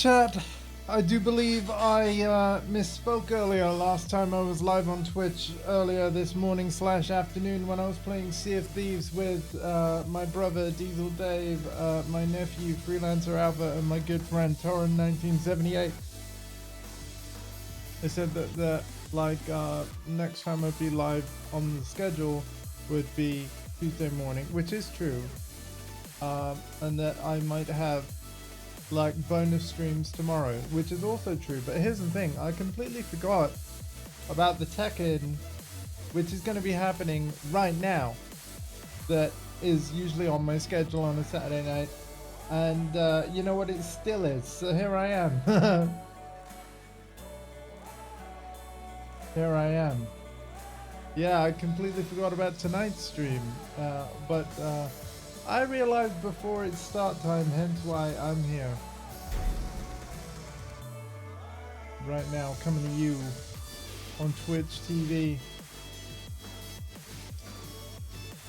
chat. I do believe I misspoke earlier. Last time I was live on Twitch earlier this morning / afternoon when I was playing Sea of Thieves with my brother Diesel Dave, my nephew Freelancer Alpha, and my good friend Torren 1978. I said that next time I'd be live on the schedule would be Tuesday morning, which is true, and that I might have like bonus streams tomorrow, which is also true. But here's the thing, I completely forgot about the TEKKEN, which is going to be happening right now, that is usually on my schedule on a Saturday night, and you know what, it still is, so here I am. Here I am. Yeah, I completely forgot about tonight's stream, but I realized before it's start time, hence why I'm here right now, coming to you on Twitch TV.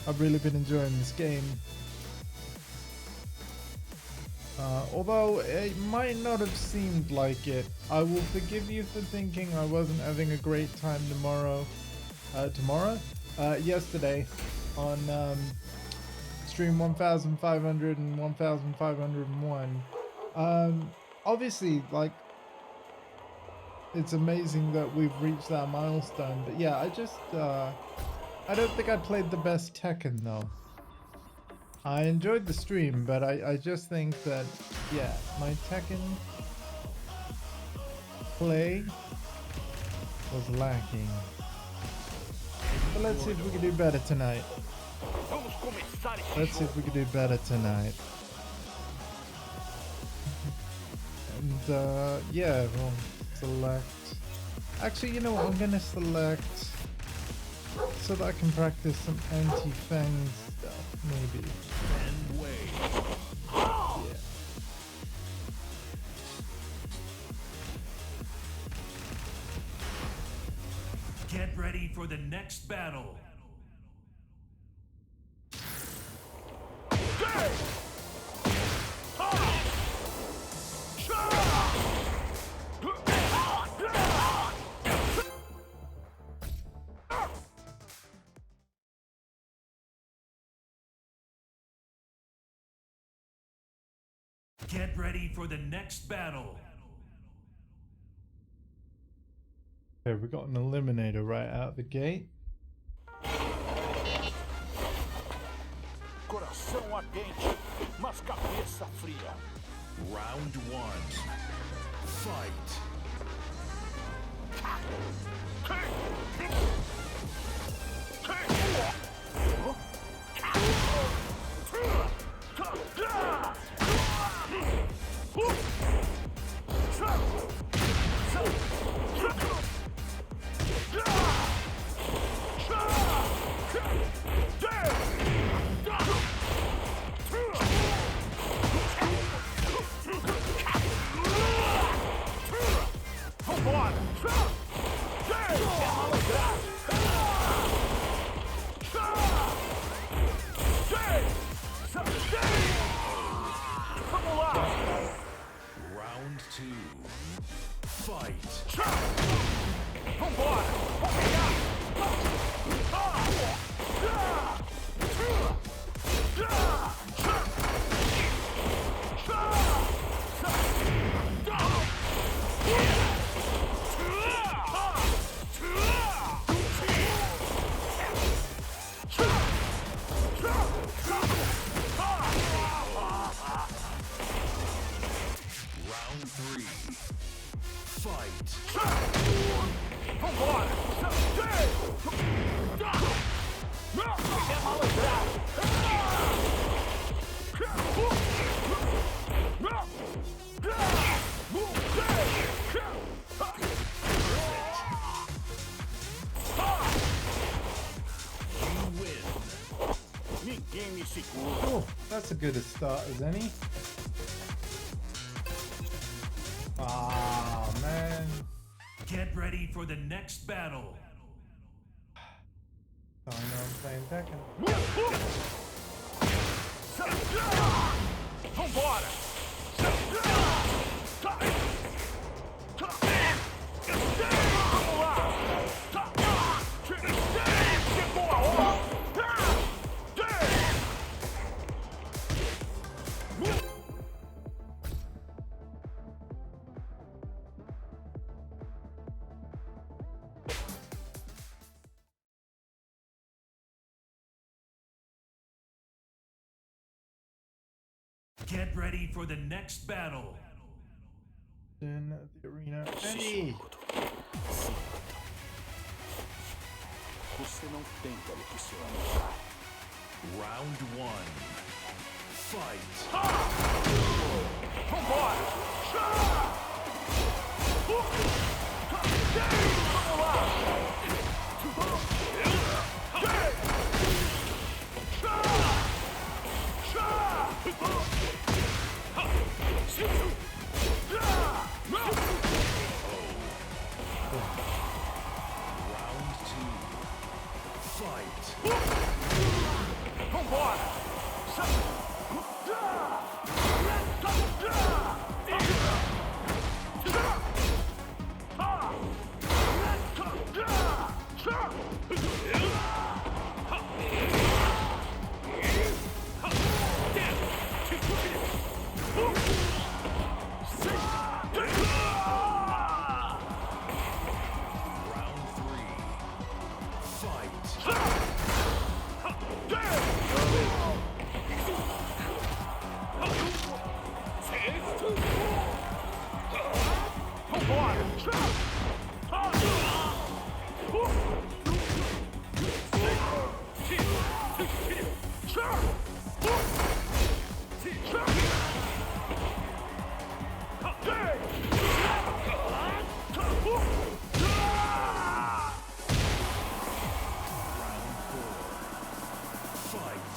I've really been enjoying this game, although it might not have seemed like it. I will forgive you for thinking I wasn't having a great time yesterday on stream 1500 and 1501. Obviously, like, it's amazing that we've reached that milestone, but yeah, I don't think I played the best Tekken though. I enjoyed the stream, but I just think that, yeah, my Tekken play was lacking. But let's see if we can do better tonight. Let's see if we can do better tonight. And yeah, we'll select. Actually, you know what? I'm gonna select so that I can practice some anti-fang stuff, maybe. Yeah. Get ready for the next battle. Get ready for the next battle. Okay, we got an eliminator right out the gate. Coração ardente, mas cabeça fria. Round 1. Fight. Round 2. Fight. Round 3. Fight. Oh, that's a good a start as any. Ah, man. Get ready for the next battle. Oh, I know I'm playing Tekken. Vambora! Get ready for the next battle. In the arena. 師匠 Andy! のことすまなかったvocê não tem pelo que se lamentar. Round 1. Fight. Vambora! Vamos lá! Round 2. Fight. Vambora! Round 3. Fight. Round 4. Fight.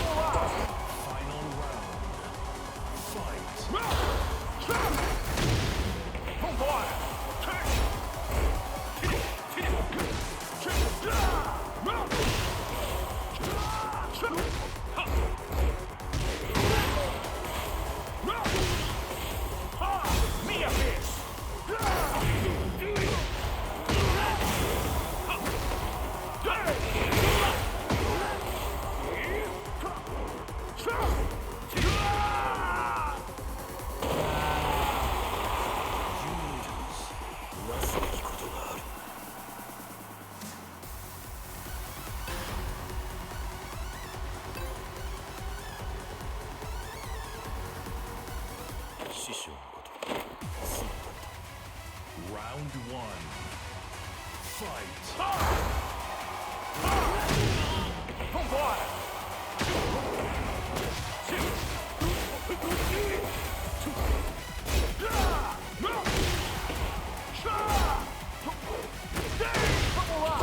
Vambora! Final round. Fight. Vambora! Minha vez!なすべきことがある。師匠のことすまなかった。Round 1. Fight. Vambora! Vamos lá!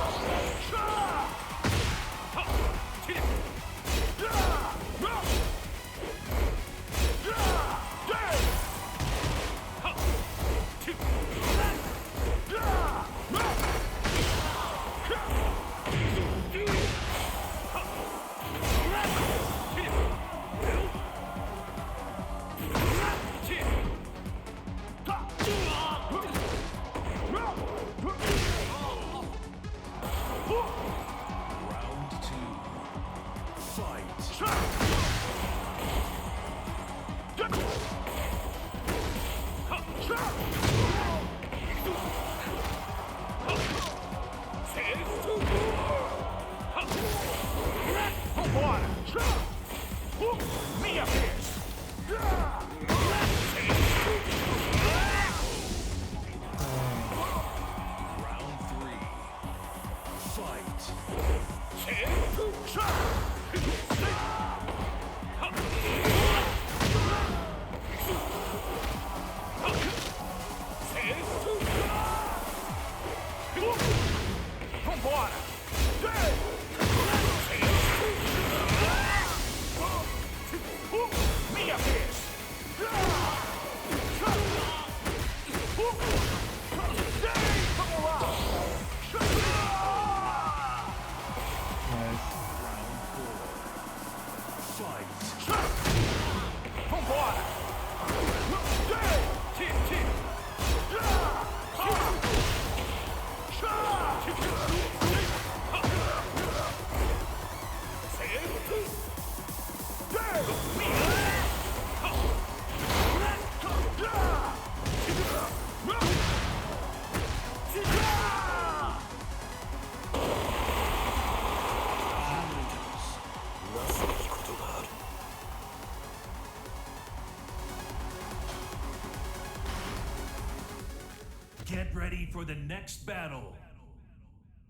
Get ready for the next battle.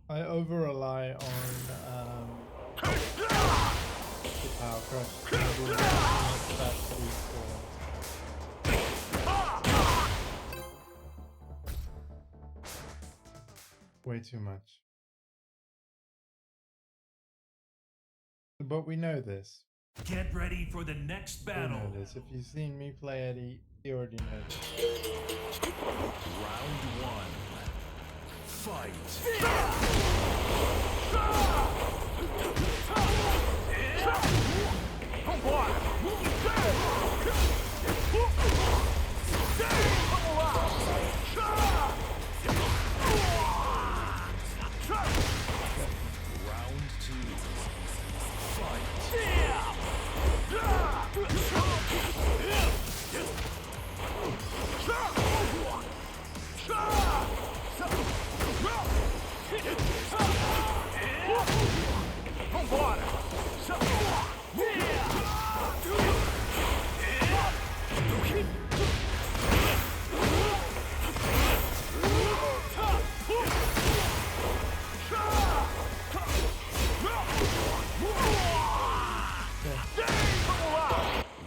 I over rely on the power crush. That way too much. But we know this. Get ready for the next We battle. know this. If you've seen me play Eddie, you already know this. Round one. Fight. Round two. Fight.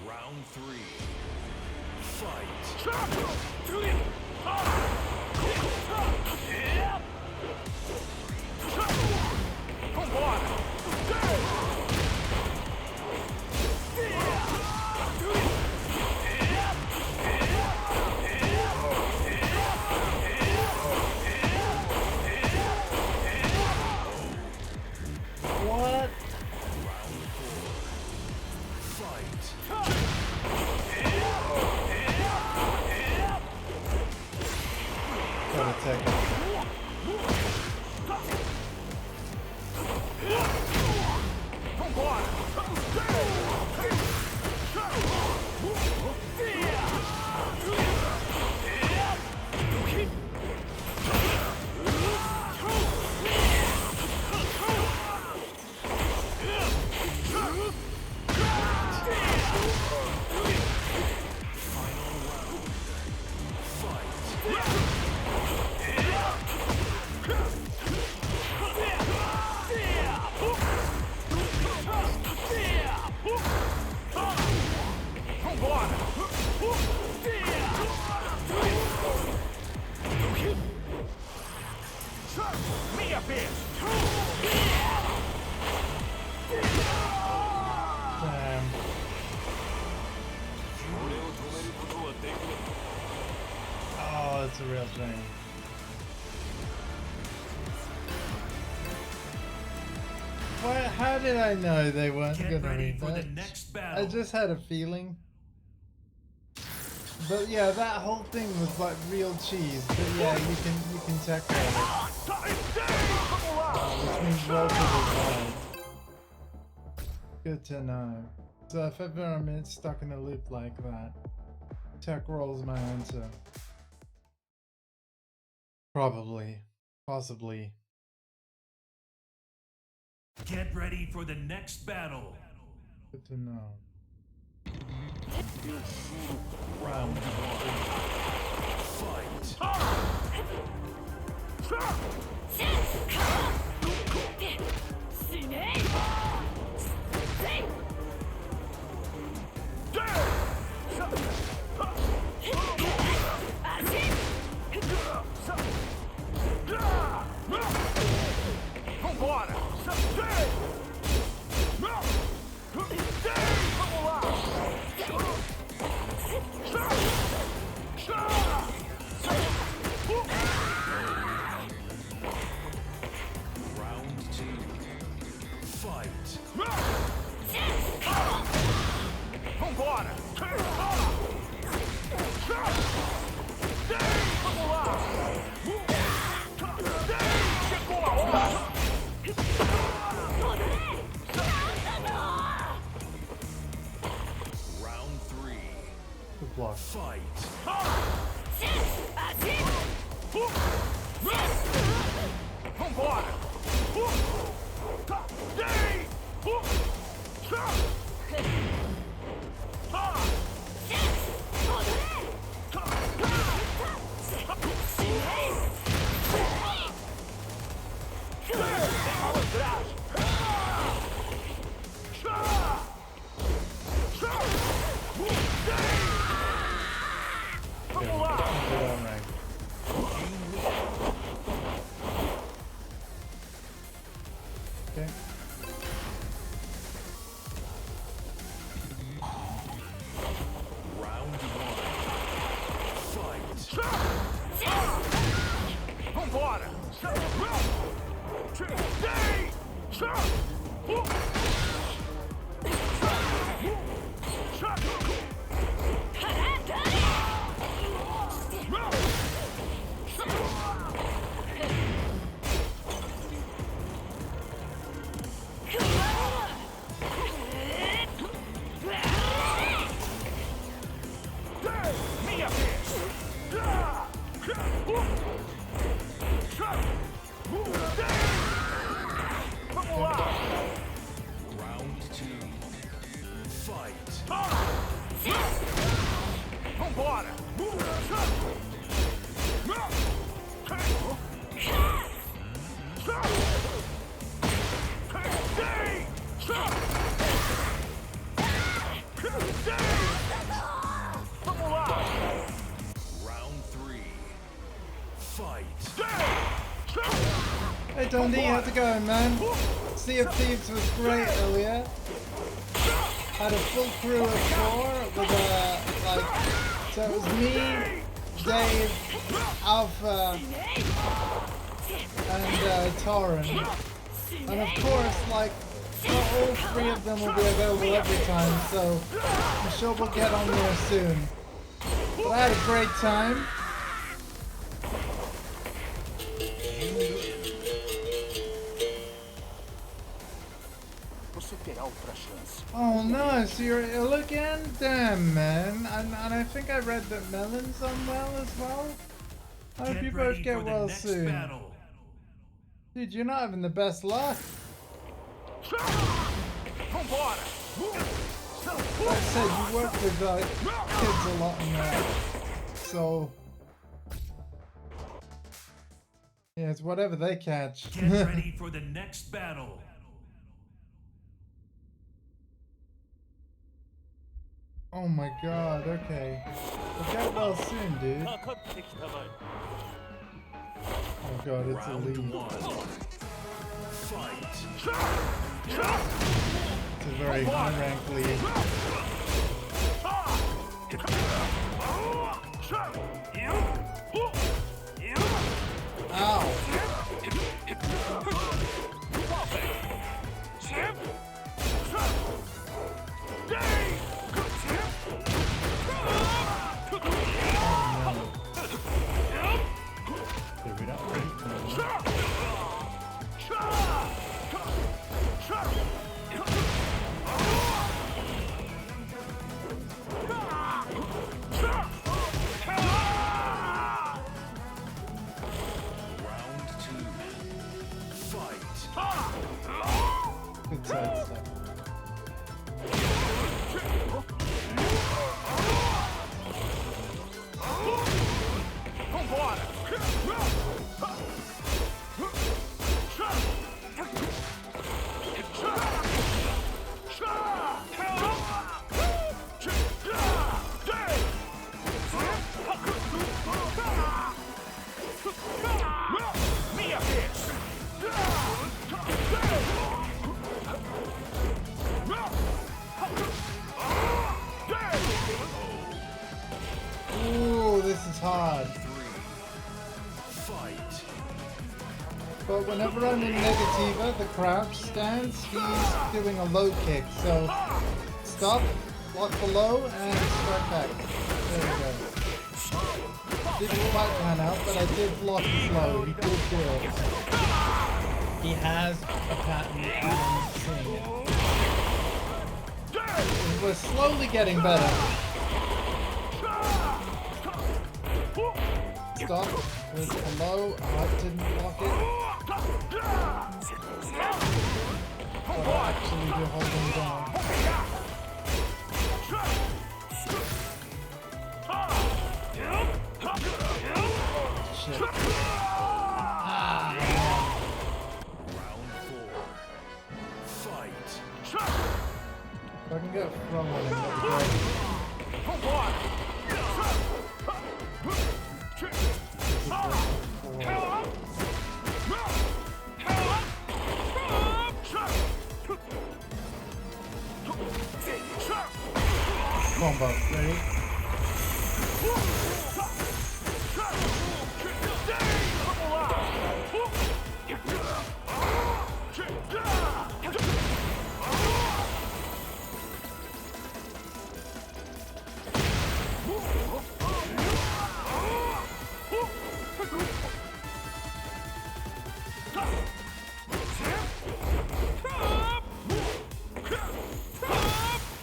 Round three. Fight. What? Gotta take it. Damn. Oh, it's a real shame. What? How did I know they weren't Get gonna ready for the rematch? next battle. I just had a feeling. But yeah, that whole thing was like real cheese. But yeah, you can tech it. Which means relatively wide. Good to know. So if ever I'm stuck in a loop like that, tech roll's my answer. Probably. Possibly. Get ready for the next battle. Good to know. Round one. Fight. Round two. Fight. Round three. Good block. Fight. atrás. Vamos lá. Okay. Round one. Fight. Vambora. Minha vez. Vamos lá. Round two. Fight. Vambora. Vamos lá. Round three. Fight. Hey Dundee, how's it going, man? Sea of Thieves was great earlier. Had a full crew of 4 with so it was me, Dave, Alpha, and Torren. And of course, like, not all 3 of them will be available every time, so I'm sure we'll get on there soon. But I had a great time. Você terá outra chance. Oh no, so you're ill again? Damn, man. And I think I read that Melon's unwell as well. I hope you Get both ready get for the well next soon. battle. Dude, you're not having the best luck. Vambora. Like I said, you work with kids a lot in there. So... yeah, it's whatever they catch. Get ready for the next battle. Oh my god, okay. Well, get well soon, dude. かかってきたまえ。 Oh god, it's a Round lead. one. Fight. It's a very high-ranked lead. Ow! Round two. Fight. Good sidestep. Vambora. Minha vez. Ooh, this is hard. Fight. But whenever I'm in Negativa, the crouch stance, he's doing a low kick. So stop, block the low, and start back. There we go. Didn't quite pan out, but I did block his low. He did do it. He has a pattern, I'm seeing it. We're slowly getting better. Stop with a low. I didn't block it. But I actually do hold him down. Shit. Ah, Round four. I can get a front one in, that'd be great. Combo, ready?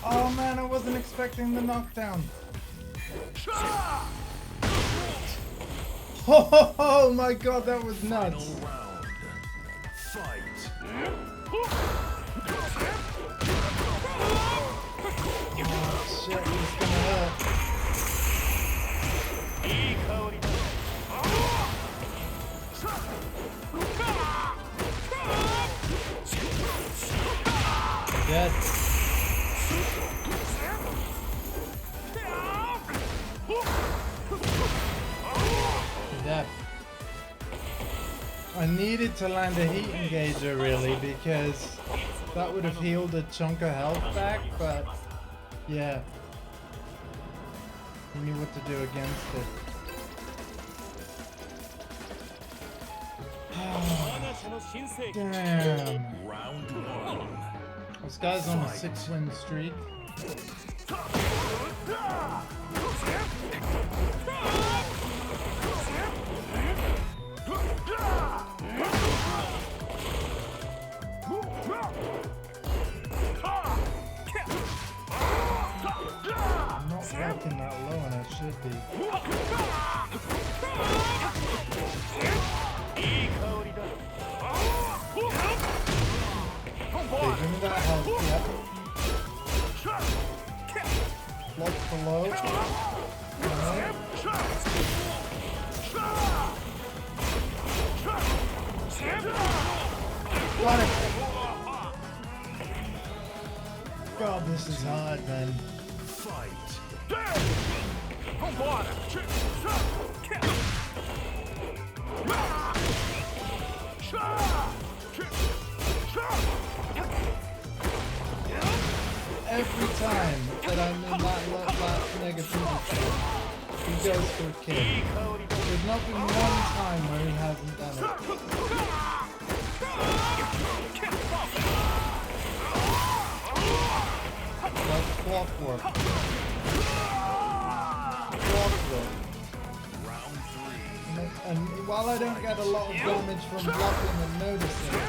Oh man, I wasn't expecting the knockdown. Oh my god, that was nuts. Final round. Fight. Oh shit, it's gonna hurt. Dead. Dead. I needed to land a heat engager really because that would have healed a chunk of health back, but yeah. You knew what to do against it. Damn. Round one. This guy's on a 6-win streak. I'm not tracking that low and I should be. Okay, give me that health, yep. Block below. Alright. Got it! God, this is hard, man. Fight. Every time that I'm in that negativity, he goes for a kill. There's not been one time where he hasn't done it. Like clockwork. Clockwork. Round three. And while I don't get a lot of damage from blocking and noticing,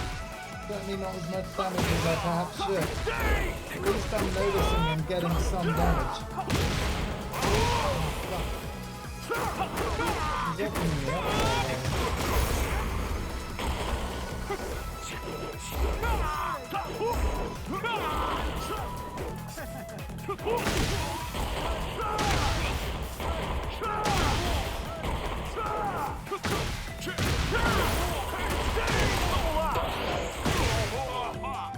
certainly not as much damage as I perhaps should, at least I'm noticing and getting some damage. He's opening me up there.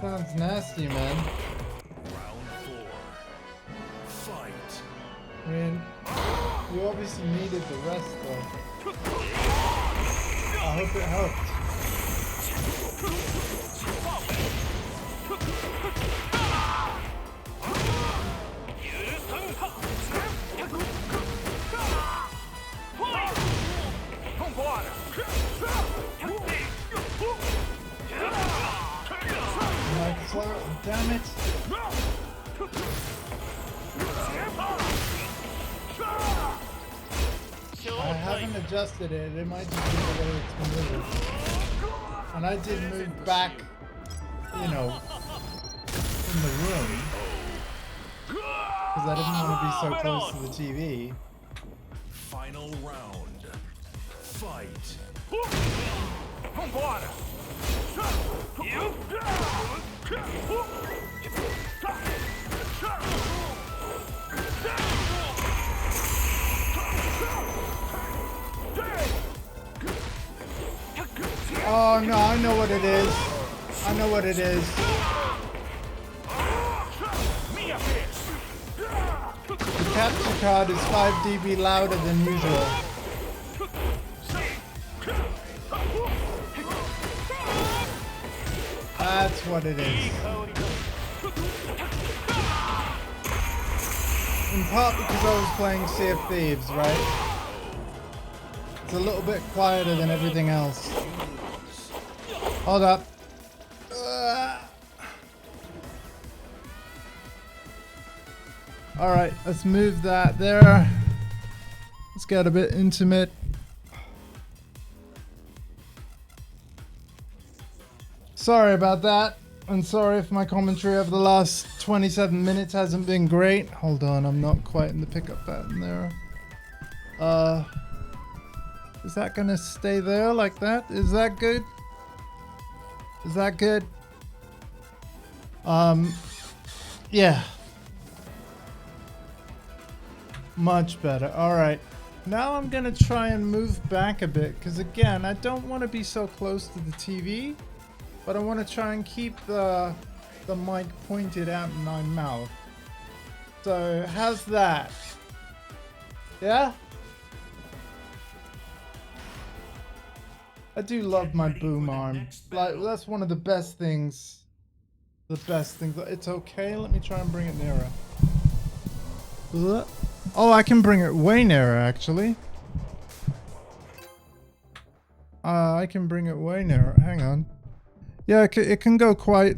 Sounds nasty, man. Round four. Fight. I mean, you obviously needed the rest, though. I hope it helped. Like, slow, damn it. I haven't adjusted it. It might just be the way it's moving. And I did move back, you know, in the room. Because I didn't want to be so close to the TV. Final round. Fight. Oh no, I know what it is. I know what it is. capture card is 5 dB louder than usual. That's what it is. In part because I was playing Sea of Thieves, right? It's a little bit quieter than everything else. Hold up. Alright, let's move that there. Let's get a bit intimate. Sorry about that. I'm sorry if my commentary over the last 27 minutes hasn't been great. Hold on, I'm not quite in the pickup button there. Is that gonna stay there like that? Is that good? Is that good? Yeah. Much better. Alright. Now I'm gonna try and move back a bit, because again, I don't want to be so close to the TV, but I want to try and keep the mic pointed at my mouth. So, how's that? Yeah? I do love my boom arm. Like, that's one of the best things. The best things. It's okay. Let me try and bring it nearer. Oh, I can bring it way nearer, actually. I can bring it way nearer. Hang on. Yeah, it can go quite...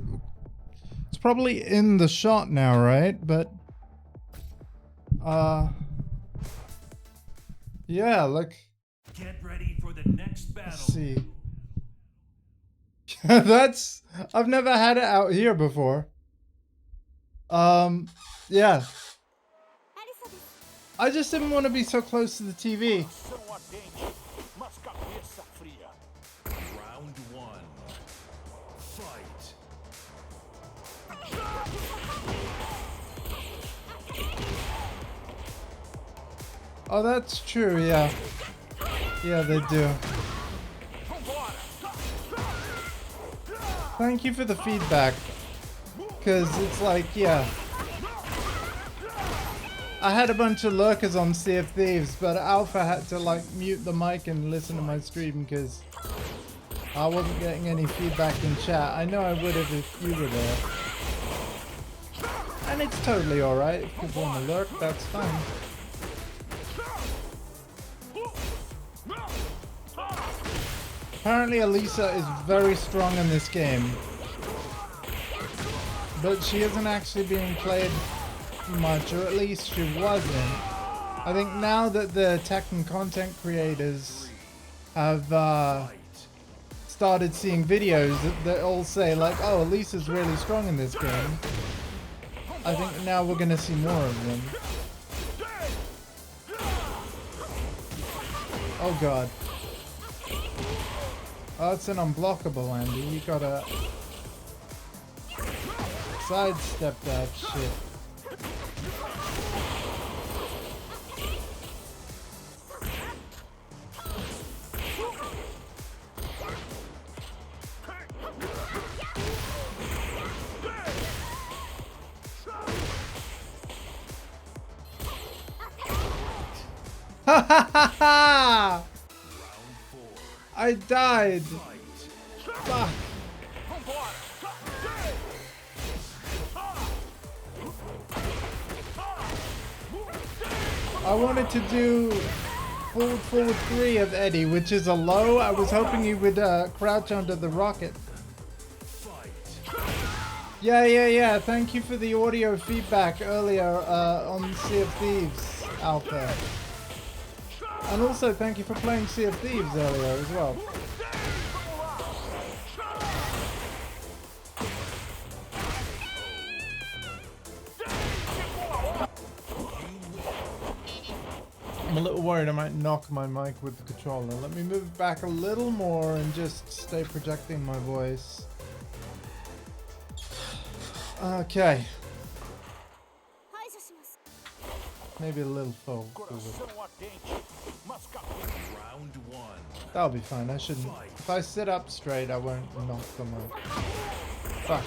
It's probably in the shot now, right? But... Yeah, look. Get ready for the next battle. Let's see. That's... I've never had it out here before. Yeah. I just didn't want to be so close to the TV. Round 1. Fight. Oh, that's true, yeah. Yeah, they do. Thank you for the feedback. Because it's like, yeah. I had a bunch of lurkers on Sea of Thieves, but Alpha had to like mute the mic and listen to my stream because I wasn't getting any feedback in chat. I know I would have if you were there. And it's totally alright. If people want to lurk, that's fine. Apparently Elisa is very strong in this game. But she isn't actually being played much, or at least she wasn't. I think now that the Tekken content creators have started seeing videos that all say like, oh, Elisa's really strong in this game. I think now we're gonna see more of them. Oh god. Oh, it's an unblockable, Andy. You gotta sidestep that shit. Ha ha ha ha! I died. Fuck. I wanted to do forward 3 of Eddie, which is a low. I was hoping he would crouch under the rocket. Yeah. Thank you for the audio feedback earlier on Sea of Thieves Alpha. And also thank you for playing Sea of Thieves earlier as well. I'm a little worried I might knock my mic with the controller. Let me move back a little more and just stay projecting my voice. Okay. Maybe a little forward. Round 1. That'll be fine. I shouldn't. If I sit up straight, I won't knock the mic. Fuck.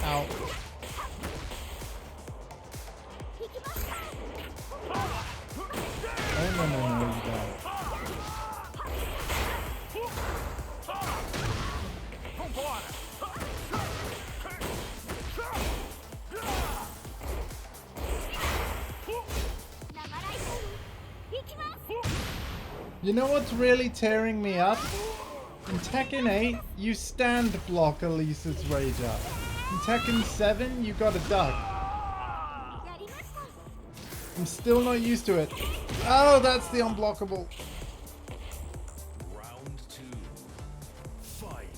Ow. You know what's really tearing me up? In Tekken 8, you stand block Elisa's rage up. In Tekken 7, you gotta duck. I'm still not used to it. Oh, that's the unblockable. Round 2. Fight.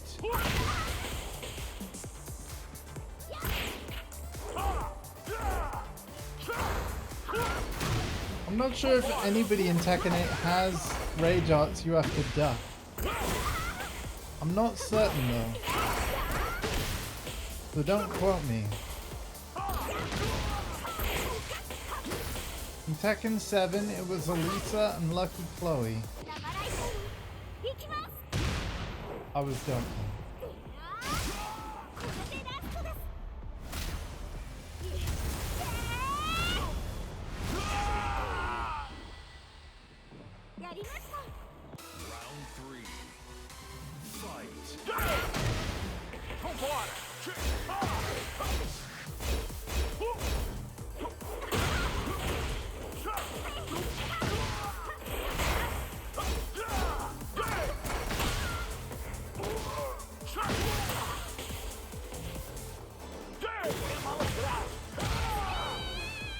I'm not sure if anybody in Tekken 8 has rage arts you have to duck. I'm not certain though. So don't quote me. In Tekken 7 it was Elisa and Lucky Chloe. I was joking. Round 3. Fight.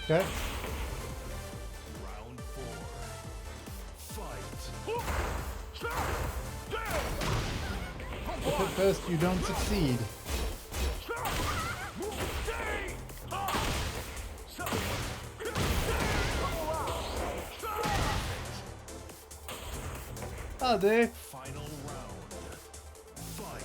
Okay. Round 4. Fight. If at first you don't succeed. Oh, dude. Final round. Fight.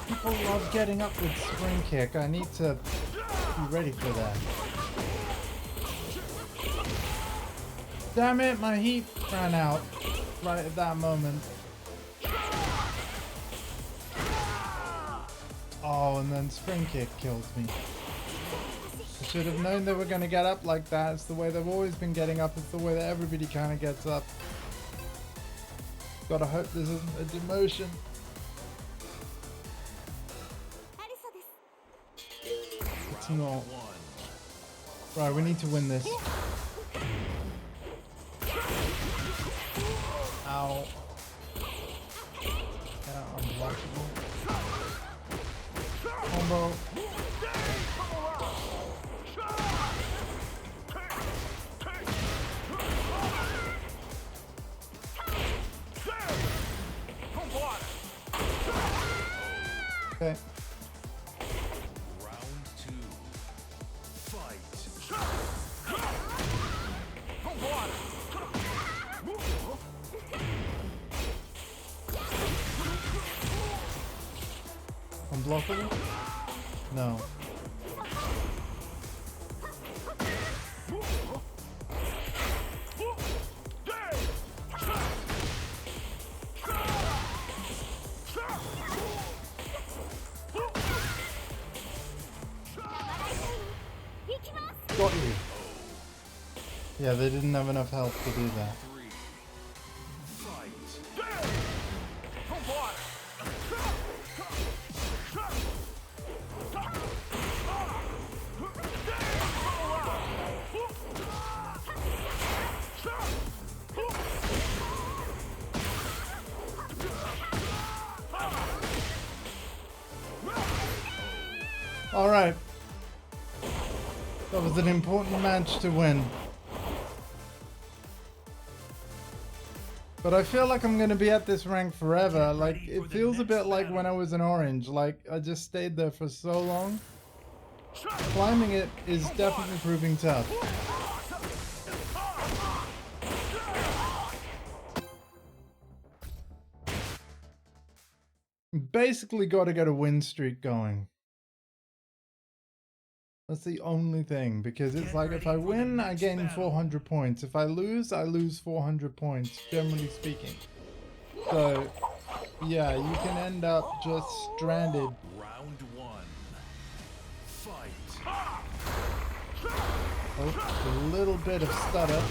People love getting up with spring kick. I need to be ready for that. Damn it, my heat ran out right at that moment. Oh, and then spring kick kills me. I should have known they were going to get up like that. It's the way they've always been getting up. It's the way that everybody kind of gets up. Gotta hope this isn't a demotion. It's not. Right, we need to win this. Ow. Yeah, unblockable. Combo. Okay. Round 2. Fight. Unblockable? No. Got you. Yeah, they didn't have enough health to do that. 3. Fight. All right. That was an important match to win. But I feel like I'm going to be at this rank forever. Like, it feels a bit like when I was an orange. Like, I just stayed there for so long. Climbing it is definitely proving tough. Basically got to get a win streak going. That's the only thing, because it's like if I win, I gain 400 points. If I lose 400 points, generally speaking. So, yeah, you can end up just stranded. Round 1. Fight. Oh, a little bit of stutter.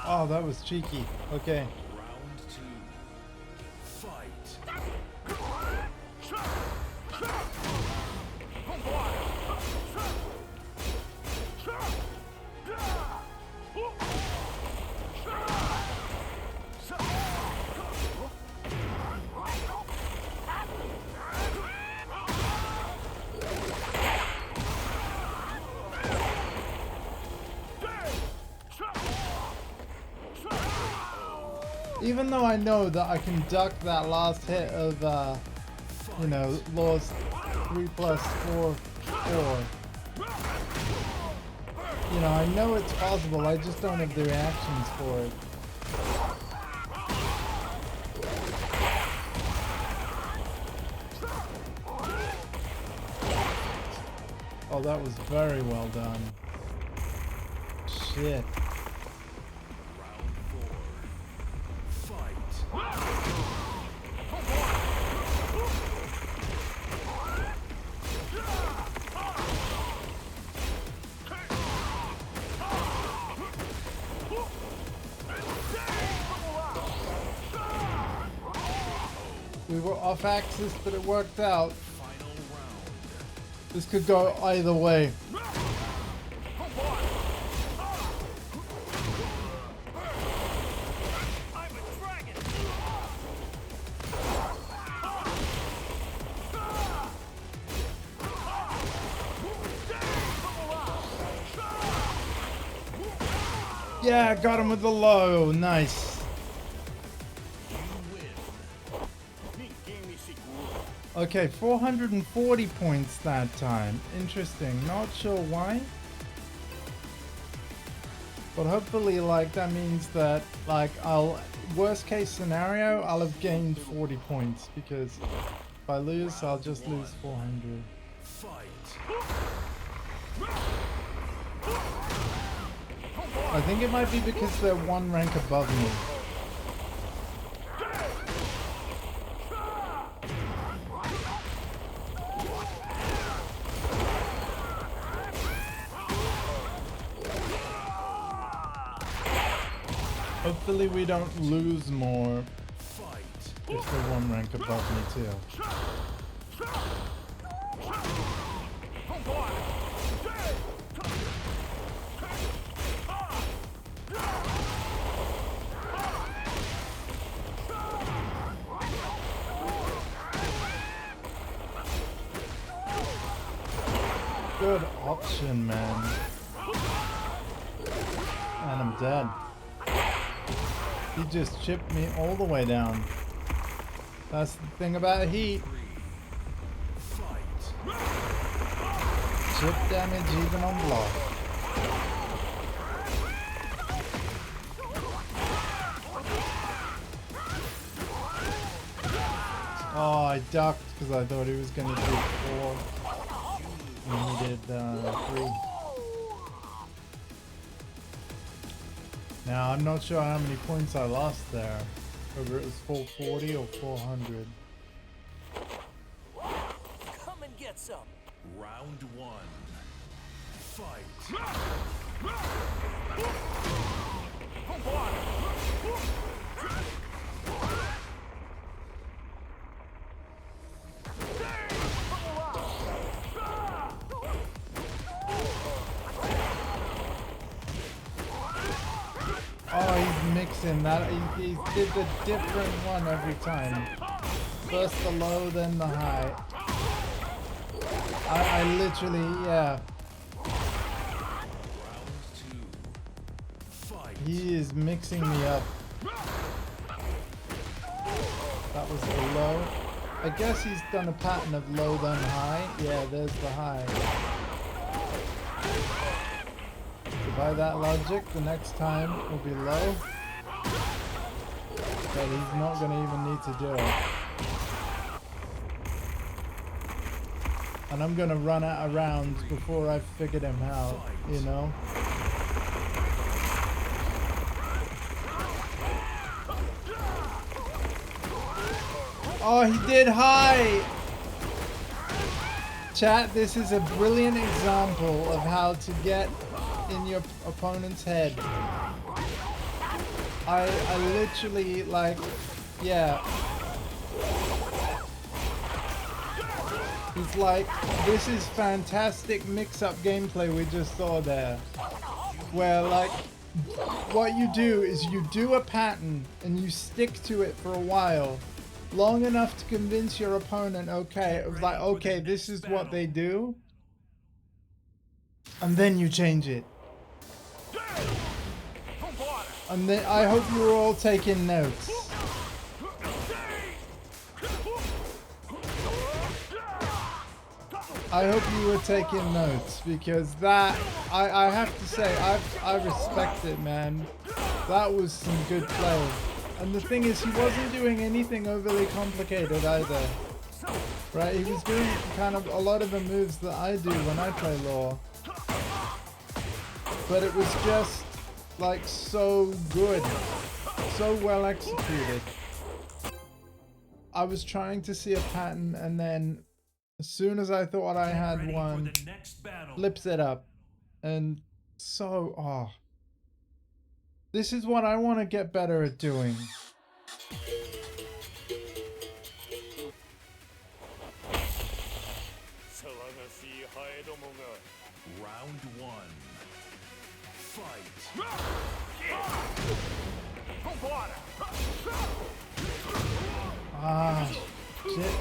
Oh, that was cheeky. Okay. Round 2. Fight. Even though I know that I can duck that last hit of, you know, Law's 3 plus 4, 4. You know, I know it's possible, I just don't have the reactions for it. Oh, that was very well done. Shit. We were off axis, but it worked out. Final round. This could go either way. Yeah, got him with the low. Nice. Okay, 440 points that time. Interesting. Not sure why. But hopefully, like, that means that, like, worst case scenario, I'll have gained 40 points. Because if I lose, I'll just lose 400. I think it might be because they're one rank above me. Hopefully we don't lose more if they're one rank above me too. Good option, man. And I'm dead. He just chipped me all the way down. That's the thing about heat. Chip damage even on block. Oh, I ducked because I thought he was going to do 4. And he did 3. Now, I'm not sure how many points I lost there. Whether it was 440 or 400. Come and get some. Round 1. Fight. Oh, he's mixing that. He did the different one every time. First the low, then the high. I literally, yeah. He is mixing me up. That was the low. I guess he's done a pattern of low then high. Yeah, there's the high. So by that logic, the next time will be low. But he's not going to even need to do it. And I'm going to run out of rounds before I've figured him out, you know? Oh, he did high! Chat, this is a brilliant example of how to get in your opponent's head. I literally, like, yeah. It's like, this is fantastic mix-up gameplay we just saw there. Where, like, what you do is you do a pattern and you stick to it for a while. Long enough to convince your opponent, okay, it was like, okay, this is what they do. And then you change it. And then I hope you were all taking notes. I hope you were taking notes, because that, I have to say, I respect it, man. That was some good play. And the thing is, he wasn't doing anything overly complicated either. Right, he was doing kind of a lot of the moves that I do when I play Law. But it was just, like, so good. So well executed. I was trying to see a pattern, and then as soon as I thought I had one, flips it up. And so, oh. This is what I want to get better at doing. Round one. Fight. Ah, shit.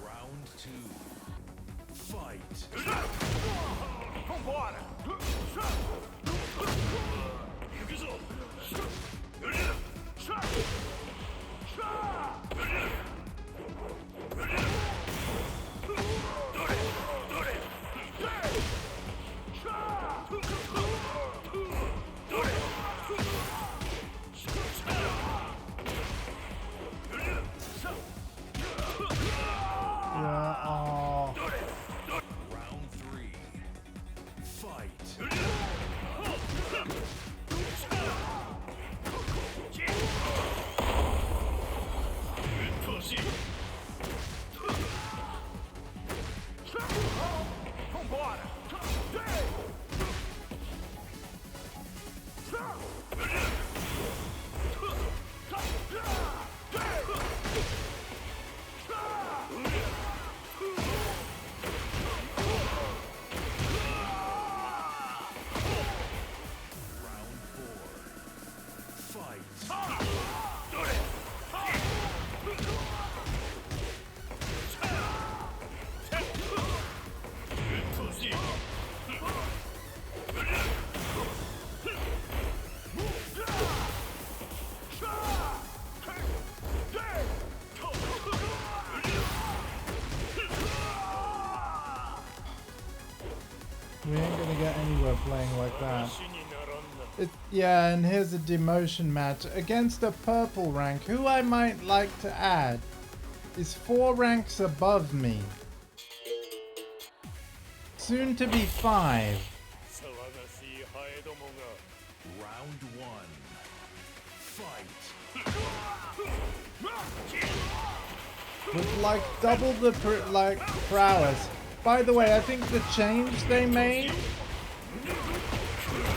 Round two. Fight. Yeah, oh. Round three. Fight. Round four. Fight. We ain't gonna get anywhere playing like that. Yeah, and here's a demotion match against a purple rank, who I might like to add is 4 ranks above me. Soon to be 5. Round one. Fight. With like double the prowess. By the way, I think the change they made,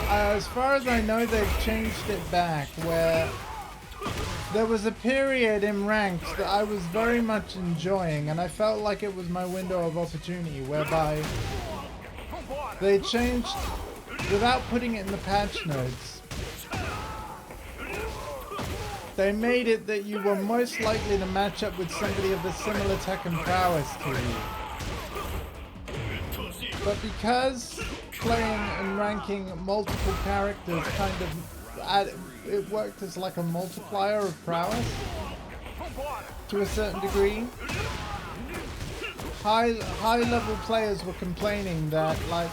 as far as I know, they've changed it back, where there was a period in ranks that I was very much enjoying, and I felt like it was my window of opportunity, whereby they changed, without putting it in the patch notes, they made it that you were most likely to match up with somebody of a similar Tekken prowess to you. But because playing and ranking multiple characters kind of it worked as like a multiplier of prowess to a certain degree. High level players were complaining that, like,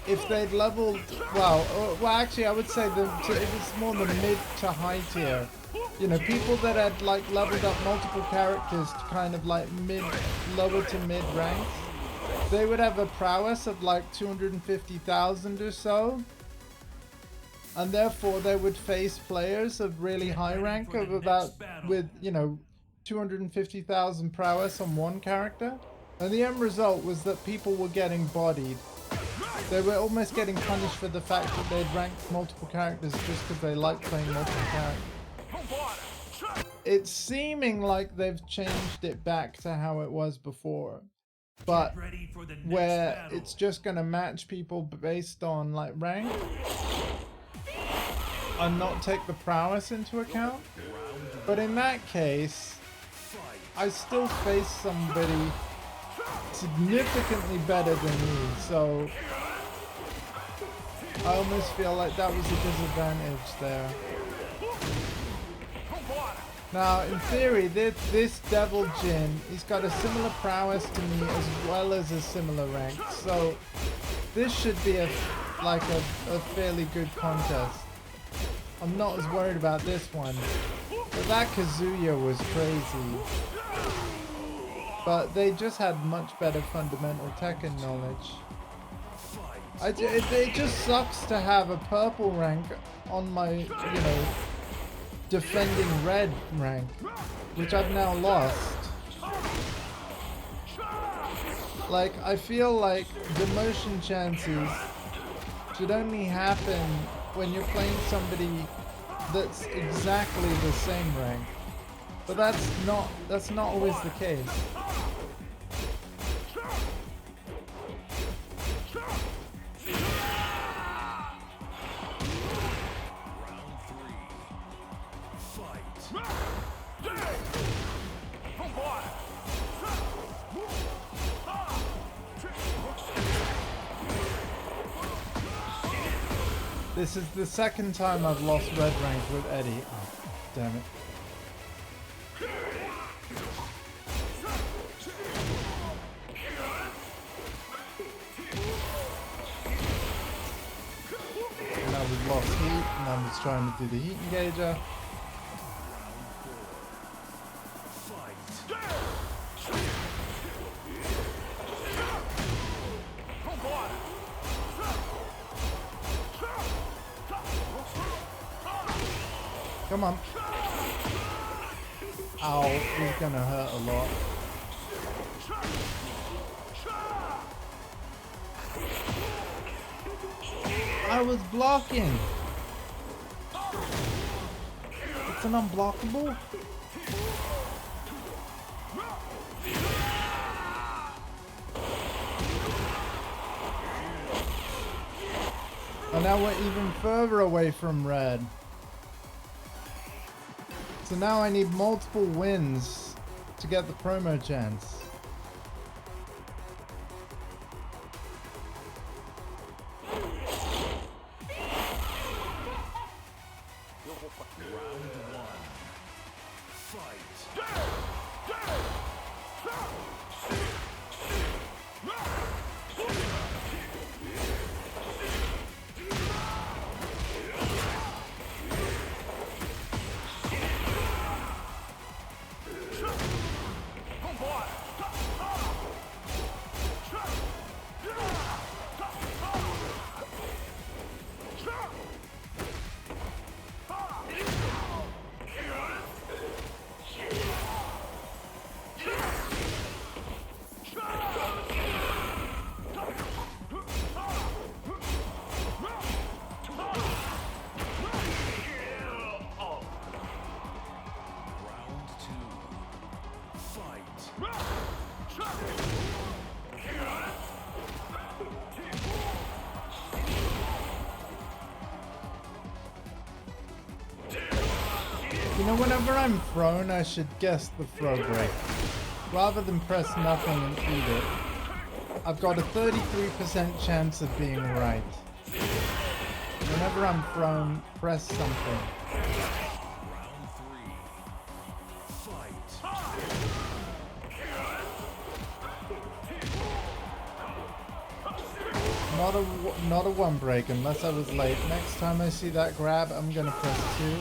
if they'd leveled well actually I would say it was more the mid to high tier. You know, people that had leveled up multiple characters to kind of lower to mid ranks, they would have a prowess of like 250,000 or so. And therefore they would face players of really high rank of about, with, you know, 250,000 prowess on one character. And the end result was that people were getting bodied. They were almost getting punished for the fact that they'd ranked multiple characters just because they liked playing multiple characters. It's seeming like they've changed it back to how it was before. But where it's just going to match people based on like rank and not take the prowess into account. But in that case, I still face somebody significantly better than me, so I almost feel like that was a disadvantage there. Now, in theory, this Devil Jin, he's got a similar prowess to me as well as a similar rank, so this should be a fairly good contest. I'm not as worried about this one, but that Kazuya was crazy. But they just had much better fundamental Tekken knowledge. It just sucks to have a purple rank on my, you know, defending red rank, which I've now lost. Like, I feel like demotion chances should only happen when you're playing somebody that's exactly the same rank. But that's not always the case. This is the second time I've lost red rank with Eddie. Oh, damn it. Now we've lost heat, and I'm just trying to do the heat engager. Come on. Ow, it's gonna hurt a lot. I was blocking. It's an unblockable. And now we're even further away from red. So now I need multiple wins to get the promo chance. You know, whenever I'm thrown, I should guess the throw break. Rather than press nothing and eat it. I've got a 33% chance of being right. Whenever I'm thrown, press something. Not a one break unless I was late. Next time I see that grab, I'm gonna press 2.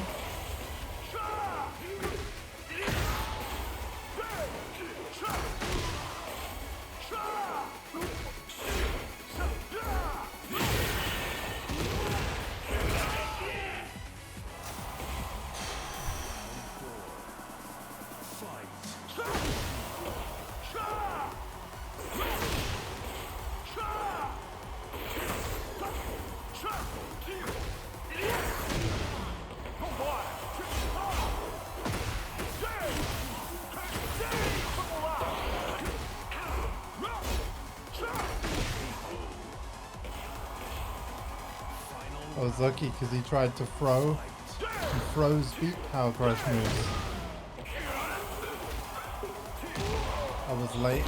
I was lucky because he tried to throw and froze beat power crush moves. I was late.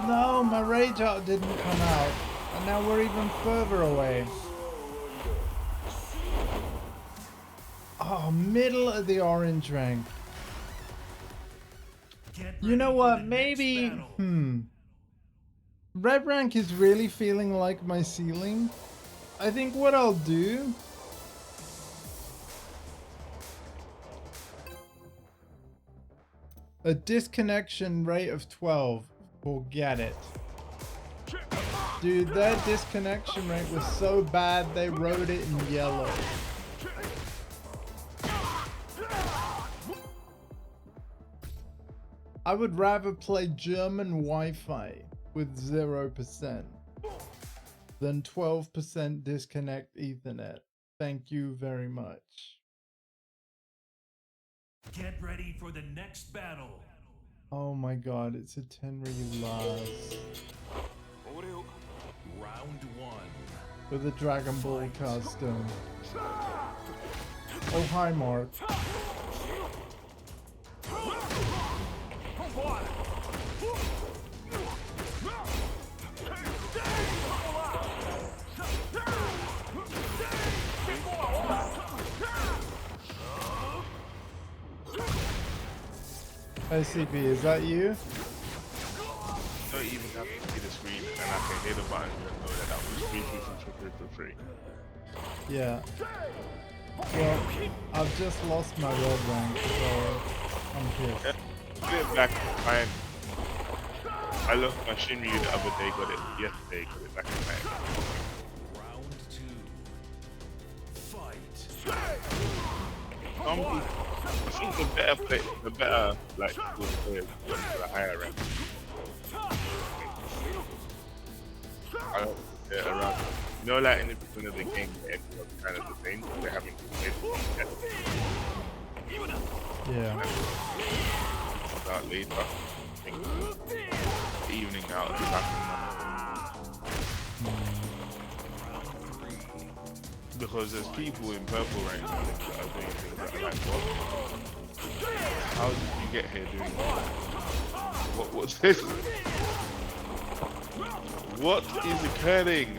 No, my rage art didn't come out, and now we're even further away. Oh, middle of the orange rank. You know what? Maybe, red rank is really feeling like my ceiling. I think what I'll do, a disconnection rate of 12. Forget it. Dude, their disconnection rate was so bad they wrote it in yellow. I would rather play German Wi-Fi with 0% than 12% disconnect Ethernet. Thank you very much. Get ready for the next battle. Oh my god, it's a Tenryu Lars. Round 1. With a Dragon Ball custom. Oh, hi, Mark. SCP, is that you? Don't even have to see the screen, and I can hear the button and know that was 3 for free. Yeah. Well, I've just lost my red rank, so I'm pissed. Put it back fine. I lost my Shinryu the other day, got it yesterday, got it back in time. Round 2. Fight. Some people, I think the better like good players went to the higher rank. I don't get around. You know, like in the beginning of the game, they ended up kind of the same. They haven't played yet. Yeah. Start later. I think evening out and back because there's people in purple rank that are doing things that are like, what? How did you get here doing that? What's this? What is occurring?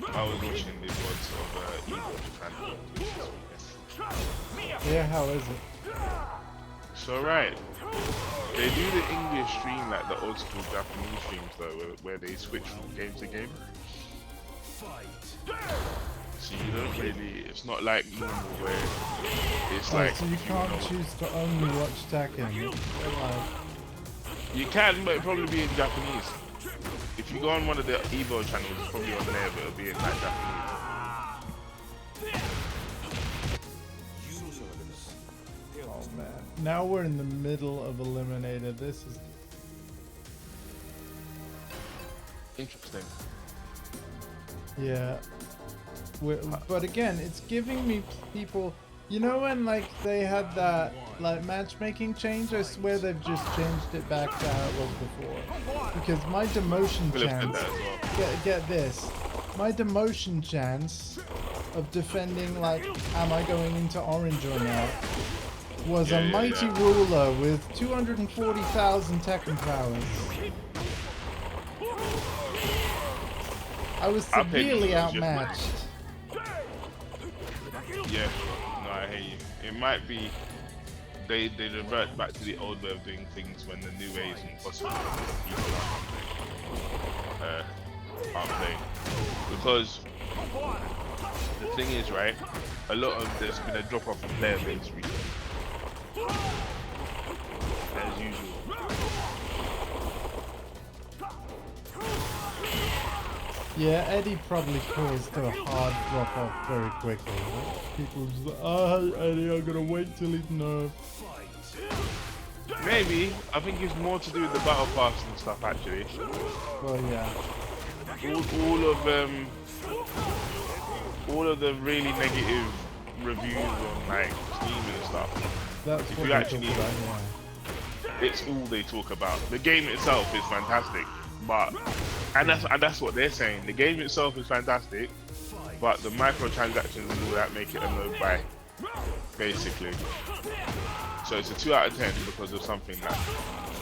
I was watching the VODs of Evo Japan. Yeah, how is it? So right, they do the English stream like the old school Japanese streams though, where they switch from game to game. So you don't really, it's not like normal where it's like... So you can't choose to only watch Tekken. Like, you can, but it'll probably be in Japanese. If you go on one of the Evo channels, it's probably on there, but it'll be in like Japanese. oh man. Now we're in the middle of Eliminator. This is... Interesting. Yeah. But again, it's giving me people... You know when like they had that like matchmaking change? I swear they've just changed it back to how it was before. Because my demotion chance... Get this. My demotion chance of defending like, am I going into orange or not? Was a mighty ruler with 240,000 Tekken powers. I was severely outmatched. Yeah, no, I hear you. It might be they revert back to the old way of doing things when the new way is impossible. Aren't playing. Because the thing is, right, there's been a drop off in player base recently. As usual. Yeah, Eddie probably caused a hard drop off very quickly. People just like, oh, hey, Eddie, I'm gonna wait till he's nerfed. Maybe. I think it's more to do with the battle pass and stuff actually. Well, yeah. All of the really negative reviews on like Steam and stuff. That's If what you they actually, talk about, yeah. it's all they talk about. The game itself is fantastic, but and that's what they're saying. The game itself is fantastic, but the microtransactions and all that make it a no buy, basically. So it's a 2 out of 10 because of something that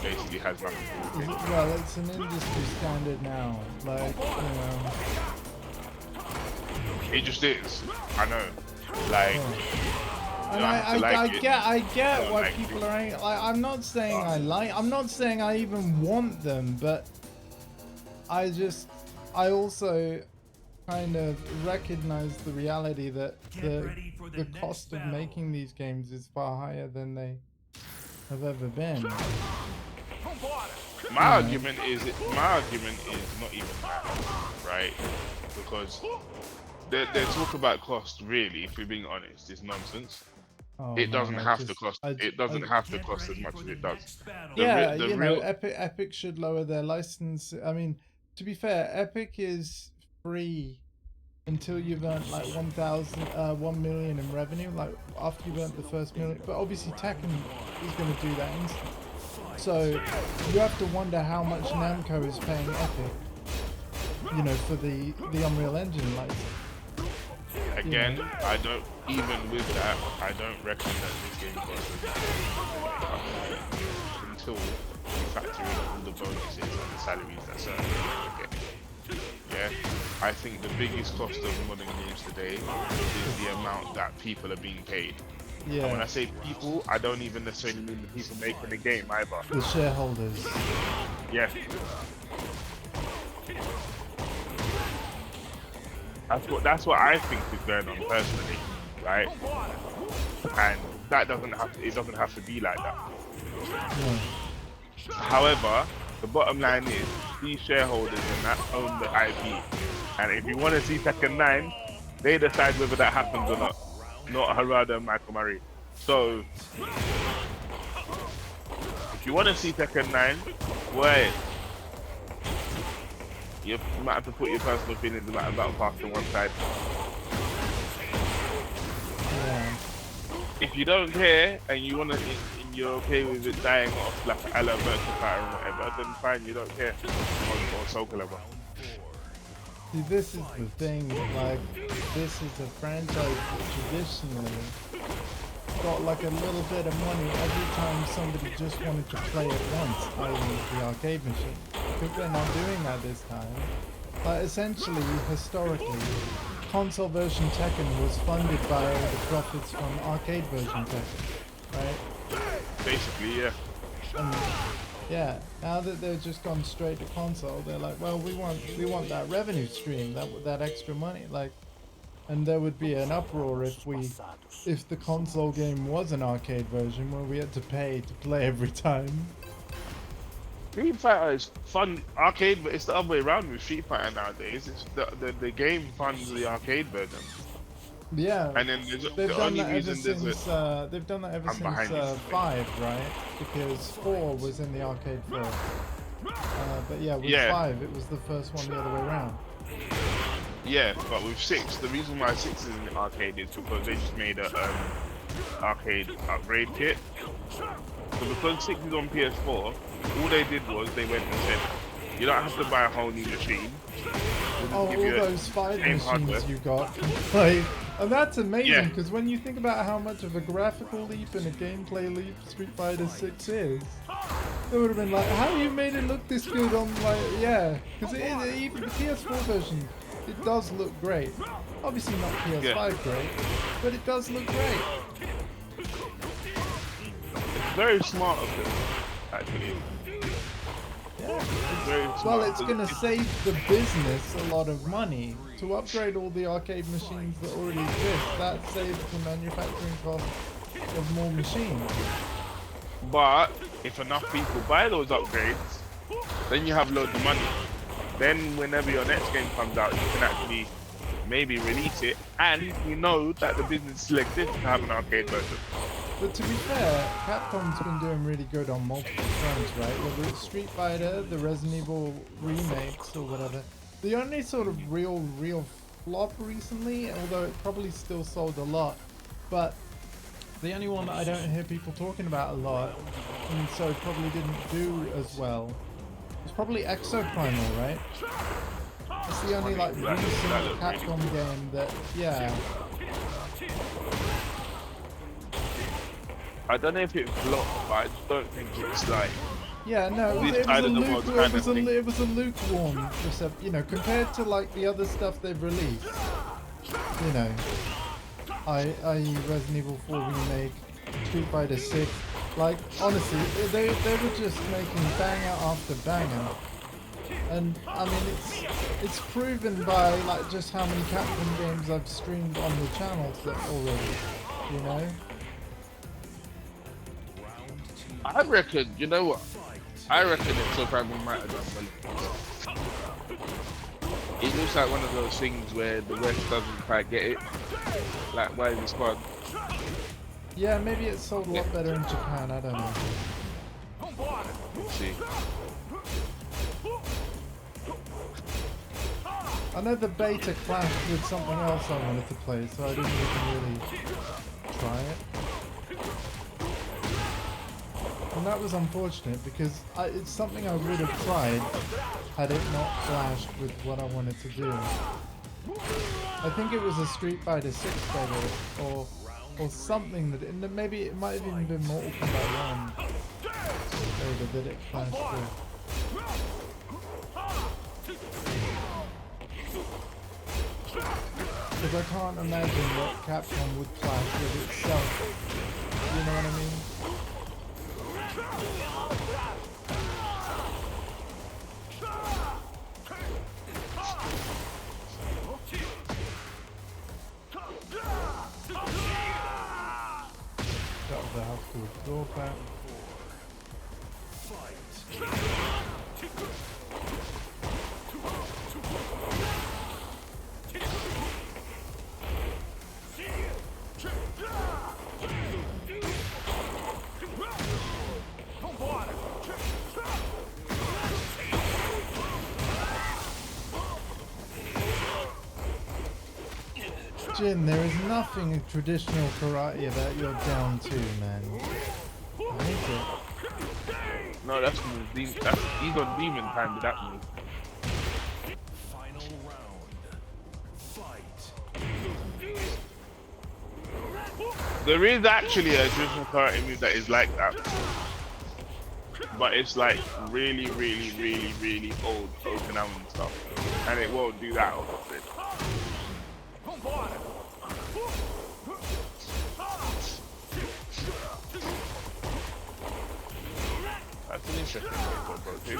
basically has nothing to do with it. Well, it's an industry standard now. Like, you know. It just is. I know. Like, And I get why people are angry. Like, I'm not saying I'm not saying I even want them, but I also kind of recognize the reality that the cost of making these games is far higher than they have ever been. my argument is not even that, right? Because their talk about cost, really, if we're being honest, is nonsense. Oh, It doesn't have to just- cost. I- It doesn't have to cost as much as it does. Yeah, the you know, real- Epic should lower their license. I mean, to be fair, Epic is free until you've earned like 1 million in revenue, like after you've earned the first million. But obviously Tekken is going to do that instantly. So you have to wonder how much Namco is paying Epic, you know, for the Unreal Engine license. Again, I don't, even with that, I don't reckon that this game costs until you factor in all the bonuses and the salaries that certain people are getting. Yeah, I think the biggest cost of modern games today is the amount that people are being paid. Yeah. And when I say people, I don't even necessarily mean the people making the game either. The shareholders. Yeah. That's what I think is going on personally, right? And that doesn't have to be like that. Yeah. However, the bottom line is these shareholders and that own the IP. And if you want to see Tekken 9, they decide whether that happens or not. Not Harada and Michael Murray. So if you want to see Tekken 9, wait. You might have to put your personal feelings about Battle to one side. Yeah. If you don't care and you wanna, and you're okay with it dying off like a la Virtua Fighter or whatever, then fine, you don't care. Or Soul Calibur. See, this is the thing, like, this is a franchise that traditionally got like a little bit of money every time somebody just wanted to play it once, i.e. the arcade machine. But they're not doing that this time. Like, essentially, historically, console version Tekken was funded by all the profits from arcade version Tekken, right? Basically, yeah. And yeah, now that they've just gone straight to console, they're like, well, we want that revenue stream, that extra money, like, and there would be an uproar if the console game was an arcade version where we had to pay to play every time. Street Fighter is fun arcade, but it's the other way around with Street Fighter nowadays. It's the game funds the arcade version. Yeah, And then they've the done only that ever reason there's since they've done that ever I'm behind since you. 5, right? Because 4 was in the arcade first. But yeah, with Yeah. 5 it was the first one the other way around. Yeah, but with 6, the reason why 6 is in the arcade is because they just made a arcade upgrade kit. So because 6 is on PS4, all they did was they went and said, you don't have to buy a whole new machine. Oh, all give you those 5 same machines hardware. you got. Like, and that's amazing Yeah. because when you think about how much of a graphical leap and a gameplay leap Street Fighter 6 is, they would have been like, how you made it look this good on, like, yeah. Because even the PS4 version, it does look great. Obviously not PS5 great, but it does look great. It's very smart of them, actually. Yeah. Very smart. Well, it's going to save the business a lot of money to upgrade all the arcade machines that already exist. That saves the manufacturing cost of more machines. But if enough people buy those upgrades, then you have loads of money. then whenever your next game comes out, you can actually maybe release it, and you know that the business still exists to have an arcade version. But to be fair, Capcom's been doing really good on multiple fronts, right? Whether it's Street Fighter, the Resident Evil remakes, or whatever. The only sort of real flop recently, although it probably still sold a lot, but the only one that I don't hear people talking about a lot, and so probably didn't do as well, was probably Exo Primal, right? It's the only like recent Capcom game that, yeah. I don't know if it flopped, but I just don't think it's like. Yeah, no, it was a lukewarm reception, you know, compared to like the other stuff they've released. You know, i.e. Resident Evil 4 remake, Street Fighter 6. Like honestly, they were just making banger after banger. And I mean, it's proven by like just how many Capcom games I've streamed on the channels that already, you know. I reckon, you know what? I reckon it's so probably might have done well. It looks like one of those things where the West doesn't quite get it. Like, why is the squad? Yeah, maybe it sold a lot better in Japan. I don't know. Let's see. I know the beta clashed with something else I wanted to play, so I didn't even really try it. And that was unfortunate because it's something I would have tried had it not clashed with what I wanted to do. I think it was a Street Fighter 6 beta or something that maybe it might have even been Mortal Kombat 1 beta that it clashed with. Because I can't imagine what Capcom would clash with itself. You know what I mean? That was a house to absorb that. Jin, there is nothing traditional karate about your down two, man. I hate it. No, that's move. He's on demon time with that move. Final round. Fight. There is actually a traditional karate move that is like that. But it's like really old Okinawan stuff. And it won't do that often. That's an interesting way to approach it.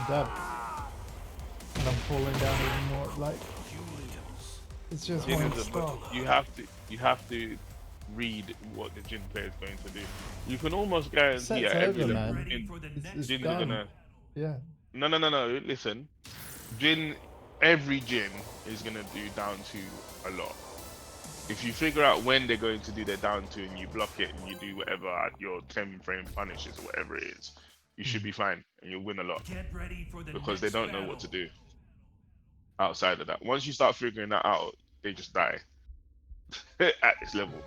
Dab. And I'm falling down even more. Like, it's just one stop. You have to read what the Jin player is going to do. You can almost guarantee at every level Jin's gonna. Yeah. No. Listen, every Jin is gonna do down two a lot. If you figure out when they're going to do their down two and you block it and you do whatever at your 10-frame punishes or whatever it is, you should be fine and you'll win a lot because they don't know what to do outside of that. Once you start figuring that out, they just die at this level.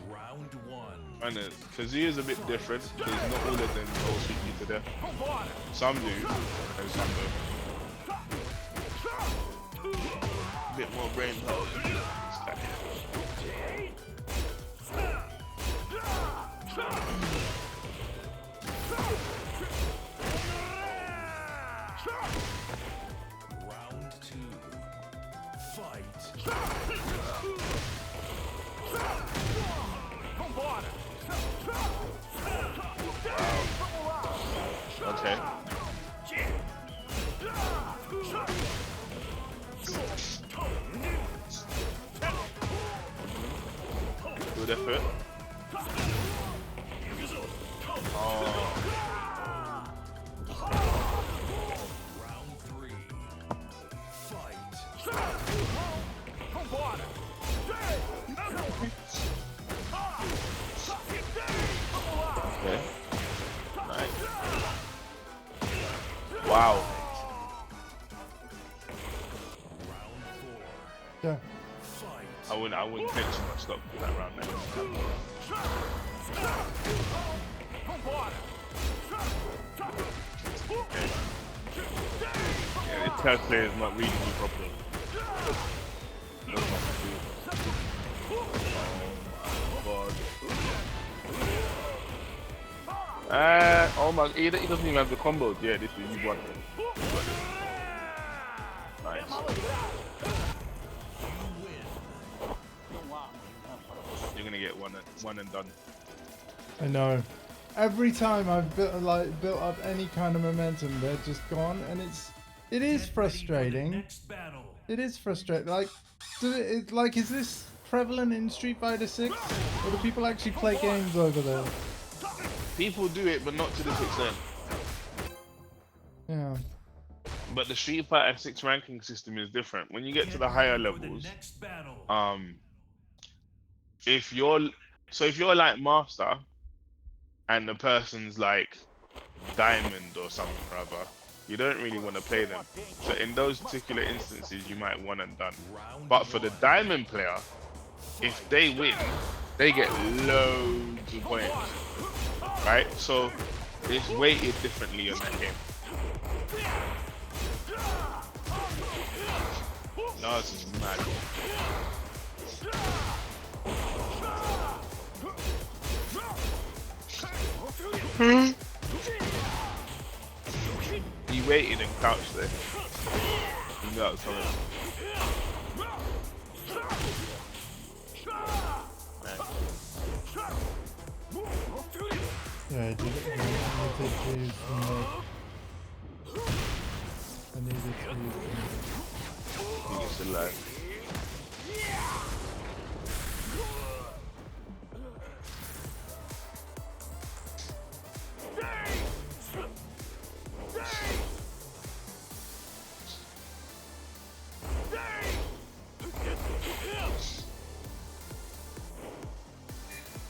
Round one. And Kazuya's a bit different because not all of them all sweep you to death. Some do, and some don't. A bit more brain power. Round two. Fight. Wow. Yeah. I wouldn't take too much stock for that round. Okay. Yeah, this third player is not reading me properly. No fucking clue. Oh my god. Oh my, he doesn't even have the combos. Yeah, this is you won. Nice. You're gonna get one and done. I know. Every time I've built up any kind of momentum, they're just gone, and it is frustrating. It is frustrating. Like, is this prevalent in Street Fighter 6, or do people actually play games over there? People do it, but not to this extent. Yeah. But the Street Fighter 6 ranking system is different. When you get to the higher levels, if you're like master, and the person's like diamond or something or other, you don't really want to play them. So in those particular instances, you might one and done. But for the diamond player, if they win, they get loads of points, right? So it's weighted differently on that game. No, this is mad. He waited and crouched there. He knew that was coming. Yeah, I did it. I needed to use He's still alive.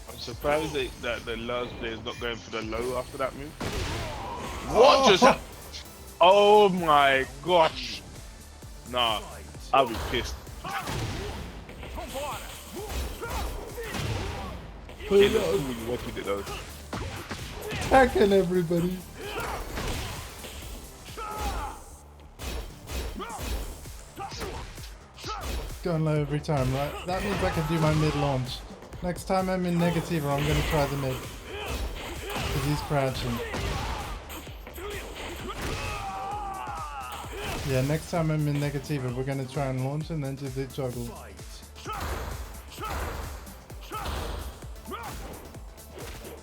I'm surprised that the Lars player is not going for the low after that move. What just happened? Oh my gosh. Nah, I'll be pissed. It looks cool when you're watching it though. Tekken, everybody. Going low every time, right? That means I can do my mid launch. Next time I'm in Negativa, I'm gonna try the mid. Because he's crouching. Yeah, next time I'm in Negativa, we're gonna try and launch and then do the juggle.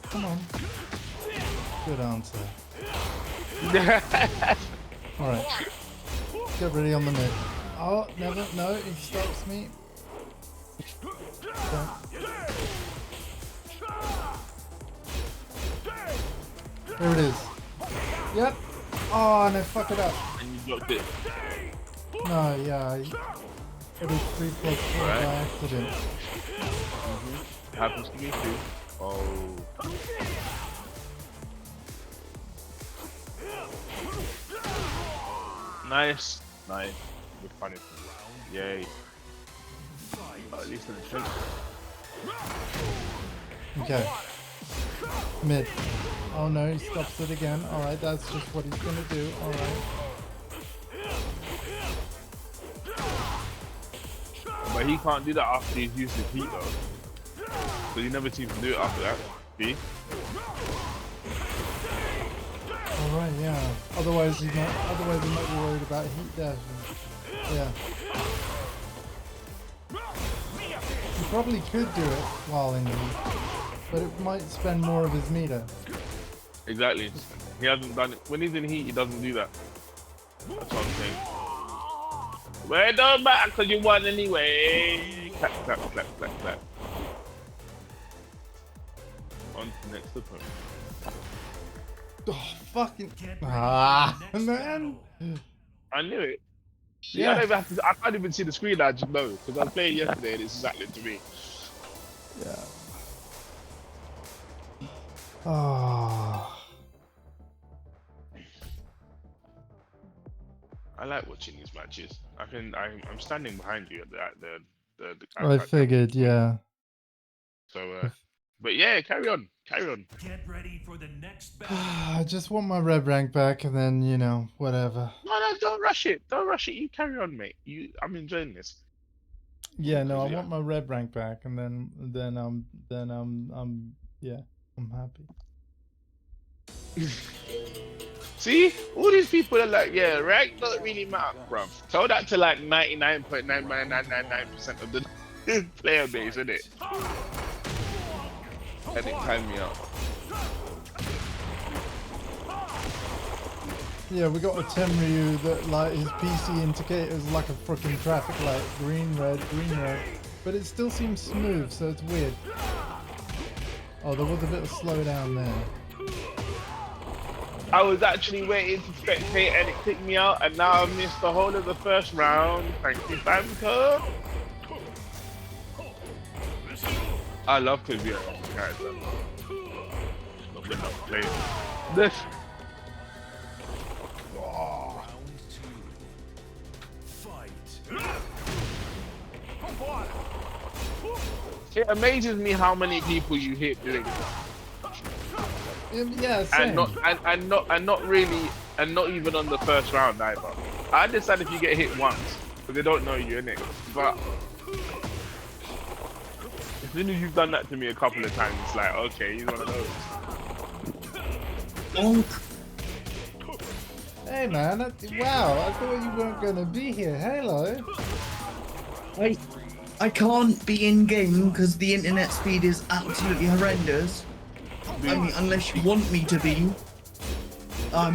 Come on. Good answer. Alright. Get ready on the mid. Oh, never. No, he stops me. Okay. There it is. Yep. Oh, no, fuck it up. And you blocked it. No, yeah. It is 3+4 by accident. Happens to me too. Oh. Nice. Nice. Good punishment. Yay. At least in the front. Okay. Mid. Oh no, he stops it again. Alright, that's just what he's gonna do. Alright. But he can't do that after he's used his heat though. So you never seem to do it after that. See? Alright, yeah. Otherwise he might be worried about heat dashing. Yeah. He probably could do it while in heat, but it might spend more of his meter. Exactly. He hasn't done it. When he's in heat, he doesn't do that. That's what I'm saying. Well, it don't matter because you won anyway. Clap, clap, clap, clap, clap. On to the next opponent. Oh, fucking. Ah, man. I knew it. See, Yeah. I can't even see the screen, I just know. Because I was playing yesterday and it's exactly to me. Yeah. Oh. I like watching these matches. I'm standing behind you at I figured, yeah. So, but yeah, carry on, carry on. Get ready for the next battle. I just want my red rank back, and then whatever. No, don't rush it. Don't rush it. You carry on, mate. I'm enjoying this. Yeah, no, I Yeah. want my red rank back, and yeah, I'm happy. See, all these people are like, yeah, rank don't really matter, bruv. Tell that to like 99.99999% of the player base, isn't it? And it timed me out. Yeah, we got a Tenryu that like his PC indicator is like a freaking traffic light, green, red, but it still seems smooth, so it's weird. Oh, there was a bit of slowdown there. I was actually waiting to spectate and it kicked me out, and now I missed the whole of the first round. Thank you, Banco. I love Kazuya as a character. Not good enough to play this. It amazes me how many people you hit doing it. Yeah, same. And not really, and not even on the first round either. I understand if you get hit once, because they don't know you, innit? But as soon as you've done that to me a couple of times, it's like, okay, he's one of those. Hey man, wow, I thought you weren't gonna be here. Hello. I can't be in game because the internet speed is absolutely horrendous. I mean, unless you want me to be. But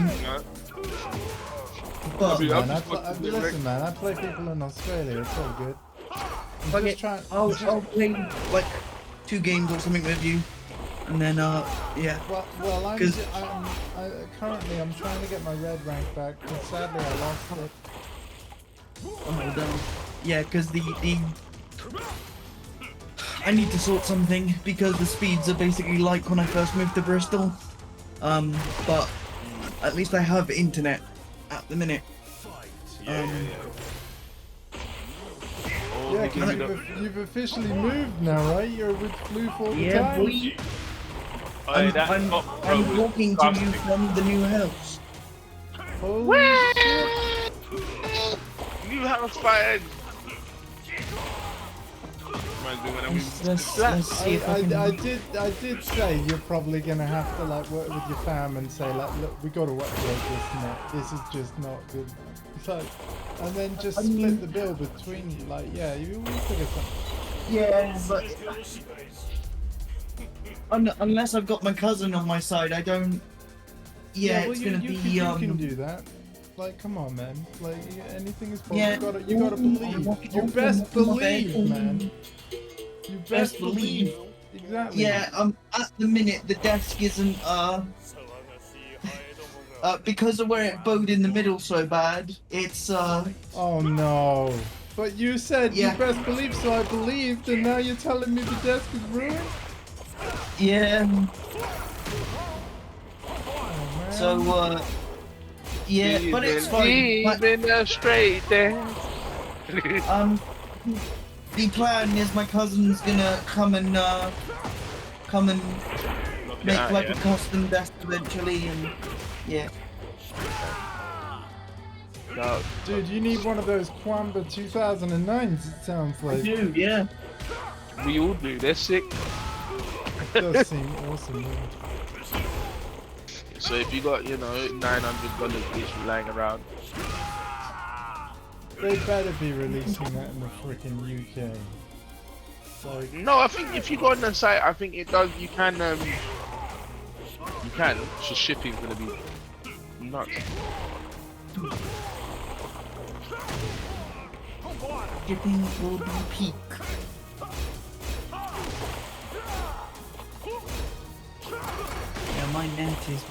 Listen, man, I play people in Australia. It's all good. I'll play like 2 games or something with you, and then yeah. Well, currently I'm trying to get my red rank back, because sadly I lost it. Oh no. Yeah, because the I need to sort something because the speeds are basically like when I first moved to Bristol. But at least I have internet at the minute. Yeah, because you've officially moved now, right? You're with Floof all the time? Yeah, I'm walking to you from the new house. Holy shit! New house fired! Let's see if I did say you're probably gonna have to like work with your fam and say like, look, we gotta upgrade this now. This is just not good. It's like, and then just split the bill between you. Like, yeah, you will figure something. Yeah, but unless I've got my cousin on my side, I don't. Yeah, well, it's gonna be. You can do that. Like, come on, man. Like, anything is possible. Yeah. You gotta believe. You best believe, man. You best believe. Exactly. Yeah, at the minute the desk isn't because of where it bowed in the middle so bad, it's Oh no. But you said you best believe, so I believed, and now you're telling me the desk is ruined? Yeah. Oh, So yeah, but it's fine. Been a straight dance. The plan is my cousin's gonna come and make like a custom desk eventually, and yeah. No. Dude, you need one of those Kwamba 2009s, it sounds like. I do, yeah. We all do. They're sick. It does seem awesome, man. So if you got, $900 each lying around, They better be releasing that in the freaking UK. Like, no, I think if you go on the site, I think it does. You can. So shipping's gonna be nuts. Shipping will be peak. Yeah, my net is.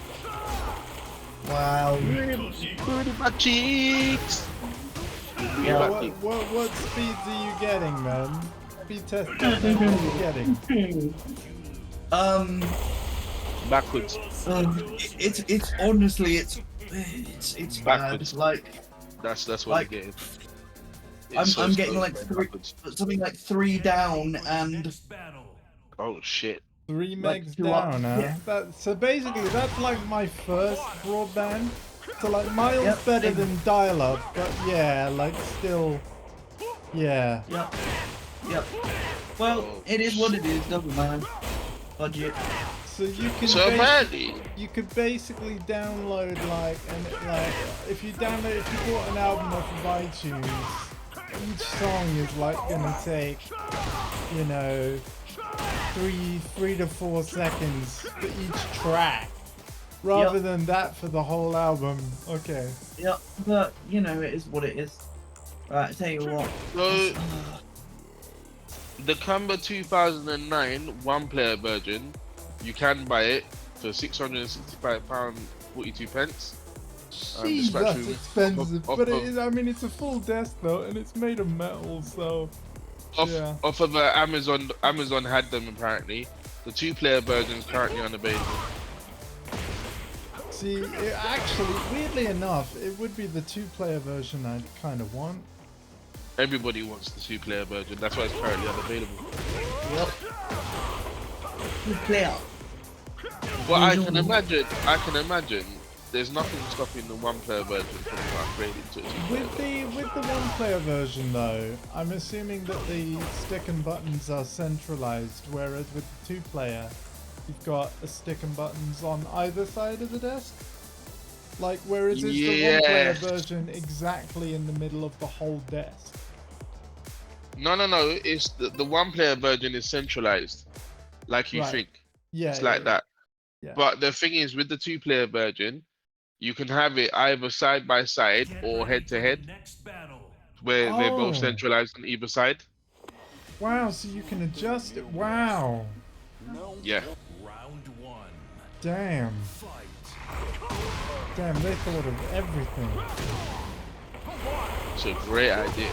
Wow. Booty my cheeks. Yeah. what speeds are you getting, man? Speed test. What are you getting? Backwards. It's honestly it's bad. Backwards. Like That's what Like, they're getting. I'm getting like something like 3 down and Next battle. Oh shit. 3 like megs 2 up. down, huh? Yeah. So basically, that's like my first broadband. So like miles Yep, better same. than dial-up, but yeah, like still, yeah. Yep. Yep. Well, it is what it is, doesn't matter. Budget. So you can So apparently, you could basically download like if you bought an album off of iTunes, each song is like gonna take, you know, three to 4 seconds for each track, rather than that for the whole album. Okay. Yep, but you know, it is what it is. Right, I tell you what. so the Cumber 2009 one-player version, you can buy it for £665.42. Jeez, dispatch that's room expensive, off but of- it is, I mean, it's a full desk though, and it's made of metal, so yeah. Off of Amazon. Amazon had them apparently. The 2-player version is currently unavailable. See, actually, weirdly enough, it would be the 2-player version I'd kind of want. Everybody wants the 2-player version. That's why it's currently unavailable. Yep. Good player. Well, I can imagine. There's nothing stopping the 1-player version from upgrading to a 2-player. With the 1-player version though, I'm assuming that the stick and buttons are centralized, whereas with the 2-player, you've got a stick and buttons on either side of the desk. Like, whereas is the 1-player version exactly in the middle of the whole desk? No. It's the 1-player version is centralized, like you Right. think. Yeah, It's like that. Yeah. But the thing is, with the 2-player version, you can have it either side by side Get or ready head to for the head, next battle. where they're both Oh. centralized on either side. Wow, so you can adjust it. Wow. Yeah. Round 1. Damn. Fight. Damn, they thought of everything. It's a great idea.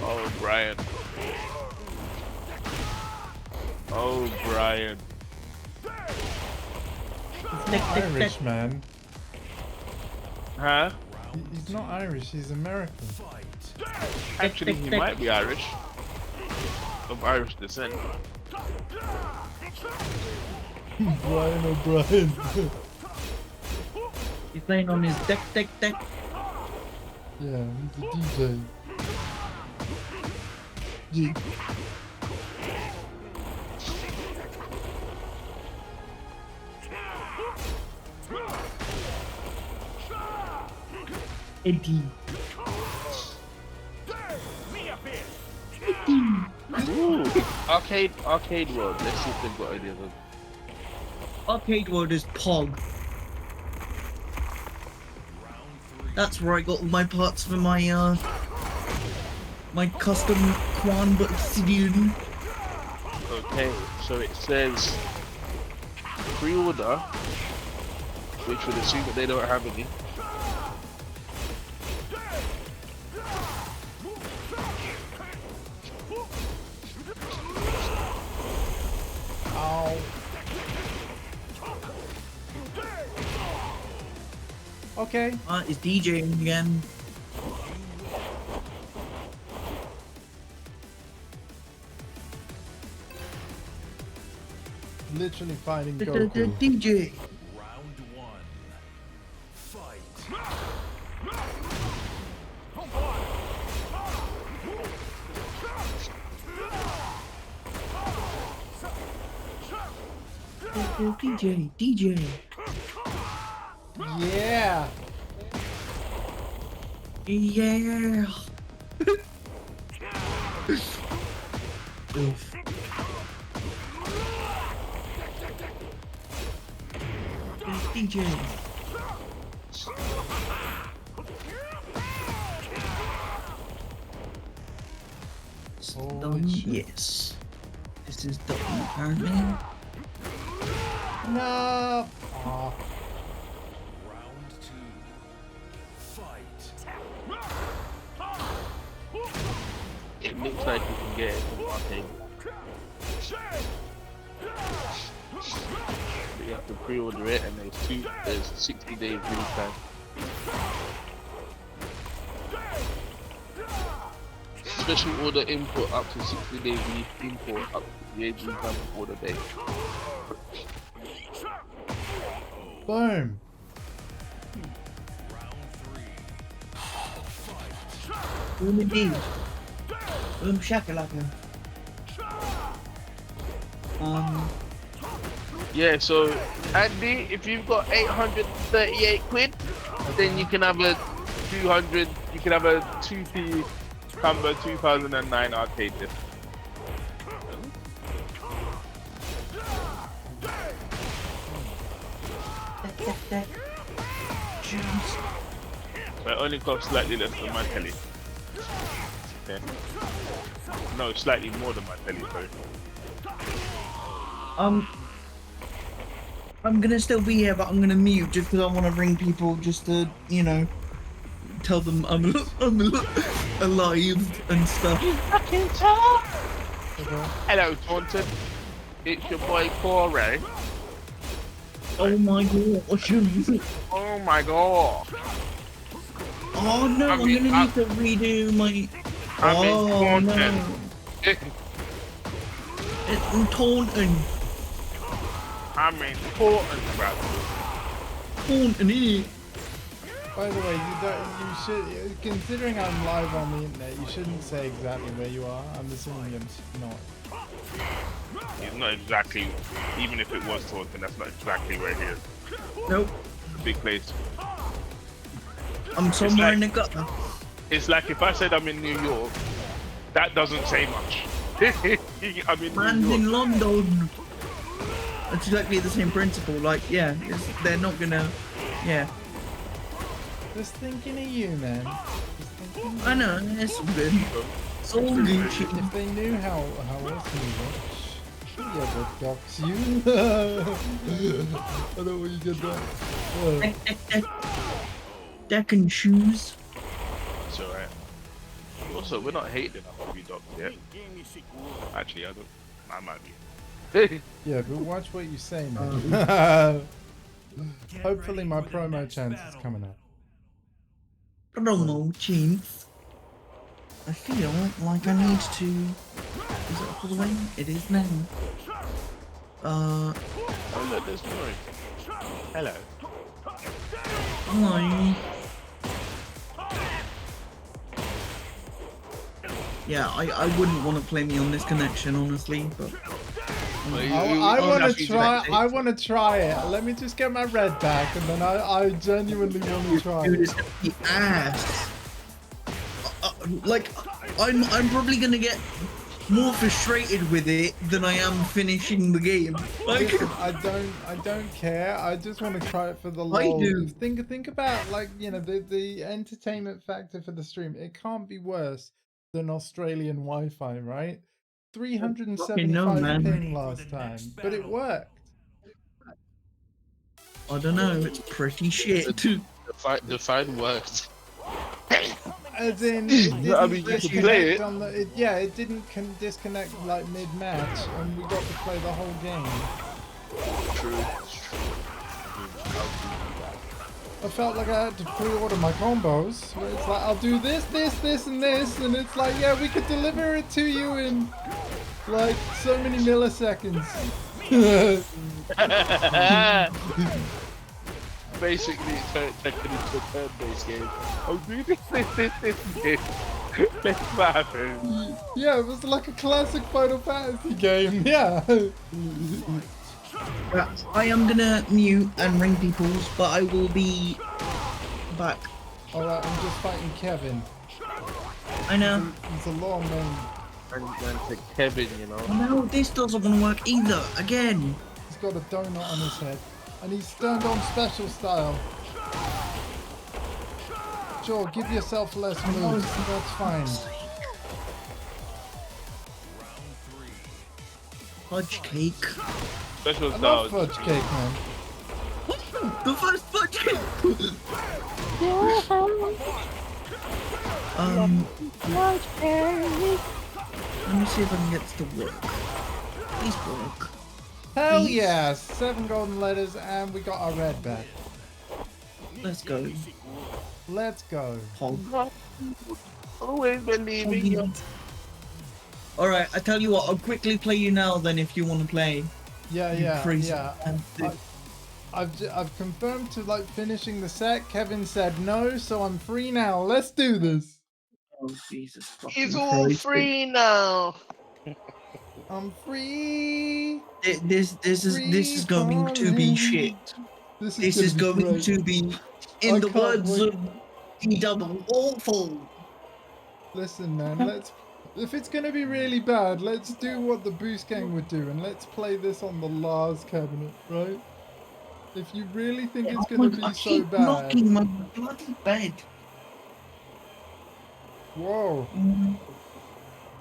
Oh, Brian. Oh, Brian. He's not Irish, man. Huh? He's not Irish, he's American. Actually, he might be Irish. Of Irish descent. Brian O'Brien. He's playing on his deck. Yeah, he's a DJ. G. Eddie. Ooh, arcade world. Let's see if they've got any of them. Arcade World is Pog. That's where I got all my parts for my my custom Quan Obsidian. Okay, so it says pre-order, which would assume that they don't have any. Ow. Okay. It's DJing again. Literally fighting The Goku. DJ. Round 1. Fight. DJ. Yeah. Yeah. Oof. DJ. Holy Done. shit. Yes. This is done apparently. No. Aw. Round 2. Fight. It looks like you can get it from arcade. You have to pre-order it, and there's 60 days lead time. Special order import up to 60 days lead import up to 58 lead time order day. Boom. Boom indeed. Boom shakalaka. Yeah, so Andy, if you've got 838 quid, then you can have a 200. You can have a 2P Cumber 2009 arcade disc. So it only costs slightly less than my telly. Okay. No, slightly more than my telly, sorry. I'm gonna still be here, but I'm gonna mute just because I want to ring people, just to, you know, tell them I'm alive and stuff. Hello, Taunton. It's your boy Corey. Oh my god! Oh my god. Oh no! I'm gonna need to redo my. Oh no! It's Taunton. I'm important, brother. Taunton. By the way, you should, considering I'm live on the internet, you shouldn't say exactly where you are. I'm assuming you're not. It's not exactly, even if it was Taunton, that's not exactly where he is. Nope. It's a big place. I'm somewhere in the gutter. It's like if I said I'm in New York, that doesn't say much. I'm in Man's New York. in London. It's exactly the same principle. Like, yeah, they're not gonna. Yeah. Just thinking of you, man. Just thinking of I know. It's all good. It's all good. If they knew how awesome you were, yeah, but docs you. I know what you did there. TEKKEN shoes. It's alright. Also, we're not hating enough to be docked yet. Actually, I don't. I might be. Yeah, but watch what you say, man. Hopefully my promo chance is coming up. Promo chance. I feel like I need to. Is it all the way? It is now. Oh look, there's Rory. Hello. Hi. Yeah, I wouldn't want to play me on this connection, honestly, but. I want to try. I want to try it. Let me just get my red back, and then I genuinely want to try Dude, it. it's gonna be ass. Like, I'm probably gonna get more frustrated with it than I am finishing the game. Like, I don't care. I just want to try it for the I lol. do. Think about, like, you know, the entertainment factor for the stream. It can't be worse than Australian Wi-Fi, right? 375 man. ping last time, but it worked. I don't know. It's pretty shit. The fight worked. As in, it didn't I mean, you can play it. on the, yeah, it didn't disconnect like mid-match, and we got to play the whole game. True. I felt like I had to pre-order my combos, where it's like, I'll do this, this, this, and this, and it's like, yeah, we could deliver it to you in, like, so many milliseconds. Basically, TEKKEN into a turn-based game. Oh, do this. Let's happen. Yeah, it was like a classic Final Fantasy game, yeah. I am gonna mute and ring people's, but I will be back. Alright, I'm just fighting Kevin. I know. He's a long name. And to Kevin, you know. No, this doesn't want to work either. Again. He's got a donut on his head. And he's turned on special style. Sure, give yourself less moves. That's fine. Fudge cake. Special I style. love fudge cake, man. The first fudge cake! Let me see if I can get this to work. Please work. Hell Please. yeah! 7 golden letters and we got our red back. Let's go. Let's go. Hog. Always believing you. Alright, I tell you what, I'll quickly play you now then if you want to play. Yeah, You yeah, crazy yeah. man. I've confirmed to like finishing the set. Kevin said no, so I'm free now. Let's do this. Oh, Jesus He's fucking all Christ. free now. I'm free. This is going to be shit. This This is gonna be going great. to be, in I the can't words wait. of D-Double, awful. Listen, man. If it's gonna be really bad, let's do what the Boost Gang would do, and let's play this on the Lars cabinet, right? If you really think it's gonna be I so keep bad. knocking my bloody bed. Whoa.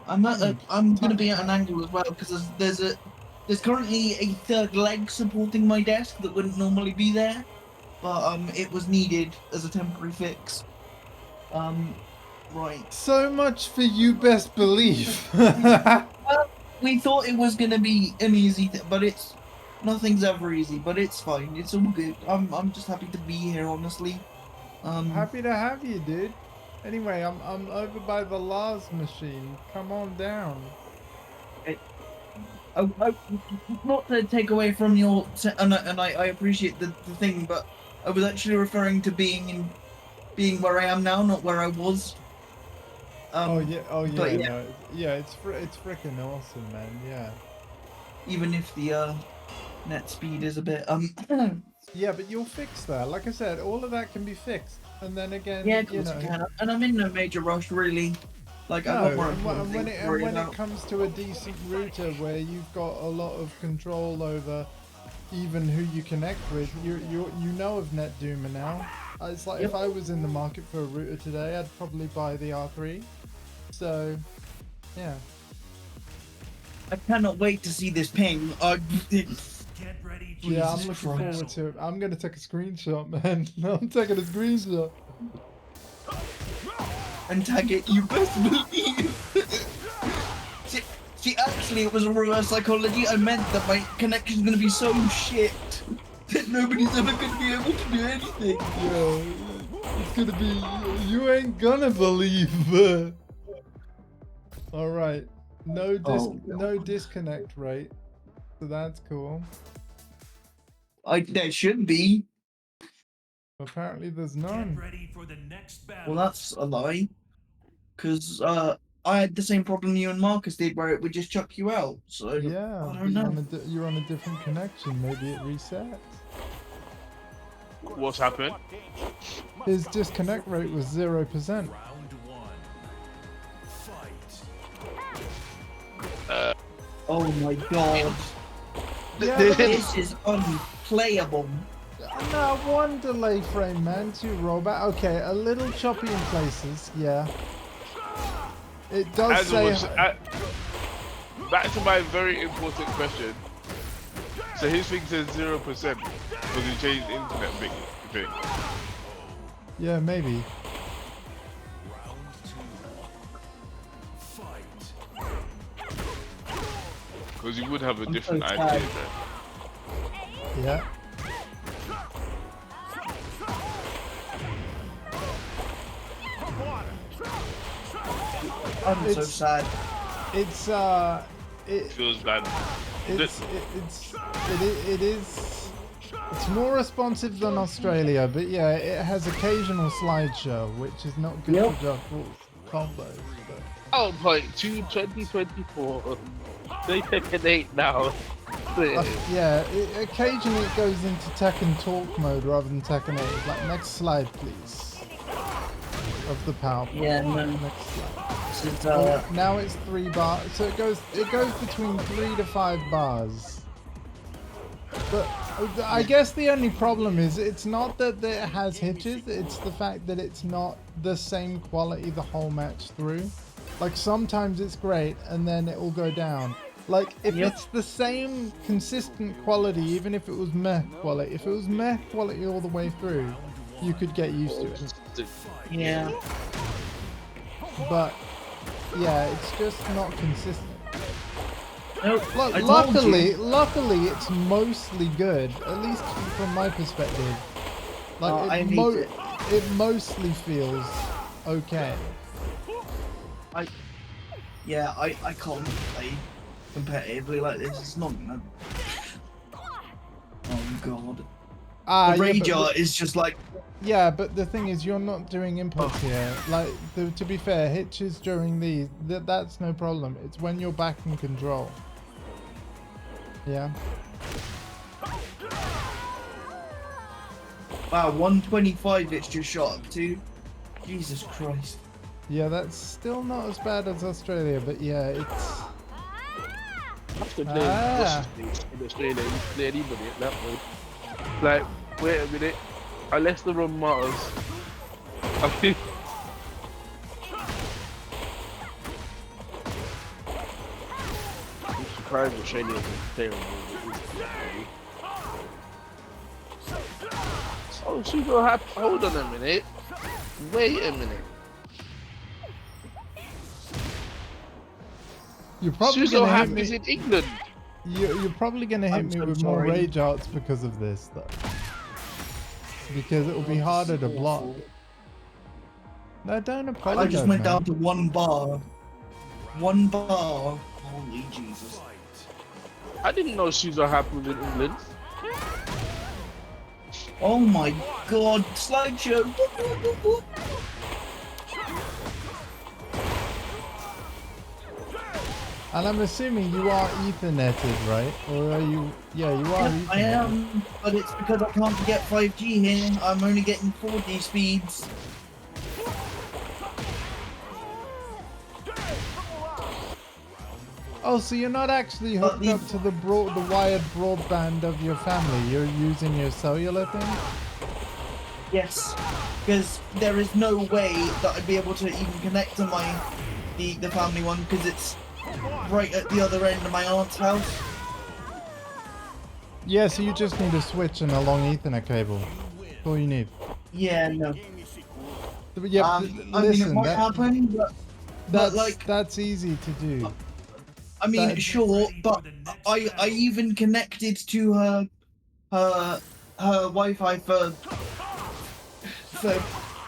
I'm gonna be at an angle as well because there's currently a third leg supporting my desk that wouldn't normally be there, but it was needed as a temporary fix. Right. So much for you best believe. We thought it was gonna be an easy thing, but nothing's ever easy. But it's fine. It's all good. I'm just happy to be here, honestly. Happy to have you, dude. Anyway, I'm over by the Lars machine. Come on down. Not to take away from your, and I appreciate the thing, but I was actually referring to being where I am now, not where I was. Oh yeah, but yeah. no, yeah, it's freaking awesome, man. Yeah. Even if the net speed is a bit Yeah, but you'll fix that. Like I said, all of that can be fixed, and then again, yeah, of you course know. I can. And I'm in no major rush, really. Like I got No, more and important when, things it, to worry and when about. it comes to a decent router where you've got a lot of control over even who you connect with, you know of NetDoomer now. It's like if I was in the market for a router today, I'd probably buy the R3. So, yeah. I cannot wait to see this ping. Get ready for Yeah, I'm this looking battle. forward to it. I'm gonna take a screenshot, man. I'm taking a screenshot. And tag it, you best believe. see, actually, it was a reverse psychology. I meant that my connection's gonna be so shit that nobody's ever gonna be able to do anything. Yeah, it's gonna be. You ain't gonna believe. All right, no disconnect rate, so that's cool. There should be. Apparently, there's Get none. ready for the next battle. Well, that's a lie. Because I had the same problem you and Marcus did, where it would just chuck you out. So Yeah, I but don't know. you're on a different connection. Maybe it resets. What's happened? His disconnect rate was 0%. Round one. Fight. Oh my god. Yeah, This is unplayable. no, one delay frame, man. 2 rollback. Okay, a little choppy in places. Yeah. It does As say. was, back to my very important question. So his thing says 0% because he changed the internet thing. Yeah, maybe. Round two. Fight. Because you would have a different so IP tired. there. Yeah. I'm so sad. It's it Feels bad. it is it's more responsive than Australia, but yeah, it has occasional slideshow, which is not good for juggle combos. But... Oh, point 2024. They Tekken 8 now. yeah, occasionally it goes into Tekken Talk mode rather than Tekken 8. It's like, next slide, please. Of the PowerPoint. Yeah, no. Next slide. This is, Now it's 3 bars, so it goes between 3 to 5 bars. But I guess the only problem is it's not that it has hitches, it's the fact that it's not the same quality the whole match through. Like sometimes it's great and then it will go down. Like if it's the same consistent quality, even if it was meh quality, if it was meh quality all the way through, you could get used to it. yeah. But yeah, it's just not consistent. No, Look, I told you. luckily, it's mostly good. At least from my perspective. Like I need it. it mostly feels okay. Yeah, I can't play competitively like this. It's not gonna. Oh god. Ah, The yeah, Rager is just like. yeah, but the thing is, you're not doing inputs here. Like, to be fair, hitches during these, that's no problem. It's when you're back in control. Yeah. Wow, 125 it's just shot up to. Jesus Christ. Yeah, that's still not as bad as Australia, but yeah, it's... After playing Ah. in Australia, you play anybody at that point. Like, wait a minute, unless they're on Mars, I think. I'm surprised Australia isn't terrible. Oh, she's so happy. Hold on a minute. Wait a minute. You're probably She's so gonna hit happy me. in England. You're probably gonna hit I'm me so with more sorry. rage arts because of this, though. Because it will be harder to block. No, don't apologize, I just went man. down to 1 bar. 1 bar. Holy Jesus. I didn't know she's so happy in England. Oh my god, slideshow. And I'm assuming you are Etherneted, right? Or are you? Yeah, you are. Yeah, I am, but it's because I can't get 5G here. I'm only getting 4G speeds. Oh, so you're not actually hooked up to the wired broadband of your family. You're using your cellular thing. Yes, because there is no way that I'd be able to even connect to the family one because it's right at the other end of my aunt's house. Yeah, so you just need a switch and a long Ethernet cable. That's all you need. Yeah, no. Yeah, I mean, it listen, might happen, but that's easy to do. I mean, sure, but I even connected to her Wi-Fi for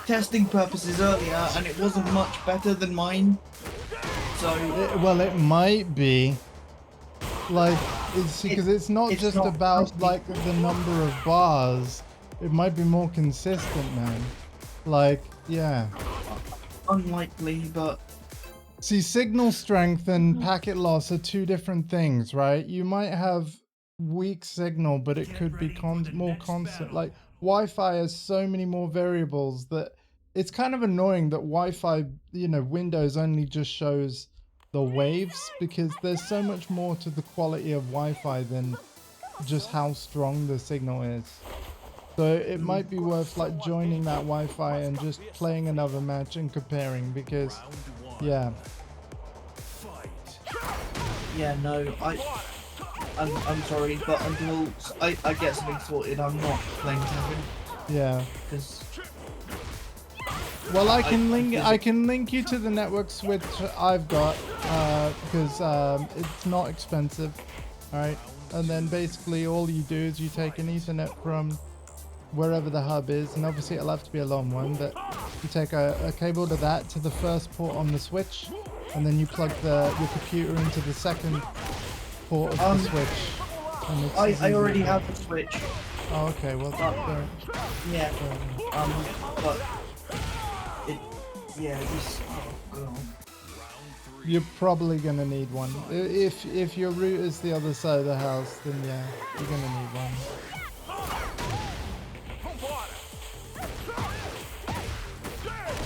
testing purposes earlier, and it wasn't much better than mine. So Well, it might be. Like, it's because it's not just about like the number of bars. It might be more consistent, man. Like, yeah. Unlikely, but See, signal strength and packet loss are two different things, right? You might have weak signal, but it could be more constant. Like, Wi-Fi has so many more variables that it's kind of annoying that Wi-Fi, you know, Windows only just shows the waves, because there's so much more to the quality of Wi-Fi than just how strong the signal is. So it might be worth like joining that Wi-Fi and just playing another match and comparing, because yeah. yeah, no, I'm sorry, but until I get something sorted, I'm not playing Tekken. Yeah. Because well, I can link you to the network switch I've got, because it's not expensive. All right, and then basically all you do is you take an Ethernet from wherever the hub is, and obviously it'll have to be a long one, but you take a cable to that, to the first port on the switch, and then you plug your computer into the second port of the switch. And I already have the Switch. Oh, okay, well, Yeah, but this. Oh god. You're probably gonna need one. If your route is the other side of the house, then yeah, you're gonna need one.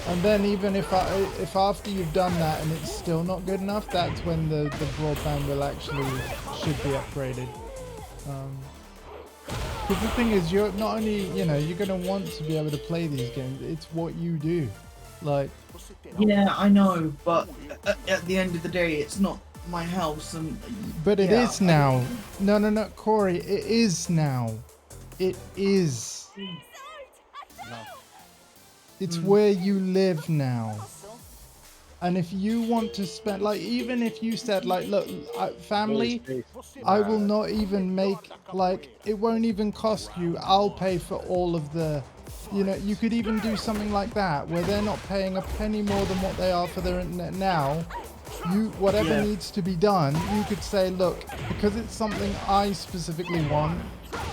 And then even if after you've done that and it's still not good enough, that's when the broadband will actually should be upgraded. Because the thing is, you're not only, you know, you're gonna want to be able to play these games. It's what you do, like. Yeah, I know, but at the end of the day, it's not my house, and. But it is now. No, Corey, it is now. It is. It's where you live now. And if you want to spend, like, even if you said, like, look, family, I will not even make, like, it won't even cost you. I'll pay for all of the, you know, you could even do something like that where they're not paying a penny more than what they are for their internet now. You, whatever needs to be done, you could say, look, because it's something I specifically want,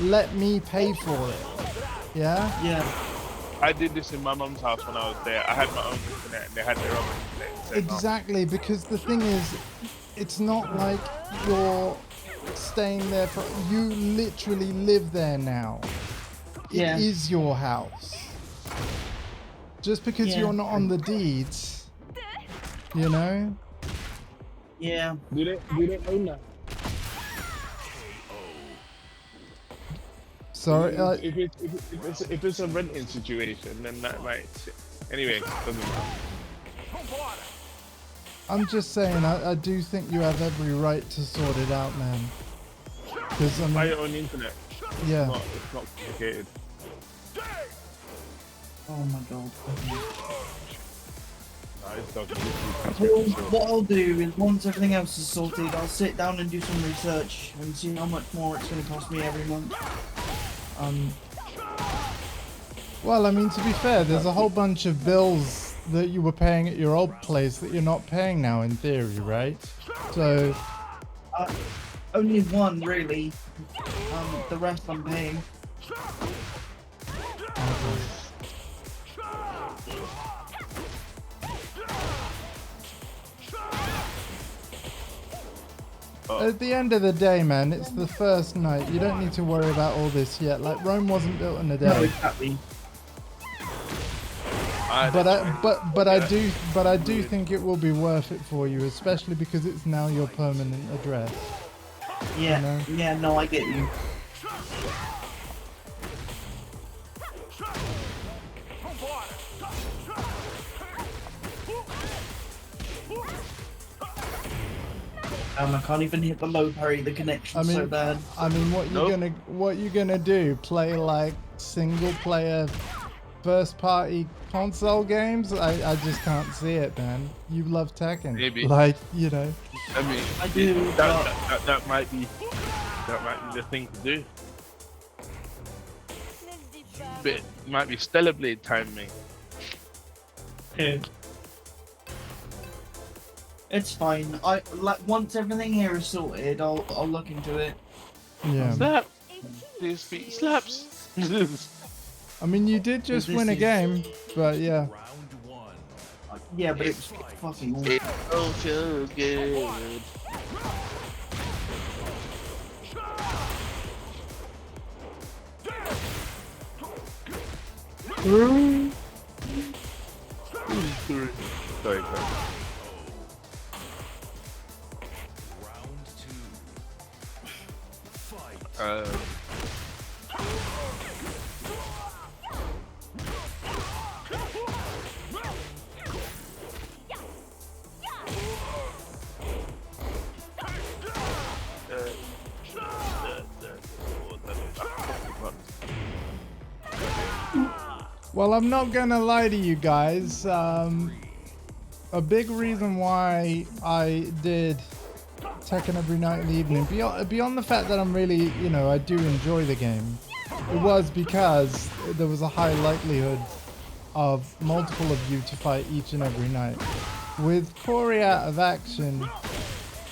let me pay for it. Yeah? Yeah. I did this in my mum's house when I was there. I had my own internet and they had their own internet. So, Exactly, because the thing is, it's not like you're staying there for, you literally live there now. It is your house. Just because you're not on the deeds, you know? Yeah. Do they own that? Sorry, if it's a renting situation, then that might. Anyway, doesn't matter. I'm just saying, I do think you have every right to sort it out, man. Because I Buy mean, your own internet. yeah. It's not complicated. Oh my god. No, it's not Well, what I'll do is once everything else is sorted, I'll sit down and do some research and see how much more it's going to cost me every month. Well, I mean, to be fair, there's a whole bunch of bills that you were paying at your old place that you're not paying now, in theory, right? So, only one really. The rest I'm paying. at the end of the day, man, it's the first night. You don't need to worry about all this yet. Like, Rome wasn't built in a day. No, exactly. But I do think it will be worth it for you, especially because it's now your permanent address. Yeah. You know? Yeah. No, I get you. I can't even hit the low parry. The connection's so bad. I mean, what you gonna do? Play like single player, first party console games? I just can't see it, man. You love Tekken, Maybe. like, you know. I mean, I do. That might be the thing to do. But might be Stellar Blade time, mate. It's fine. Once everything here is sorted, I'll look into it. Yeah. Slap. These feet slaps. I mean, you did just win a game, but yeah. Yeah, but it was fucking awful. It don't feel good. Sorry. Well, I'm not gonna lie to you guys. A big reason why I did Tekken every night in the evening, beyond the fact that I'm really, you know, I do enjoy the game, it was because there was a high likelihood of multiple of you to fight each and every night. With Corey out of action,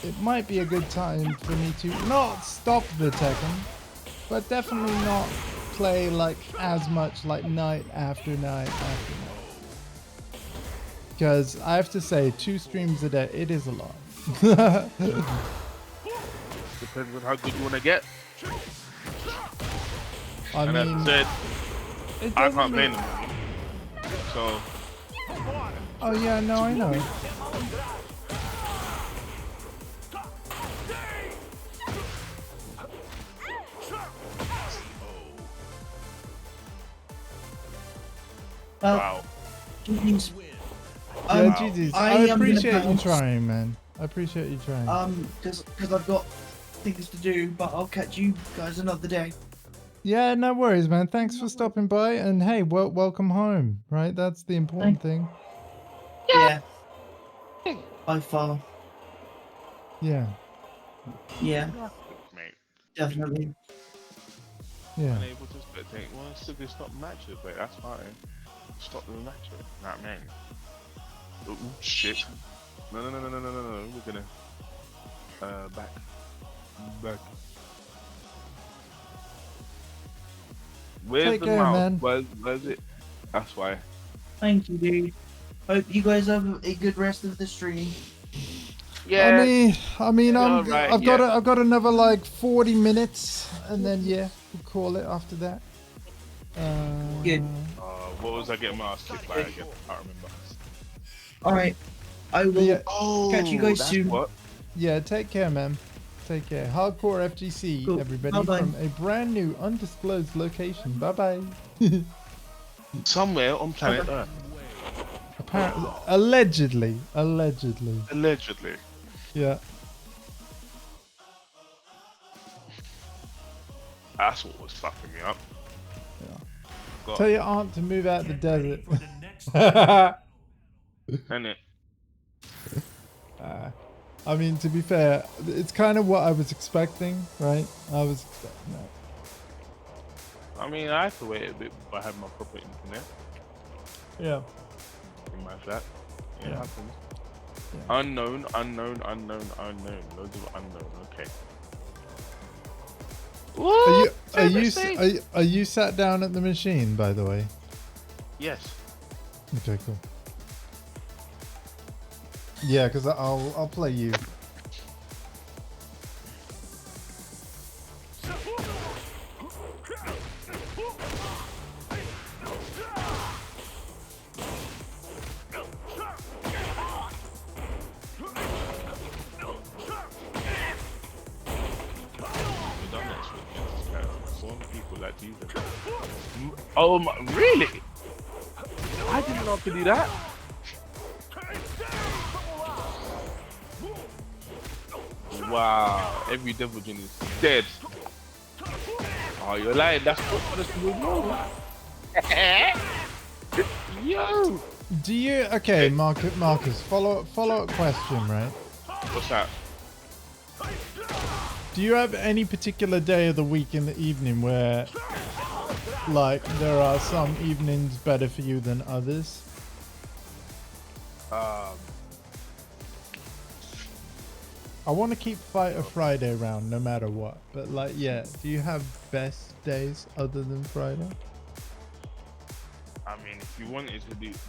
it might be a good time for me to not stop the Tekken, but definitely not play like as much, like night after night after night. Because I have to say, 2 streams a day, it is a lot. Depends on how good you want to get. I And mean, as I said, it I doesn't can't blame mean- them. So, Oh yeah, no, I know. wow. Jeez. Yeah, Jesus, I am gonna appreciate you bounce. trying, man. I appreciate you trying. Because I've got things to do, but I'll catch you guys another day. Yeah, no worries, man. Thanks for stopping by, and hey, welcome home, right? That's the important thing. Yeah. by far. Yeah. Yeah, Mate, definitely. Yeah. unable to spectate. Well, still can stop matches, but that's fine. Stop the matches. Nah, man. Oh, shit. No, no, no, no, no, no, no, no. We're gonna back. Where's Take the care, mouse? man. Where's it? That's why. Thank you, dude. Hope you guys have a good rest of the stream. Yeah. I mean, alright, I've got another like 40 minutes, and then yeah, we'll call it after that. Good. What was I getting my ass kicked by again? I can't remember. All right. I will Yeah. catch you guys that's soon. What? Yeah, take care, man. Take care. Hardcore FGC, Cool. everybody, Bye-bye. from a brand new, undisclosed location. Bye bye. Somewhere on planet Earth. Apparently, allegedly. Allegedly. Yeah. That's what was fucking me up. God. Tell your aunt to move out the Get ready desert. for the next battle. Ain't it? I mean, to be fair, it's kind of what I was expecting, right? I was expecting that. I mean, I had to wait a bit before I had my proper internet Yeah. in my flat. It Yeah. happens. Yeah. Unknown. Loads of unknown. Okay. What? Are you sat down at the machine, by the way? Yes. Okay, cool. Yeah, because I'll play you. We've done this with some people that do that. Oh my, really? I didn't know I could do that. Wow, every devil gin is dead. Oh, you're lying. That's what Yo. Do you? Okay, Marcus. Follow up question, right? What's that? Do you have any particular day of the week in the evening where, like, there are some evenings better for you than others? I want to keep Fighter Friday around no matter what, but like, yeah, do you have best days other than Friday? I mean, if you wanted to do, if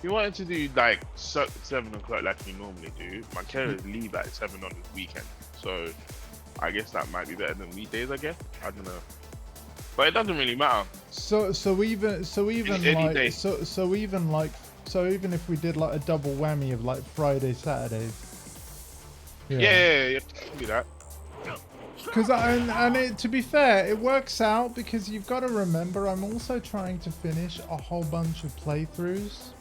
you wanted to do like 7 o'clock like you normally do, my carers leave at 7 on the weekend, so I guess that might be better than weekdays. I guess I don't know, but it doesn't really matter. So even Any day. even if we did like a double whammy of like Friday, Saturdays. Yeah, do that. Because to be fair, it works out because you've got to remember I'm also trying to finish a whole bunch of playthroughs,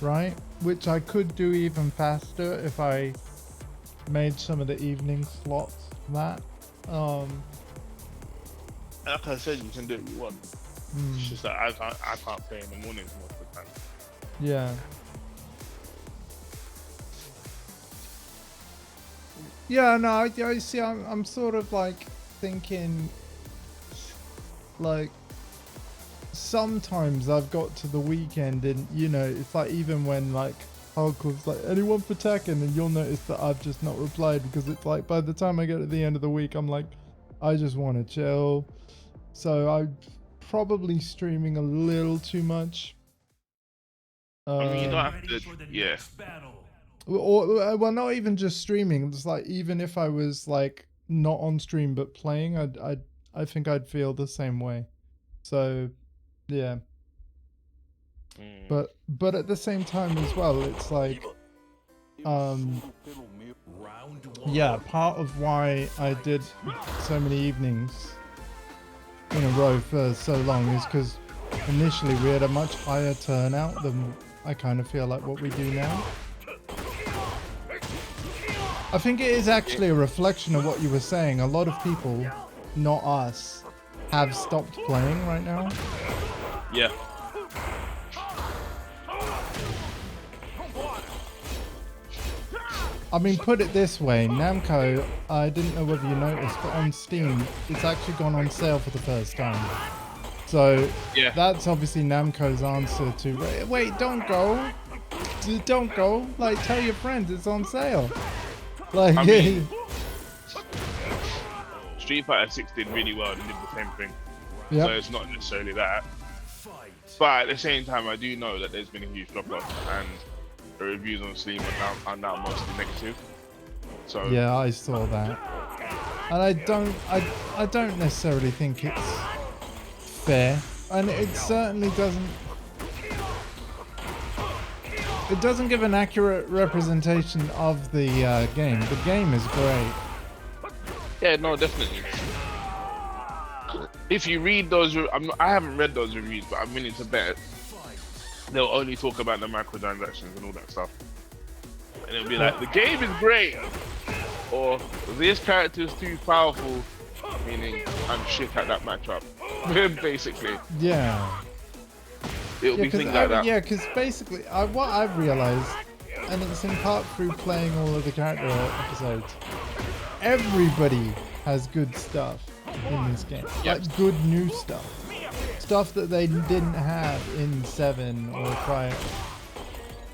right? Which I could do even faster if I made some of the evening slots that. Like I said, you can do what you want. It's just that I can't play in the mornings most of the time. Yeah. Yeah, no, I see. I'm sort of like thinking, like, sometimes I've got to the weekend and you know it's like even when like Hardcore's like anyone for Tekken, and you'll notice that I've just not replied because it's like by the time I get to the end of the week, I'm like, I just want to chill. So I'm probably streaming a little too much. I mean, you don't have Ready to, for the yeah. next battle. Or well, not even just streaming. It's like even if I was like not on stream but playing, I think I'd feel the same way. So, yeah. But at the same time as well, it's like, Round one. yeah, part of why I did so many evenings in a row for so long is because initially we had a much higher turnout than I kind of feel like what we do now. I think it is actually a reflection of what you were saying. A lot of people, not us, have stopped playing right now. Yeah. I mean, put it this way, Namco, I didn't know whether you noticed, but on Steam, it's actually gone on sale for the first time. So Yeah. that's obviously Namco's answer to, wait, don't go. Don't go. Like, tell your friends it's on sale. Like, I mean, Street Fighter 6 did really well and did the same thing. yep. So it's not necessarily that. But at the same time, I do know that there's been a huge drop-off and the reviews on Steam are now mostly negative. So Yeah, I saw that. And I don't necessarily think it's fair. And it certainly doesn't... It doesn't give an accurate representation of the game. The game is great. Yeah, no, definitely. if you read those, I haven't read those reviews, but I'm willing to bet they'll only talk about the microtransactions and all that stuff. And it'll be like, the game is great, or this character is too powerful, meaning I'm shit at that matchup. Basically. Yeah. It'll be things like that. Yeah, because basically, what I've realized, and it's in part through playing all of the character episodes, everybody has good stuff in this game. Yep. Like good new stuff. Stuff that they didn't have in 7 or prior.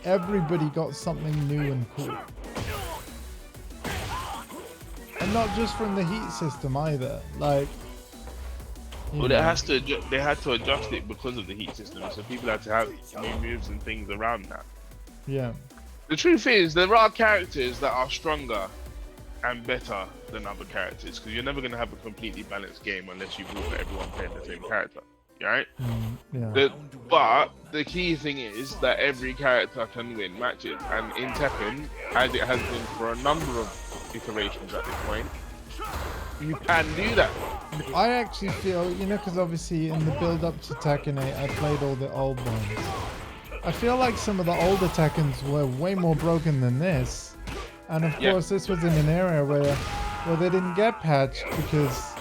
Everybody got something new and cool. And not just from the heat system either. Like, Well, they had to adjust it because of the heat system, so people had to have new moves and things around that. yeah. The truth is, there are characters that are stronger and better than other characters, because you're never going to have a completely balanced game unless you brought everyone playing the same character, right? Yeah. But the key thing is that every character can win matches, and in Tekken, as it has been for a number of iterations at this point, you can do that. I actually feel, you know, because obviously in the build up to Tekken 8, I played all the old ones. I feel like some of the older Tekkens were way more broken than this. And of course, this was in an area where they didn't get patched, because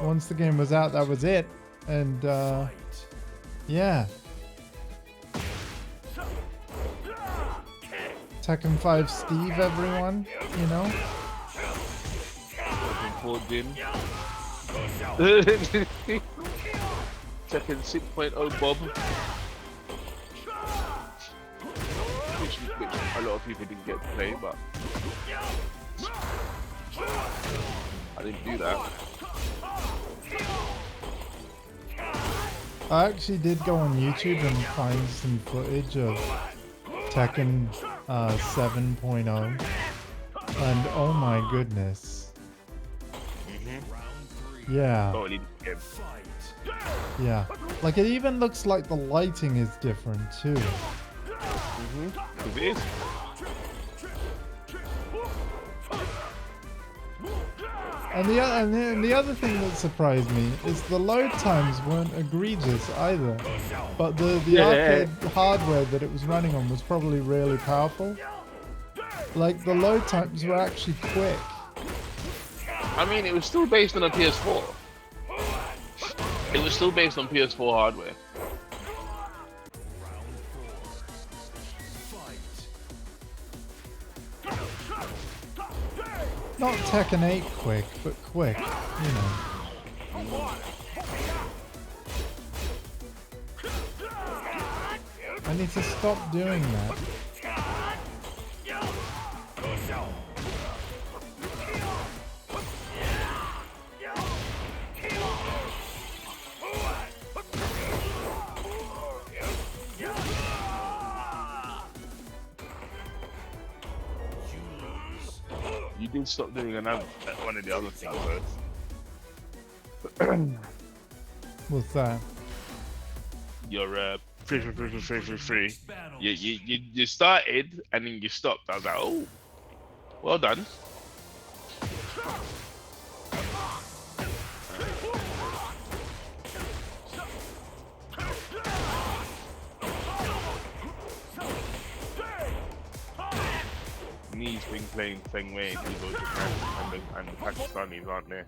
once the game was out, that was it. And yeah. Tekken 5 Steve, everyone, you know? Poor Din. Tekken 6.0 Bob. Which a lot of people didn't get to play, but I didn't do that. I actually did go on YouTube and find some footage of Tekken 7.0, and oh my goodness. Yeah. Totally different game. Yeah. Like, it even looks like the lighting is different too. It is. And the other thing that surprised me is the load times weren't egregious either. But the arcade hardware that it was running on was probably really powerful. Like, the load times were actually quick. I mean, it was still based on a PS4. It was still based on PS4 hardware. Not Tekken 8 quick, but quick, you know. I need to stop doing that. You did stop doing one of the other things, though. What's that? Your free. You started and then you stopped. I was like, oh, well done. He's been playing Feng Wei and the Pakistanis aren't there.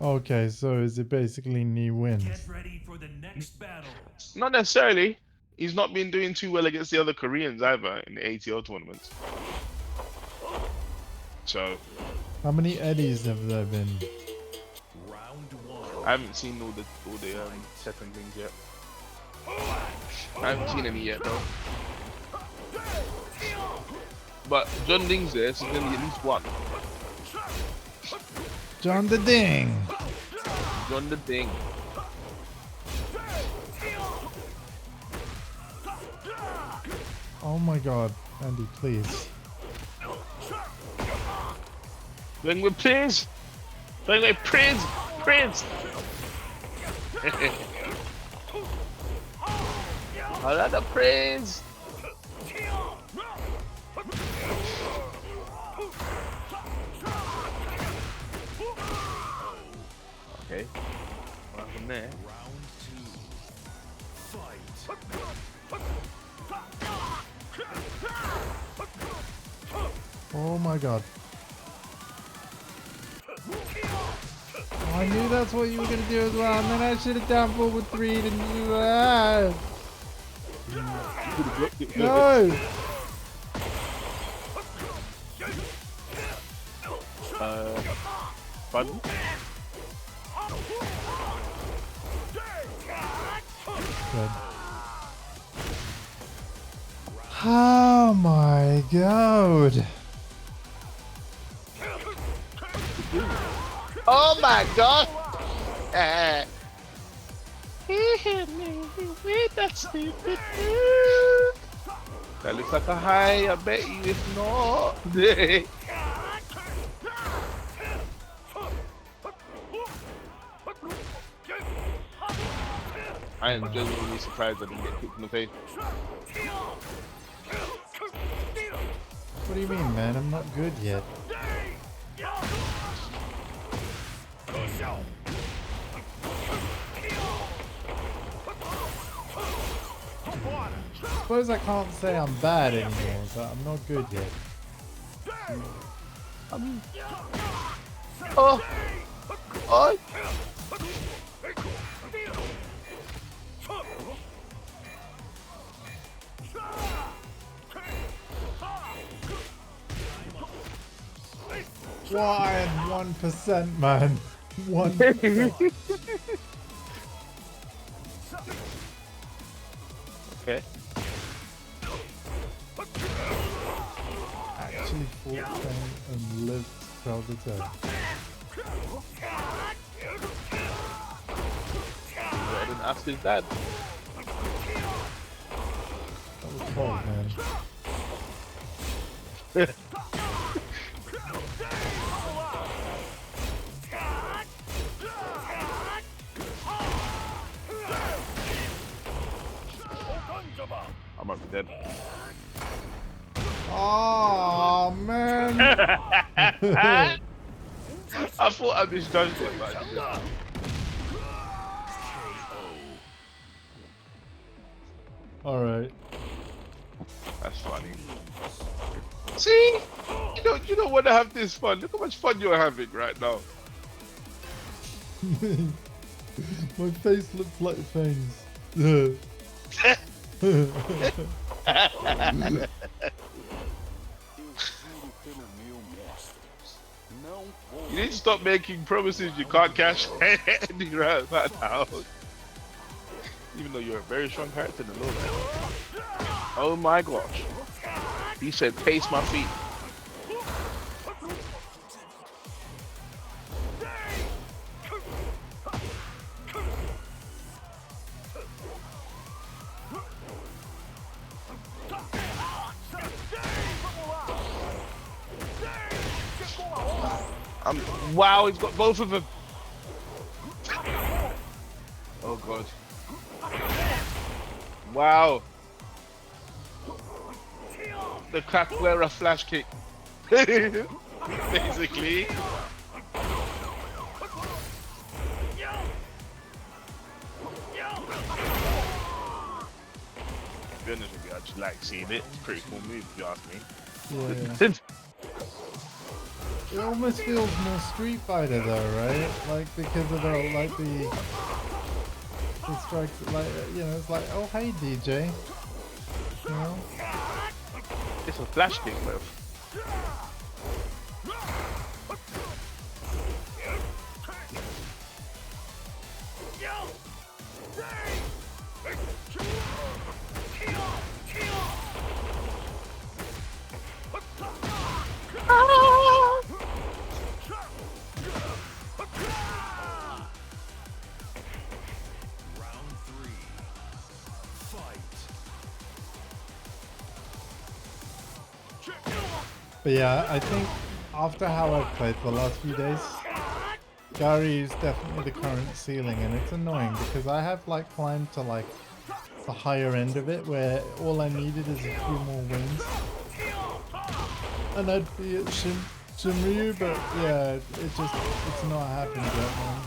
Okay, so is it basically Knee wins? Get ready for the next battle. Not necessarily. He's not been doing too well against the other Koreans either in the ATO tournaments. So How many Eddies have there been? Round one. I haven't seen all the second things yet. I haven't seen any yet though. But John Ding's there, so there's gonna be at least one. John the Ding. John the Ding. Oh my God, Andy, please. Bring with Prince! Bring with Prince! Prince! Another Prince! Okay. What happened there? Round two. Fight. Oh my God. I knew that's what you were gonna do as well, and then I should have down forward 3 and no! Pardon? Good. Oh my God. Oh my God! He hit me with that stupid dude. That looks like a high, I bet you it's not. I am genuinely surprised I didn't get kicked in the face. What do you mean, man? I'm not good yet. Suppose I can't say I'm bad anymore, but I'm not good yet. I mean, oh, oh. Why and 1%, man? 1%. Okay. Actually fought Pain and lived to tell the tale. I didn't ask his dad. That was cold, man. I might be dead. Oh man! I thought I misjudged it, but I didn't. Alright. That's funny. See? You don't want to have this fun. Look how much fun you're having right now. My face looks like fangs. You need to stop making promises you can't cash any right now. Even though you're a very strong character in the Lord. Oh my gosh. He said, pace my feet. Wow, he's got both of them. Oh god. Wow. The capoeira flash kick. Basically. To be honest with you, I just like seeing it. It's a pretty cool move if you ask me. Yeah. It almost feels more Street Fighter though, right? Like because of the strikes, like you know, it's like, oh hey DJ, you know. It's a flash kick, bro. But yeah, I think after how I've played the last few days, Gary is definitely the current ceiling, and it's annoying because I have like climbed to like the higher end of it where all I needed is a few more wins. And I'd be at Shimryu, but yeah, it's not happened yet, man.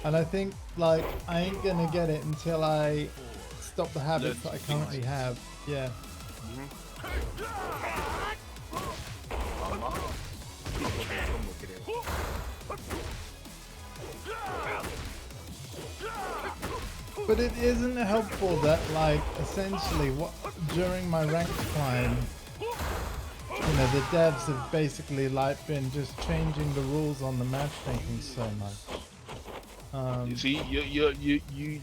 And I think like I ain't gonna get it until I stop the habits that I currently have. Yeah. But it isn't helpful that like essentially what during my rank climb, you know, the devs have basically like been just changing the rules on the matchmaking so much. You see,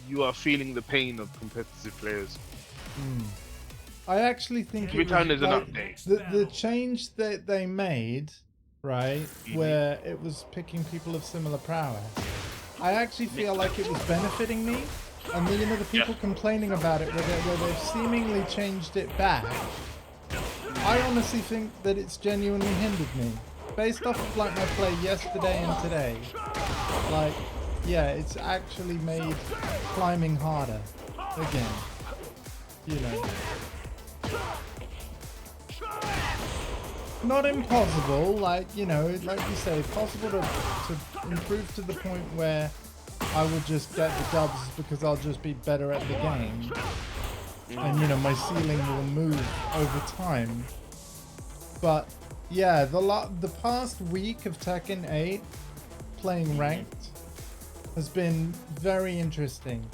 you are feeling the pain of competitive players. I actually think Every time there's an update. The change that they made, right, where it was picking people of similar prowess, I actually feel like it was benefiting me. And you know, the people complaining about it, where they've seemingly changed it back, I honestly think that it's genuinely hindered me. Based off of like my play yesterday and today, like, yeah, it's actually made climbing harder again, you know. Not impossible, like, you know, like you say, possible to improve to the point where I will just get the dubs because I'll just be better at the game. And, you know, my ceiling will move over time. But, yeah, the past week of Tekken 8 playing ranked has been very interesting.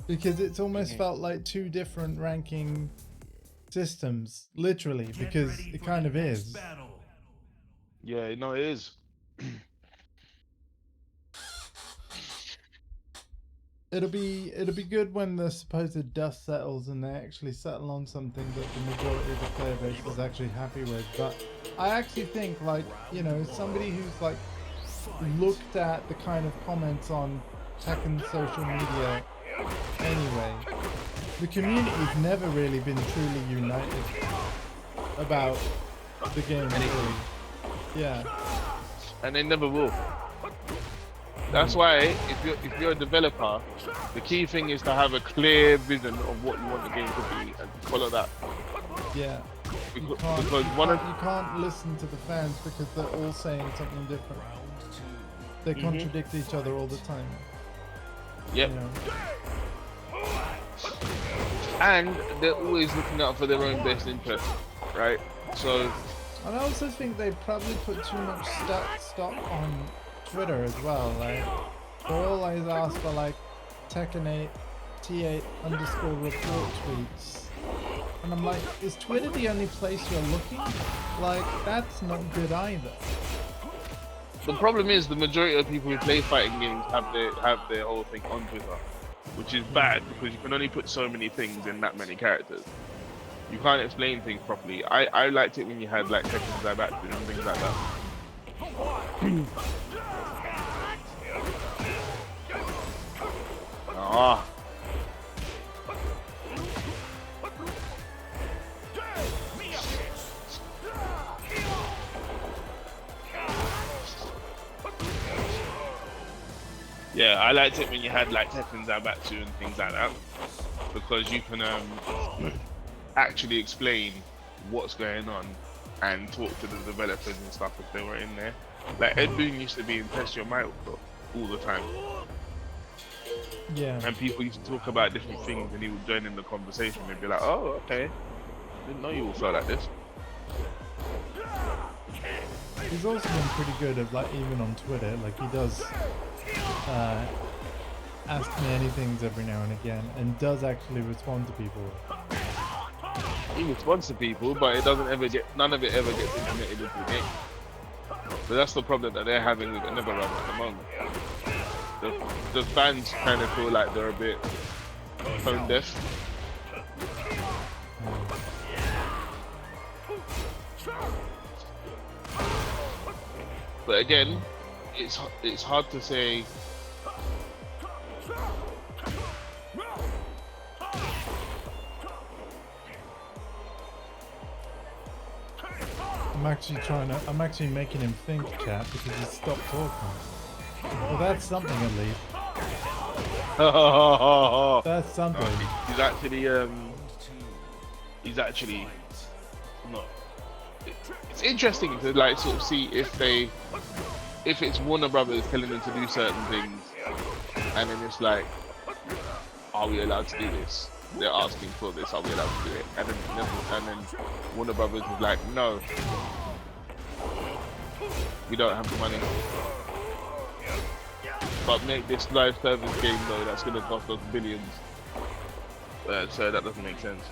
Because it's almost felt like two different ranking systems, literally, because it kind of is. Yeah, no, it is. It'll be good when the supposed dust settles and they actually settle on something that the majority of the player base is actually happy with. But I actually think, like, you know, somebody who's like looked at the kind of comments on Tekken social media anyway, the community's never really been truly united about the game, really. Yeah. And they never will. That's why if you're a developer, the key thing is to have a clear vision of what you want the game to be and follow that. Yeah. You can't listen to the fans because they're all saying something different. They contradict each other all the time. Yep. You know? And they're always looking out for their own best interest, right? So. And I also think they probably put too much stock on Twitter as well. Like, they always ask for like Tekken 8 T8 underscore report tweets. And I'm like, is Twitter the only place you're looking? Like, that's not good either. The problem is the majority of people who play fighting games have their whole thing on Twitter, which is bad because you can only put so many things in that many characters. You can't explain things properly. I liked it when you had like Tekken Zaibatsu and things like that. Ah. Yeah, I liked it when you had like Tekken Zaibatsu and things like that, because you can actually explain what's going on and talk to the developers and stuff if they were in there. Like Ed Boon used to be in Test Your Might all the time. Yeah. And people used to talk about different things and he would join in the conversation and be like, oh, okay. Didn't know you all felt like this. He's also been pretty good at, like, even on Twitter, like he does ask me any things every now and again and does actually respond to people. He responds to people, but it doesn't ever get, none of it ever gets implemented into the game. So that's the problem that they're having with another run at the moment. The fans kind of feel like they're a bit tone deaf. But again, it's hard to say. I'm actually making him think, chat, because he stopped talking. Well, that's something at least. That's something. He's actually not. It's interesting to like sort of see if it's Warner Brothers telling them to do certain things, and then it's like, are we allowed to do this? They're asking for this. Are we allowed to do it? And then Warner Brothers is like, no, we don't have the money. But make this live service game though, that's gonna cost us billions. So that doesn't make sense.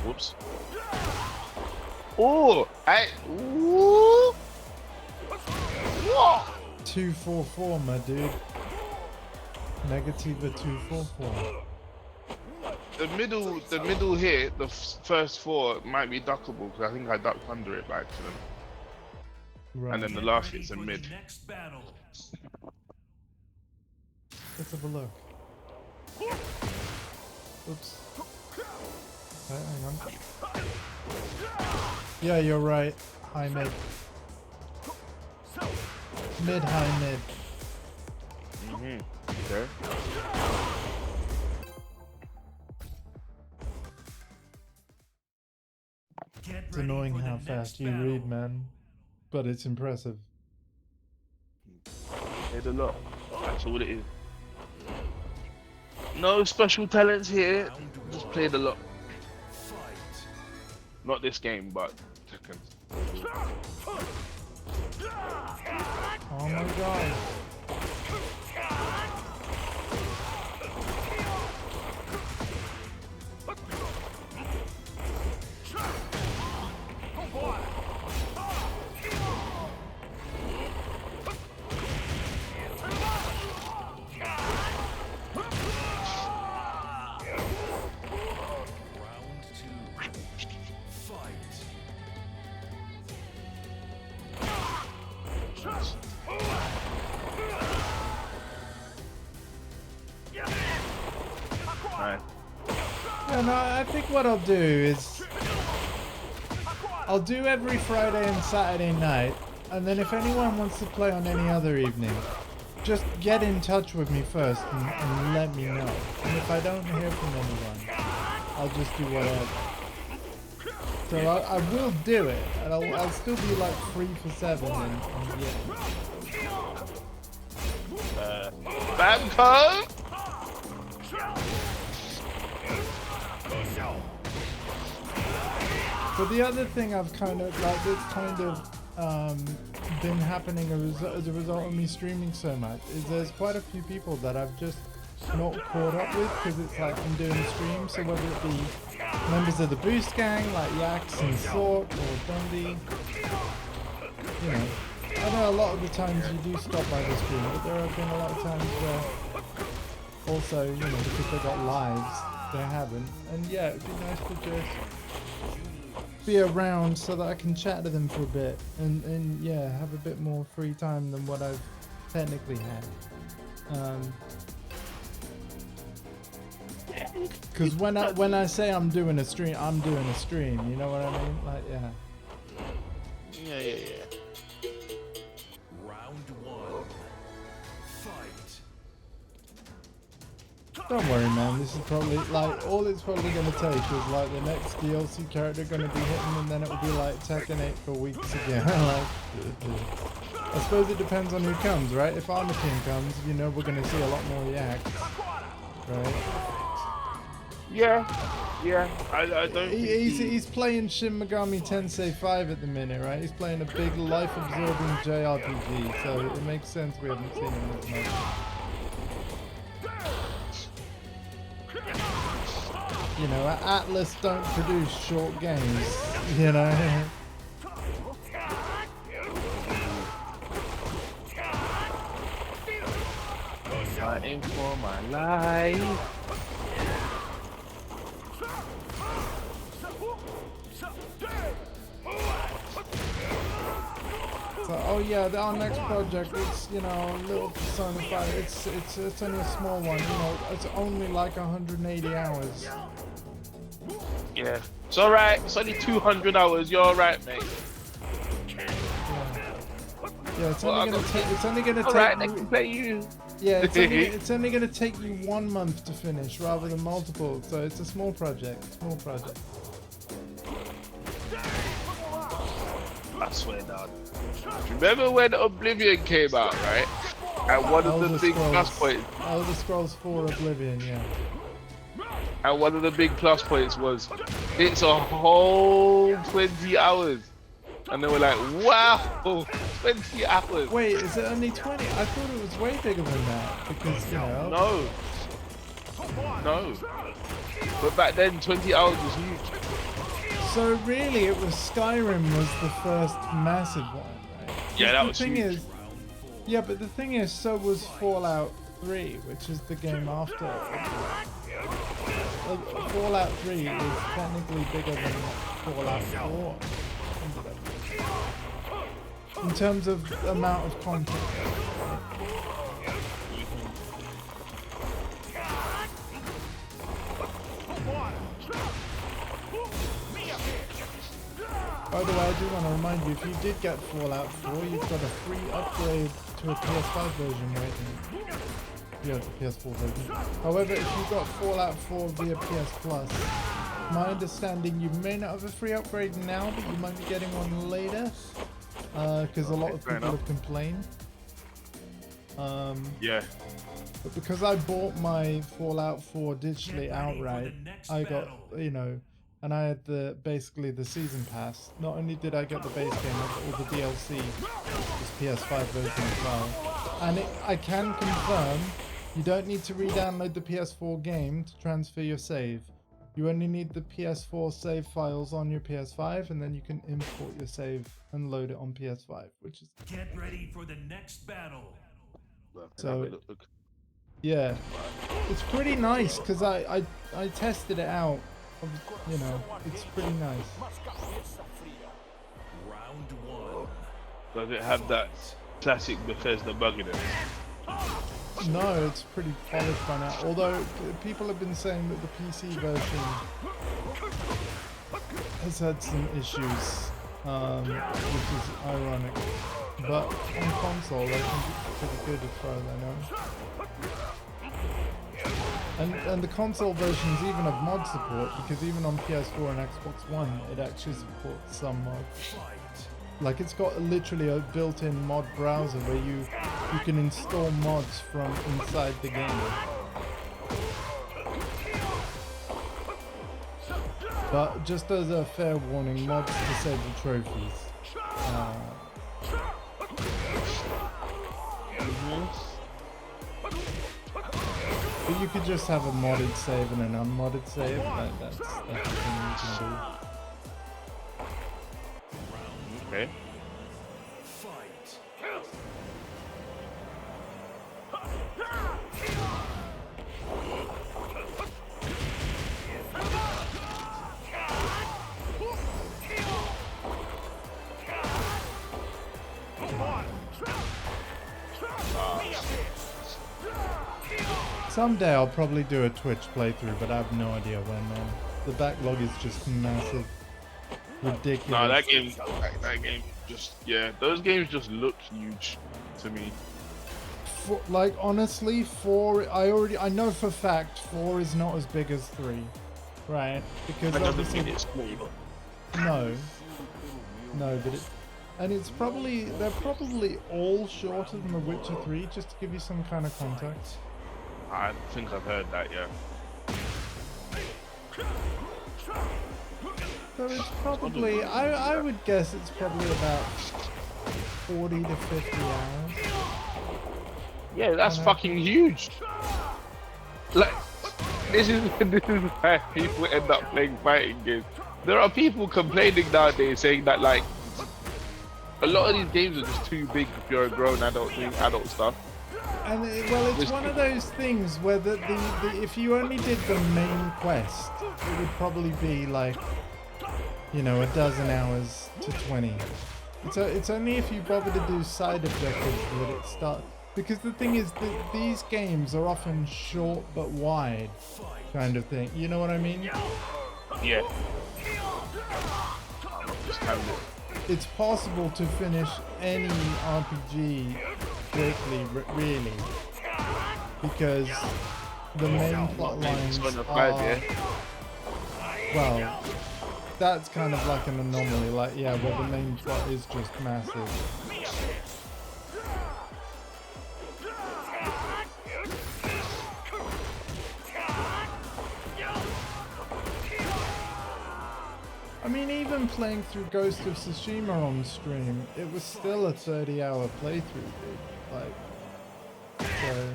Whoops. Oh, ooh. Whoa. 244, my dude. Negative 244. The middle here, the first four might be duckable because I think I ducked under it by accident. Right. And then the last hit's a mid. Next battle. Let's have a look. Oops. Hang on. Yeah, you're right. High mid. Mid, high mid. Okay. It's annoying how fast you read, man. But it's impressive. Played a lot. That's all it is. No special talents here. Just played a lot. Not this game, but Tekken. Oh my god. And I think what I'll do is I'll do every Friday and Saturday night, and then if anyone wants to play on any other evening, just get in touch with me first and let me know. And if I don't hear from anyone, I'll just do whatever. So I will do it, and I'll still be like 3 for 7 and yeah. Bamco! But the other thing I've kind of like that's kind of been happening as a result of me streaming so much is there's quite a few people that I've just not caught up with because it's like I'm doing streams, so whether it be members of the Boost Gang like Yax and Sork or Dundee, you know, I know a lot of the times you do stop by the stream, but there have been a lot of times where also, you know, because they got lives, they haven't, and yeah, it'd be nice to just be around so that I can chat to them for a bit and yeah, have a bit more free time than what I've technically had. Because when I say I'm doing a stream, I'm doing a stream. You know what I mean? Like, yeah. Yeah. Round one. Fight. Don't worry, man. This is probably like all it's probably gonna take is like the next DLC character gonna be hitting, and then it will be like Tekken 8 for weeks again. Like, I suppose it depends on who comes, right? If Armor King comes, you know we're gonna see a lot more yaks, right? Yeah. I don't. He's playing Shin Megami Tensei 5 at the minute, right? He's playing a big life-absorbing JRPG, so it makes sense we haven't seen him as much. You know, Atlas don't produce short games, you know. Fighting for my life. So, oh yeah, our next project, it's, you know, a little Persona 5, it's only a small one, you know, it's only like 180 hours. Yeah, it's alright. It's only 200 hours. You're alright, mate. Yeah, it's only gonna take. It's only gonna take. Alright, I can play you. Yeah, it's only gonna take you 1 month to finish rather than multiple. So it's a small project. Small project. I swear, dog. Remember when Oblivion came out, right? And one of the big plus points. Elder Scrolls 4 Oblivion, yeah. And one of the big plus points was it's a whole 20 hours. And they were like, wow, 20 hours. Wait, is it only 20? I thought it was way bigger than that because, you know. No. But back then, 20 hours was huge. So really, it was Skyrim was the first massive one, right? Yeah, that was huge. huge. Yeah, but the thing is, so was Fallout 3, which is the game after. Fallout 3 is technically bigger than Fallout 4. In terms of amount of content. By the way, I do want to remind you, if you did get Fallout 4, you've got a free upgrade to a PS5 version right now. Yeah, the PS4 version. However, if you got Fallout 4 via PS Plus, my understanding, you may not have a free upgrade now, but you might be getting one later. Because a lot of people have complained. Yeah. But because I bought my Fallout 4 digitally outright, I got, you know, and I had basically the season pass. Not only did I get the base game, I got all the DLC, this PS5 version as well. And I can confirm, you don't need to re-download the PS4 game to transfer your save. You only need the PS4 save files on your PS5, and then you can import your save and load it on PS5, which is... Get ready for the next battle. So, yeah, it's pretty nice because I tested it out. You know, it's pretty nice. Round 1. Does it have that classic Bethesda bug in it? No, it's pretty polished by now. Although people have been saying that the PC version has had some issues, which is ironic. But on console, I think it's pretty good as far as I know. And the console versions even have mod support, because even on PS4 and Xbox One, it actually supports some mods. Like, it's got literally a built-in mod browser where you can install mods from inside the game. But just as a fair warning, mods disable trophies. But you could just have a modded save and an unmodded save. That's the thing you can do. Okay. Someday I'll probably do a Twitch playthrough, but I have no idea when, man. The backlog is just massive. Ridiculous. No, that game just, yeah, those games just look huge to me. like honestly, 4. I know for fact 4 is not as big as 3, right? Because That doesn't obviously mean it's small. no, but it's probably they're probably all shorter than The Witcher 3, just to give you some kind of context. I think I've heard that, yeah. So it's probably I would guess it's probably about 40 to 50 hours. Yeah, that's fucking huge. Like, this is why people end up playing fighting games. There are people complaining nowadays saying that like a lot of these games are just too big if you're a grown adult doing adult stuff. And well, it's one of those things where the if you only did the main quest, it would probably be like, you know, 12 hours to 20. It's only if you bother to do side objectives that it starts. Because the thing is that these games are often short but wide, kind of thing. You know what I mean? Yeah. Just have it. It's possible to finish any RPG quickly, really, because the main plot lines are, well, that's kind of like an anomaly, like, yeah, well, the main plot is just massive. I mean, even playing through Ghost of Tsushima on stream, it was still a 30-hour playthrough, dude. Like, so...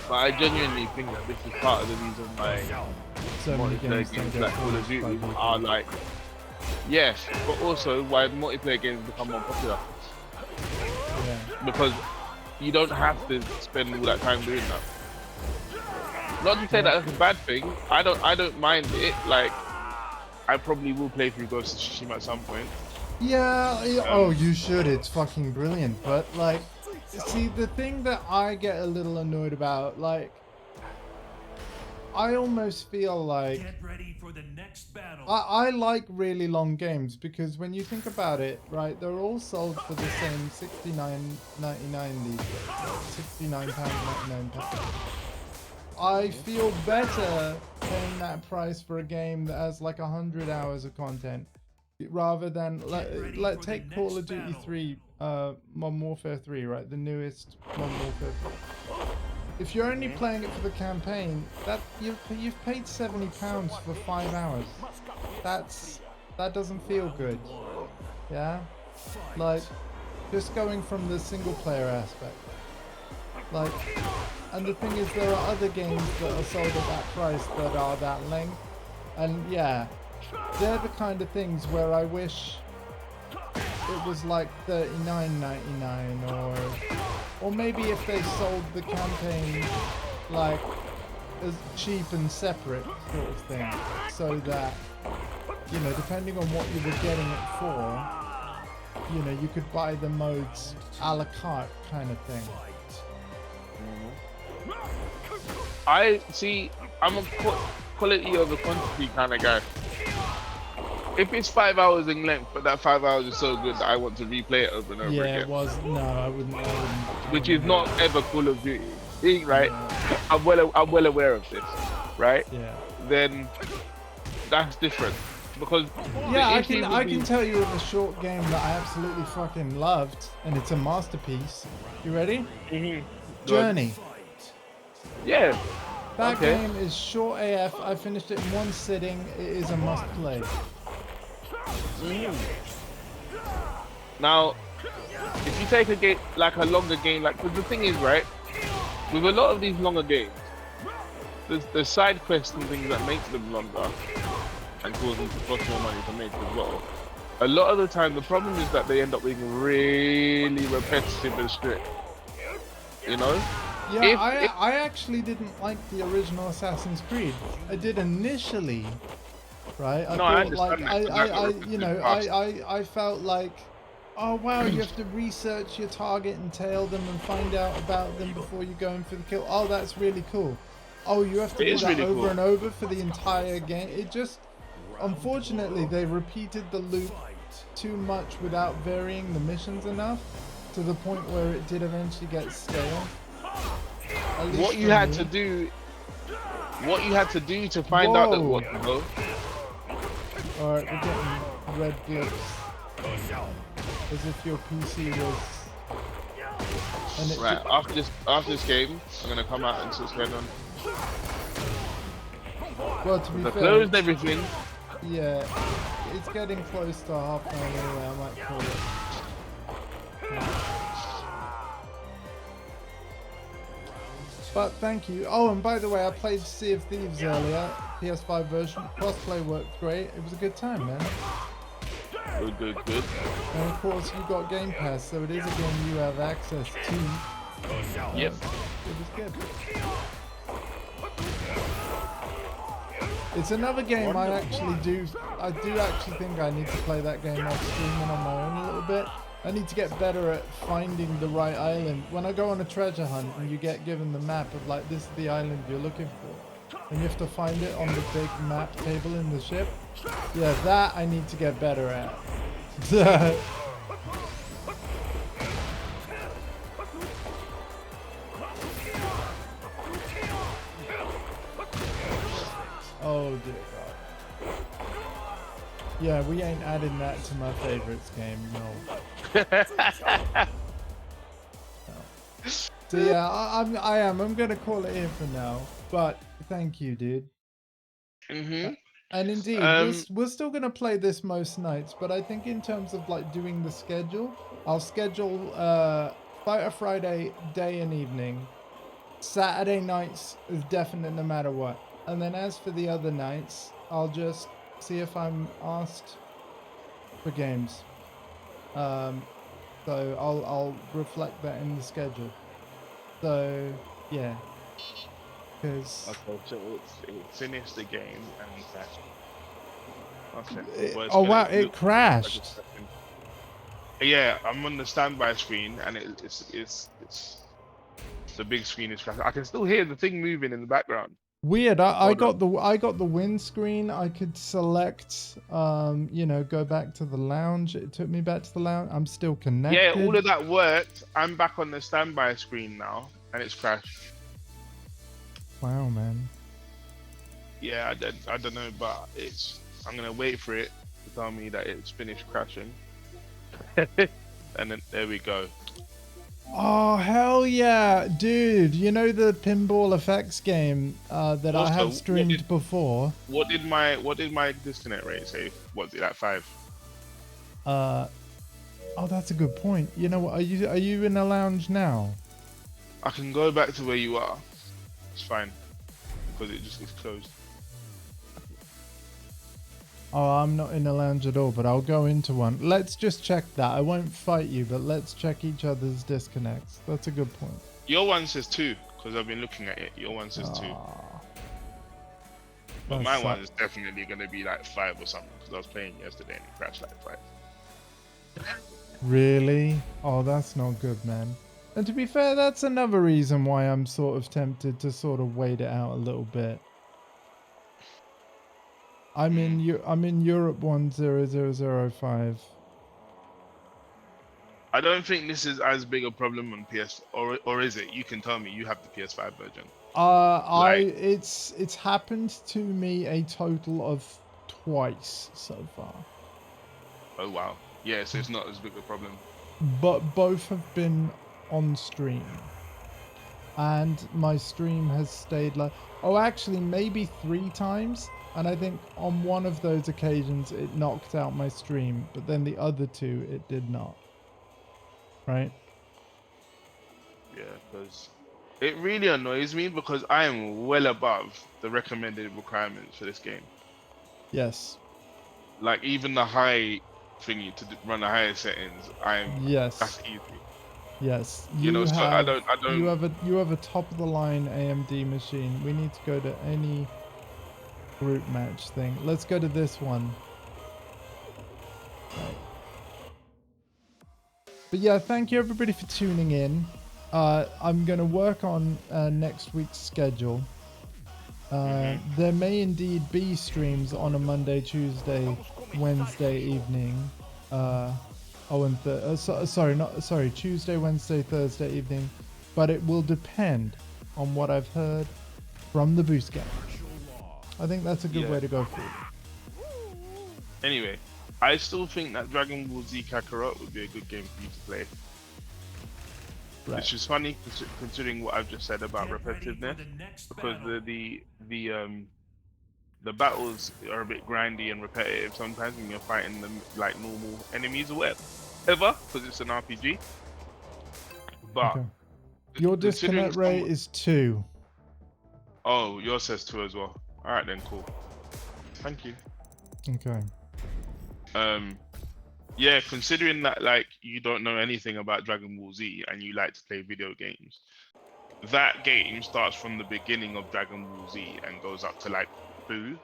But I genuinely think that this is part of the reason why so many multiplayer games don't like get Call of Duty are like, yes, but also why multiplayer games become more popular. Yeah. Because you don't have to spend all that time doing that. Not to say that that's a bad thing. I don't mind it. Like, I probably will play through Ghost of Tsushima at some point. Yeah, oh, you should. It's fucking brilliant. But, like, see, the thing that I get a little annoyed about, like, I almost feel like... Get ready for the next battle. I like really long games because when you think about it, right, they're all sold for the same £69.99 these days. £69.99. I feel better paying that price for a game that has like 100 hours of content rather than take Call of Duty 3, Modern Warfare 3, right, the newest Modern Warfare 3. If you're only playing it for the campaign, that you've paid £70 for 5 hours. That doesn't feel good. Yeah, like just going from the single player aspect. Like, and the thing is, there are other games that are sold at that price that are that length, and yeah, they're the kind of things where I wish it was like $39.99, or maybe if they sold the campaign like as cheap and separate sort of thing, so that, you know, depending on what you were getting it for, you know, you could buy the modes a la carte kind of thing. I see. I'm a quality over quantity kind of guy. If it's 5 hours in length, but that 5 hours is so good that I want to replay it over and over again. Yeah, it was. No, I wouldn't. Which is not ever Call of Duty, right? Yeah. I'm well aware of this, right? Yeah. Then that's different because yeah, I can tell you of a short game that I absolutely fucking loved, and it's a masterpiece. You ready? Mm-hmm. Journey. Yeah. That game is short AF. I finished it in one sitting. It is a must play. Now, if you take a game like a longer game, like, because the thing is, right, with a lot of these longer games, there's side quests and things that make them longer and cause them to cost more money to make as well. A lot of the time, the problem is that they end up being really repetitive and strict. You know? Yeah, I actually didn't like the original Assassin's Creed. I did initially, right? I felt like, oh wow, you have to research your target and tail them and find out about them before you go in for the kill. Oh, that's really cool. Oh, you have to do that really over and over for the entire game. It just, unfortunately, they repeated the loop too much without varying the missions enough, to the point where it did eventually get stale. At least What you for had me. to do, to find out that Whoa. what, bro? Alright, we're getting red blips. As if your PC was... And it Right, after this game, I'm gonna come out and see what's going on. well, to be I fair, closed everything. yeah, it's getting close to half-time anyway, I might call it. But thank you. Oh, and by the way, I played Sea of Thieves earlier, PS5 version. Crossplay worked great. It was a good time, man. Good. And of course, you got Game Pass, so it is a game you have access to. Yep. It was good. It's another game I do actually think I need to play that game off streaming on my own a little bit. I need to get better at finding the right island. When I go on a treasure hunt and you get given the map of like, this is the island you're looking for, and you have to find it on the big map table in the ship. Yeah, that I need to get better at. Oh dear God. Yeah, we ain't adding that to my favorites game, no. So yeah, I'm gonna call it here for now. But thank you, dude. Mhm. And indeed, we're still gonna play this most nights, but I think in terms of like doing the schedule, I'll schedule Fighter Friday day and evening. Saturday nights is definite no matter what. And then as for the other nights, I'll just see if I'm asked for games. So I'll reflect that in the schedule. So yeah, because Okay, so it's finished the game and crashed. Okay. Well, it's oh gonna- wow, it it looks crashed. like it's crashing. Yeah, I'm on the standby screen and it's the big screen is crashing. I can still hear the thing moving in the background. Weird. I Hold got on. I got the windscreen. I could select, you know, go back to the lounge. It took me back to the lounge. I'm still connected. Yeah, all of that worked. I'm back on the standby screen now and it's crashed. Wow, man. Yeah, I don't know, but I'm gonna wait for it to tell me that it's finished crashing. And then there we go. Oh hell yeah, dude! You know the pinball effects game that I Also, have what streamed before. What did my disconnect rate say? What's it at 5? Oh, that's a good point. You know what? Are you in a lounge now? I can go back to where you are. It's fine because it's closed. Oh, I'm not in a lounge at all, but I'll go into one. Let's just check that. I won't fight you, but let's check each other's disconnects. That's a good point. Your one says 2 because I've been looking at it. Your one says 2, but my one is definitely gonna be like 5 or something because I was playing yesterday and it crashed like 5. Really? Oh, that's not good, man. And to be fair, that's another reason why I'm sort of tempted to sort of wait it out a little bit. I'm in Europe 10005. I don't think this is as big a problem on PS, or is it? You can tell me. You have the PS5 version. It's happened to me a total of twice so far. Oh wow. Yeah, so it's not as big a problem. But both have been on stream. And my stream has stayed like... Oh, actually, maybe 3 times. And I think on one of those occasions, it knocked out my stream. But then the other 2, it did not. Right? Yeah, because it really annoys me because I am well above the recommended requirements for this game. Yes. Like even the high thingy to run the higher settings, Yes. that's easy. Yes. You know, so I don't. You have a top of the line AMD machine. We need to go to any group match thing. Let's go to this one. Right. But yeah, thank you everybody for tuning in. I'm going to work on next week's schedule. There may indeed be streams on a Monday, Tuesday, Wednesday evening. Tuesday, Wednesday, Thursday evening, but it will depend on what I've heard from the boost gang. I think that's a good way to go forward. Anyway, I still think that Dragon Ball Z Kakarot would be a good game for you to play. Right. Which is funny considering what I've just said about repetitiveness, because the battles are a bit grindy and repetitive sometimes when you're fighting them like normal enemies or whatever, because it's an RPG. But okay. Your disconnect rate is 2. Oh, yours says 2 as well. All right then, cool. Thank you. Okay. Yeah, considering that like you don't know anything about Dragon Ball Z and you like to play video games, that game starts from the beginning of Dragon Ball Z and goes up to like Boo.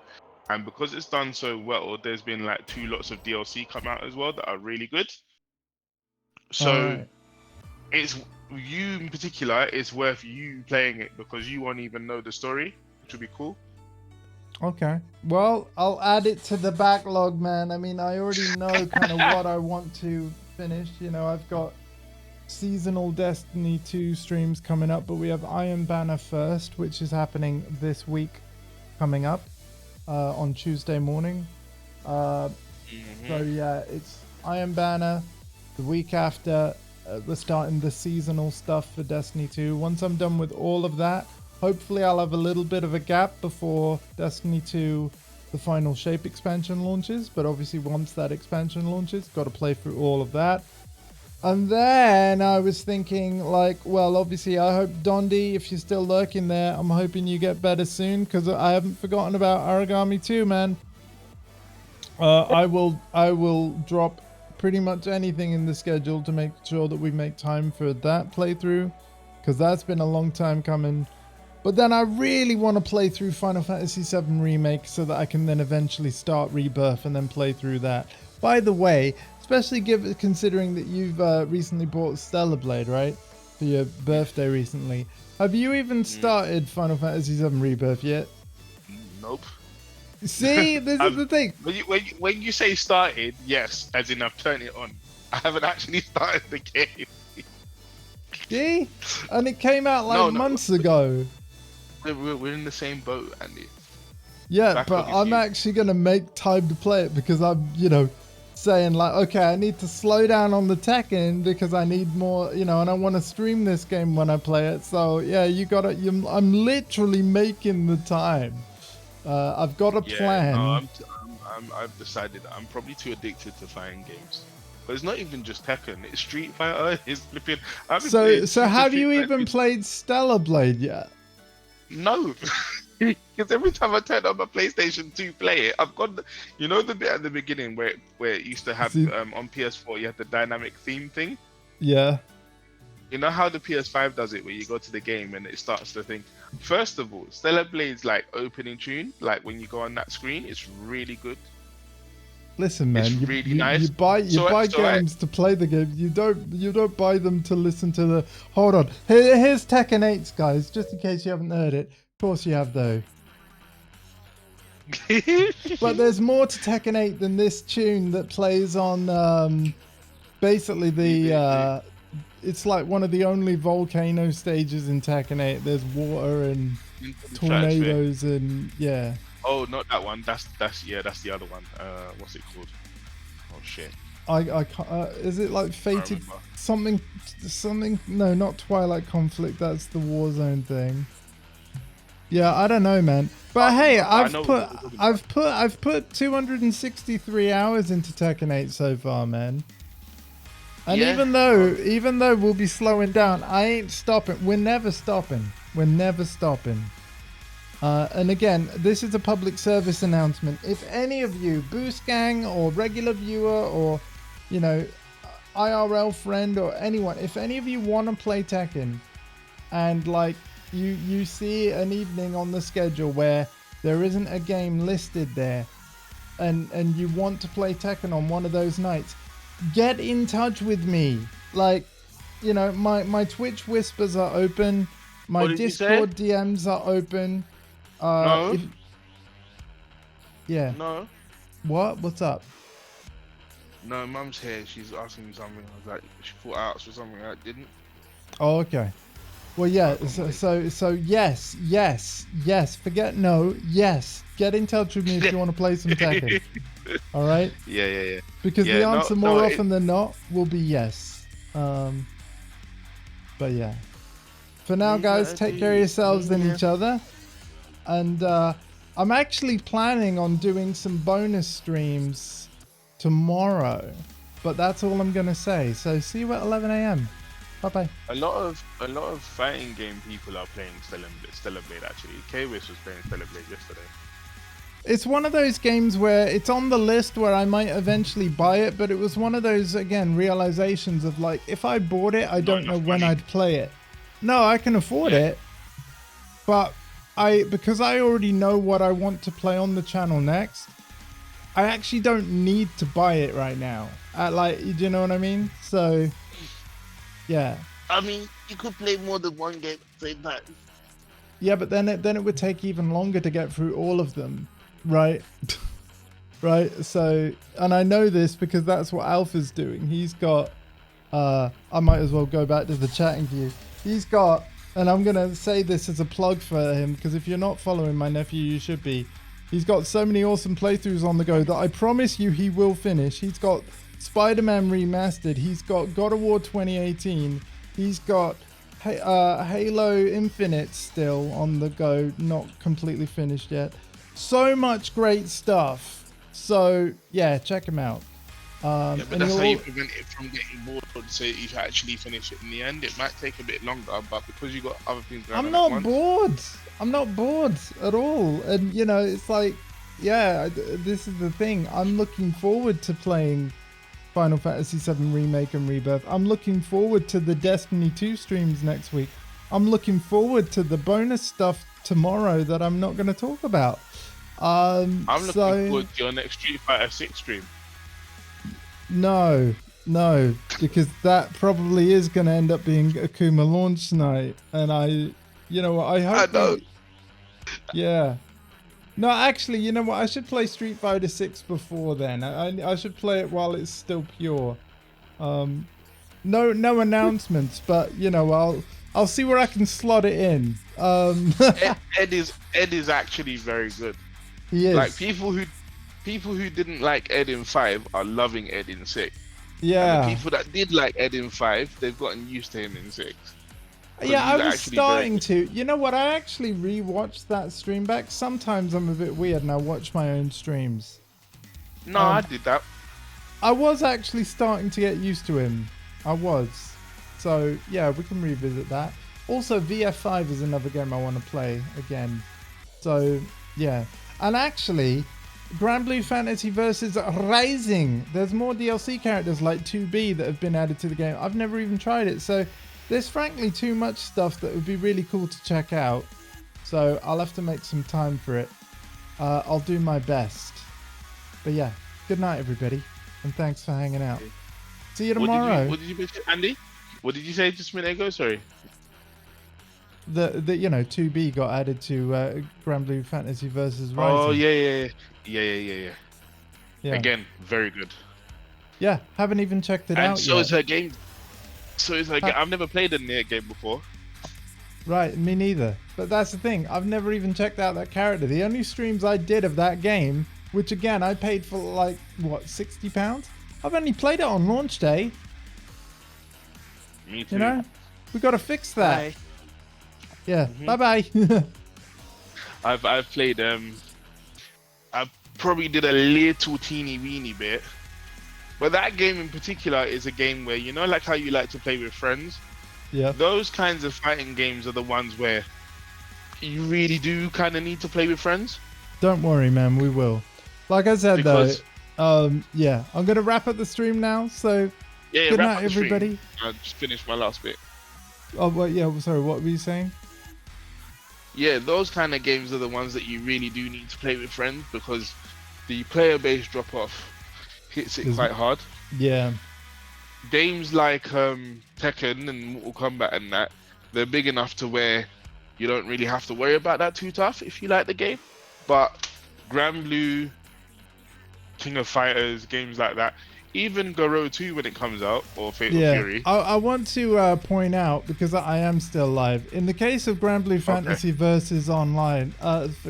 And because it's done so well, there's been like 2 lots of DLC come out as well that are really good. So it's you in particular, it's worth you playing it because you won't even know the story, which would be cool. Okay. Well, I'll add it to the backlog, man. I mean, I already know kind of what I want to finish. You know, I've got seasonal Destiny 2 streams coming up, but we have Iron Banner first, which is happening this week coming up on Tuesday morning. So yeah, it's Iron Banner. The week after, we're starting the seasonal stuff for Destiny 2. Once I'm done with all of that, hopefully I'll have a little bit of a gap before Destiny 2, the final Shape expansion launches. But obviously once that expansion launches, got to play through all of that. And then I was thinking like, well, obviously I hope Dondi, if you're still lurking there, I'm hoping you get better soon because I haven't forgotten about Origami 2, man. I will drop pretty much anything in the schedule to make sure that we make time for that playthrough because that's been a long time coming. But then I really want to play through Final Fantasy VII Remake so that I can then eventually start Rebirth and then play through that. By the way, especially considering that you've recently bought Stellar Blade, right? For your birthday recently. Have you even started Final Fantasy VII Rebirth yet? Nope. See, this is the thing. When you say started, yes, as in I've turned it on. I haven't actually started the game. See? And it came out like months ago. We're in the same boat, Andy. Yeah, but I'm actually going to make time to play it because I'm, you know, saying like, okay, I need to slow down on the Tekken because I need more, you know, and I want to stream this game when I play it. So yeah, I'm literally making the time. I've got a plan. No, I've decided I'm probably too addicted to fighting games. But it's not even just Tekken, it's Street Fighter, it's flipping. So have you even played Stellar Blade yet? No. Because every time I turn on my PlayStation 2 play it, I've got you know the bit at the beginning where it used to have on PS4 you had the dynamic theme thing? Yeah. You know how the PS5 does it where you go to the game and it starts the thing? First of all, Stellar Blade's like opening tune, like when you go on that screen, it's really good. Listen, man, it's really nice. You buy games to play the game. You don't buy them to listen to the. Hold on, here's Tekken 8, guys, just in case you haven't heard it. Of course you have though. But there's more to Tekken 8 than this tune that plays on basically the it's like one of the only volcano stages in Tekken 8. There's water and tornadoes and yeah. Oh, not that one. That's the other one. What's it called? Oh shit. I can't. Is it like Fated something? No, not Twilight Conflict. That's the Warzone thing. Yeah, I don't know, man. But hey, I've put 263 hours into Tekken 8 so far, man. And yeah. even though we'll be slowing down, I ain't stopping. We're never stopping. We're never stopping. And again, this is a public service announcement. If any of you, Boost Gang or regular viewer or, you know, IRL friend or anyone, if any of you want to play Tekken and like you see an evening on the schedule where there isn't a game listed there and you want to play Tekken on one of those nights, get in touch with me. Like, you know, my Twitch whispers are open. My Discord DMs are open. No. Yeah. No. What? What's up? No, Mum's here. She's asking me something. I was like, she thought I asked for something I didn't. Oh, okay. Well, yeah. I can't So yes. Forget no. Yes. Get in touch with me if you want to play some Tekken. All right. Yeah. Because Yeah, the no, answer more often than not will be yes. But yeah. For now, We guys, gotta take care of do- yourselves and yeah. each other. And I'm actually planning on doing some bonus streams tomorrow. But that's all I'm gonna say. So see you at 11 a.m. Bye bye. A lot of fighting game people are playing Stellar Blade actually. K-Wish was playing Stellar Blade yesterday. It's one of those games where it's on the list where I might eventually buy it, but it was one of those, again, realizations of like, if I bought it, I don't know enough when money. I'd play it. No, I can afford Yeah. it, but because I already know what I want to play on the channel next, I actually don't need to buy it right now. Do you know what I mean? So, yeah. I mean, you could play more than one game at the same time. Yeah, but then it would take even longer to get through all of them, right? Right. So, and I know this because that's what Alpha's doing. He's got. I might as well go back to the chatting view. He's got, and I'm gonna say this as a plug for him because if you're not following my nephew, you should be. He's got so many awesome playthroughs on the go that I promise you he will finish. He's got Spider-Man Remastered. He's got God of War 2018. He's got Halo Infinite still on the go, not completely finished yet. So much great stuff. So yeah, check him out. Yeah, but and that's how he'll- you prevent it from getting bored. So you actually finish it in the end. It might take a bit longer, but because you got other things going I'm on not at once, bored. I'm not bored at all. And you know, it's like, yeah, this is the thing. I'm looking forward to playing Final Fantasy VII Remake and Rebirth. I'm looking forward to the Destiny 2 streams next week. I'm looking forward to the bonus stuff tomorrow that I'm not going to talk about. I'm looking forward to your next Street Fighter 6 stream. No, because that probably is going to end up being Akuma launch night. And you know what, I hope. I know. Yeah. No, actually, you know what? I should play Street Fighter 6 before then. I should play it while it's still pure. No announcements, but you know, I'll see where I can slot it in. Ed is actually very good. He is. Like people who didn't like Ed in 5 are loving Ed in 6. And Yeah. the people that did like Ed in 5, they've gotten used to him in 6. Yeah, I he's was actually starting to. You know what? I actually rewatched that stream back. Sometimes I'm a bit weird and I watch my own streams. No, I did that. I was actually starting to get used to him. I was. So, yeah, we can revisit that. Also, VF5 is another game I want to play again. So, yeah. And actually, Grand Blue Fantasy versus Rising. There's more DLC characters like 2B that have been added to the game. I've never even tried it. So, there's frankly too much stuff that would be really cool to check out. So, I'll have to make some time for it. I'll do my best. But yeah, good night, everybody. And thanks for hanging out. See you tomorrow. What did you mention, Andy? What did you say just a minute ago? Sorry. The you know 2B got added to Grand Blue Fantasy versus Rising. Oh yeah. Yeah. Again, very good. Yeah, haven't even checked it And out so yet. is her game. So is her game. I've never played a Nier game before. Right, me neither. But that's the thing. I've never even checked out that character. The only streams I did of that game, which again I paid for like what £60. I've only played it on launch day. Me too. You know, we got to fix that. Bye. Yeah. Bye bye. I've played I probably did a little teeny weeny bit, but that game in particular is a game where, you know, like how you like to play with friends. Yeah. Those kinds of fighting games are the ones where you really do kind of need to play with friends. Don't worry, man. We will. Like I said, Because- though, yeah, I'm gonna wrap up the stream now. So Yeah, good wrap night, up the stream. everybody. I just finished my last bit. Oh, well, yeah. Sorry, what were you saying? Yeah, those kind of games are the ones that you really do need to play with friends because the player base drop off hits it quite hard. Yeah. Games like Tekken and Mortal Kombat and that, they're big enough to where you don't really have to worry about that too tough if you like the game. But Grand Blue, King of Fighters, games like that, even Garo 2 when it comes out, or Fatal Yeah, Fury. I want to point out, because I am still live, in the case of Grand Blue Fantasy versus Online,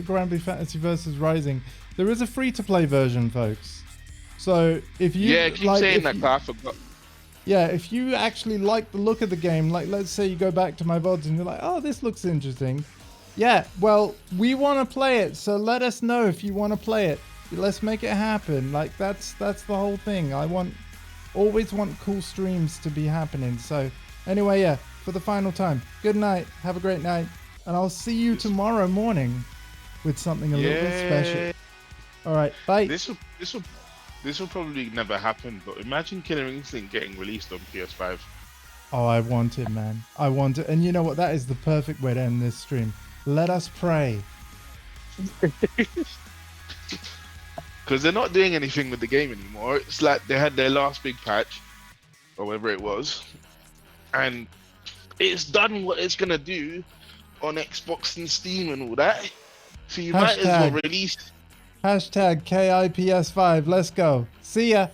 Grand Blue Fantasy versus Rising, there is a free-to-play version, folks. So if you Yeah, keep saying that, 'cause I forgot. yeah, if you actually like the look of the game, like let's say you go back to my VODs and you're like, oh, this looks interesting. Yeah, well, we want to play it, so let us know if you want to play it. Let's make it happen. Like that's the whole thing. Always want cool streams to be happening. So anyway, yeah, for the final time, good night. Have a great night, and I'll see you tomorrow morning with something a little bit special. All right, bye. This will probably never happen, but imagine Killer Instinct getting released on PS5. Oh, I want it, man. I want it. And you know what? That is the perfect way to end this stream. Let us pray. Because they're not doing anything with the game anymore. It's like they had their last big patch, or whatever it was, and it's done what it's gonna do on Xbox and Steam and all that. So you might as well release. Hashtag KIPS5. Let's go. See ya.